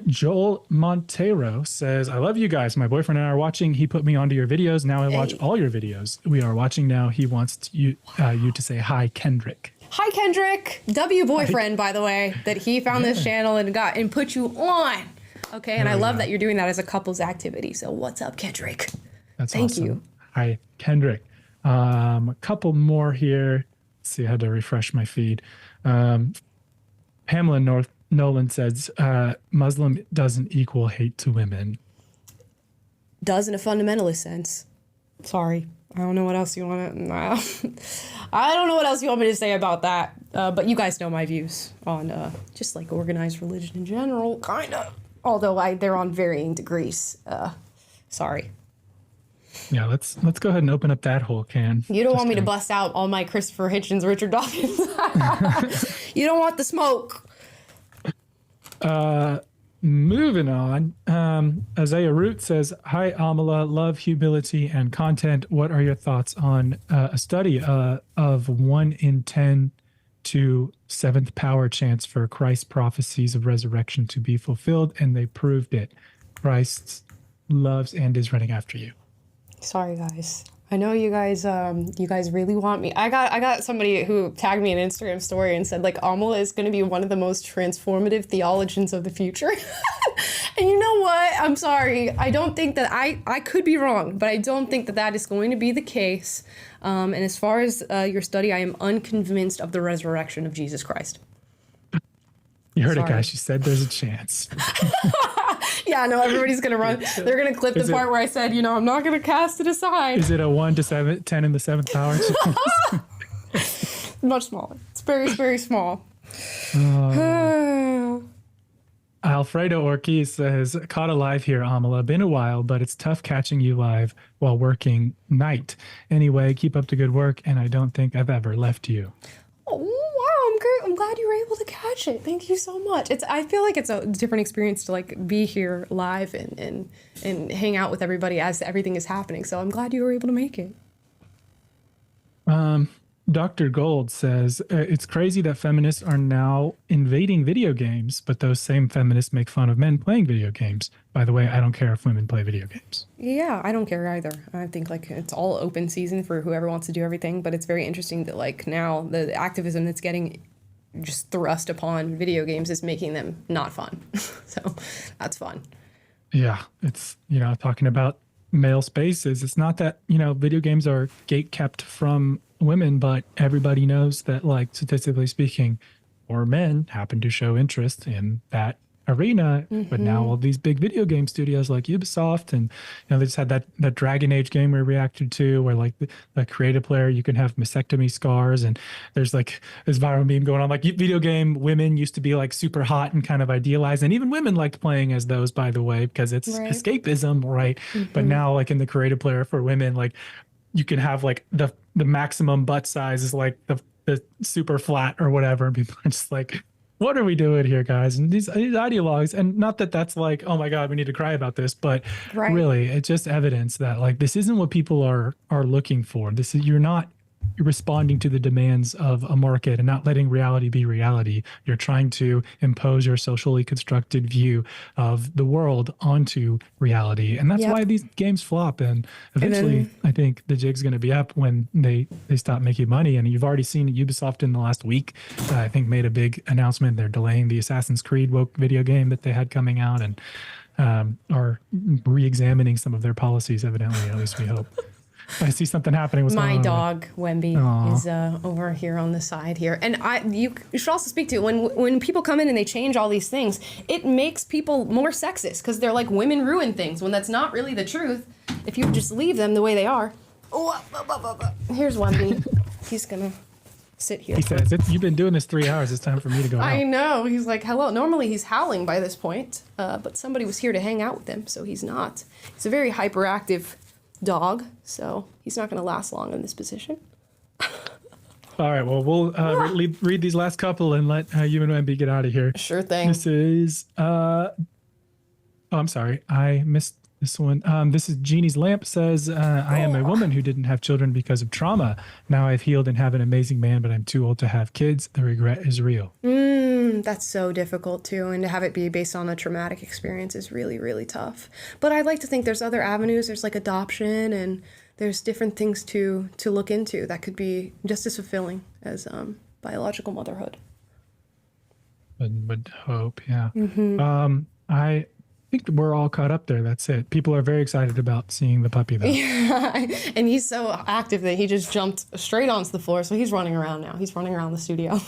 Joel Montero says, I love you guys. My boyfriend and I are watching. He put me onto your videos. Now I watch all your videos. We are watching now. He wants you to say hi, Kendrick. Hi, Kendrick. Boyfriend, by the way, that he found this channel and put you on. Okay, and I love that you're doing that as a couple's activity. So what's up, Kendrick? That's Thank awesome. you. Hi, Kendrick. A couple more here. Let's see, I had to refresh my feed. Pamela Nolan says, Muslim doesn't equal hate to women. Does in a fundamentalist sense. Sorry. I don't know what else you want to... I don't know what else you want me to say about that. But you guys know my views on just like organized religion in general, kind of. Although they're on varying degrees. Sorry. Yeah, let's go ahead and open up that whole can. You don't want me to bust out all my Christopher Hitchens, Richard Dawkins. You don't want the smoke. Moving on. Isaiah Root says, hi, Amala, love humility and content. What are your thoughts on a study of 1 in 10 to seventh power chants for Christ's prophecies of resurrection to be fulfilled, and they proved it. Christ loves and is running after you. Sorry, guys. I know you guys really want me. I got somebody who tagged me in an Instagram story and said, like, Amala is going to be one of the most transformative theologians of the future. And you know what? I'm sorry. I don't think that I could be wrong, but I don't think that that is going to be the case. And as far as your study, I am unconvinced of the resurrection of Jesus Christ. You heard it, guys. She said there's a chance. Yeah, no, everybody's going to run. They're going to clip the part where I said, you know, I'm not going to cast it aside. Is it a 1 to 10 in the seventh power? Much smaller. It's very, very small. Alfredo Ortiz says, caught alive here, Amala. Been a while, but it's tough catching you live while working night. Anyway, keep up the good work, and I don't think I've ever left you. Oh, wow, I'm great. I'm glad you were able to catch it. Thank you so much. I feel like it's a different experience to like be here live and hang out with everybody as everything is happening. So I'm glad you were able to make it. Dr. Gold says, it's crazy that feminists are now invading video games, but those same feminists make fun of men playing video games. By the way, I don't care if women play video games. Yeah, I don't care either. I think like it's all open season for whoever wants to do everything, but it's very interesting that like now the activism that's getting just thrust upon video games is making them not fun. So that's fun. Yeah, it's, talking about male spaces. It's not that, video games are gate-kept from women, but everybody knows that, like, statistically speaking, more men happen to show interest in that arena. But now all these big video game studios like Ubisoft and they just had that Dragon Age game we reacted to where like the creative player, you can have mastectomy scars, and there's like this viral meme going on like video game women used to be like super hot and kind of idealized, and even women liked playing as those, by the way, because it's escapism, right? But now like in the creative player for women, like you can have like the maximum butt size is like the super flat or whatever, and people are just like, what are we doing here, guys? And these ideologues, and not that that's like, oh my God, we need to cry about this, but really, it's just evidence that like this isn't what people are looking for. This is, you're responding to the demands of a market and not letting reality be reality. You're trying to impose your socially constructed view of the world onto reality, and that's why these games flop. And eventually, I think the jig's going to be up when they stop making money. And you've already seen Ubisoft in the last week, I think, made a big announcement. They're delaying the Assassin's Creed woke video game that they had coming out, and are re-examining some of their policies. Evidently, at least we hope. I see something happening. What's My going on? dog, Wemby, is over here on the side here. And you should also speak to when people come in and they change all these things, it makes people more sexist because they're like, women ruin things, when that's not really the truth if you just leave them the way they are. Here's Wemby. He's going to sit here. He says, you've been doing this 3 hours. It's time for me to go out. I know. He's like, hello. Normally he's howling by this point, but somebody was here to hang out with him, so he's not. He's a very hyperactive dog, so he's not going to last long in this position. All right, well, we'll read these last couple and let you and Wemby get out of here. Sure thing. This is, I'm sorry, I missed this one. This is Jeannie's Lamp says, I am a woman who didn't have children because of trauma. Now I've healed and have an amazing man, but I'm too old to have kids. The regret is real. That's so difficult too, and to have it be based on a traumatic experience is really, really tough. But I'd like to think there's other avenues. There's like adoption, and there's different things to look into that could be just as fulfilling as biological motherhood. Would hope, yeah. I think we're all caught up there. That's it. People are very excited about seeing the puppy, though. Yeah, and he's so active that he just jumped straight onto the floor, so he's running around now. He's running around the studio.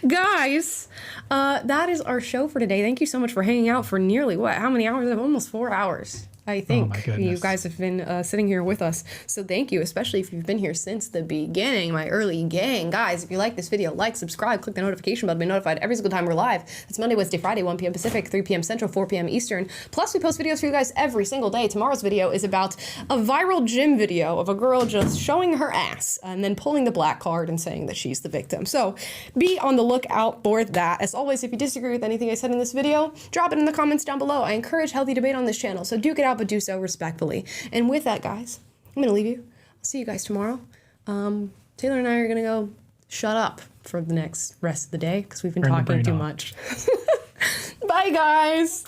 Guys, that is our show for today. Thank you so much for hanging out for nearly, how many hours? Almost 4 hours. I think you guys have been sitting here with us. So thank you, especially if you've been here since the beginning, my early gang. Guys, if you like this video, like, subscribe, click the notification bell to be notified every single time we're live. It's Monday, Wednesday, Friday, 1 p.m. Pacific, 3 p.m. Central, 4 p.m. Eastern. Plus, we post videos for you guys every single day. Tomorrow's video is about a viral gym video of a girl just showing her ass and then pulling the black card and saying that she's the victim. So be on the lookout for that. As always, if you disagree with anything I said in this video, drop it in the comments down below. I encourage healthy debate on this channel, so duke it out, but do so respectfully. And with that, guys, I'm going to leave you. I'll see you guys tomorrow. Taylor and I are going to go shut up for the rest of the day because we've been Turn the talking brain too off. much. Bye, guys.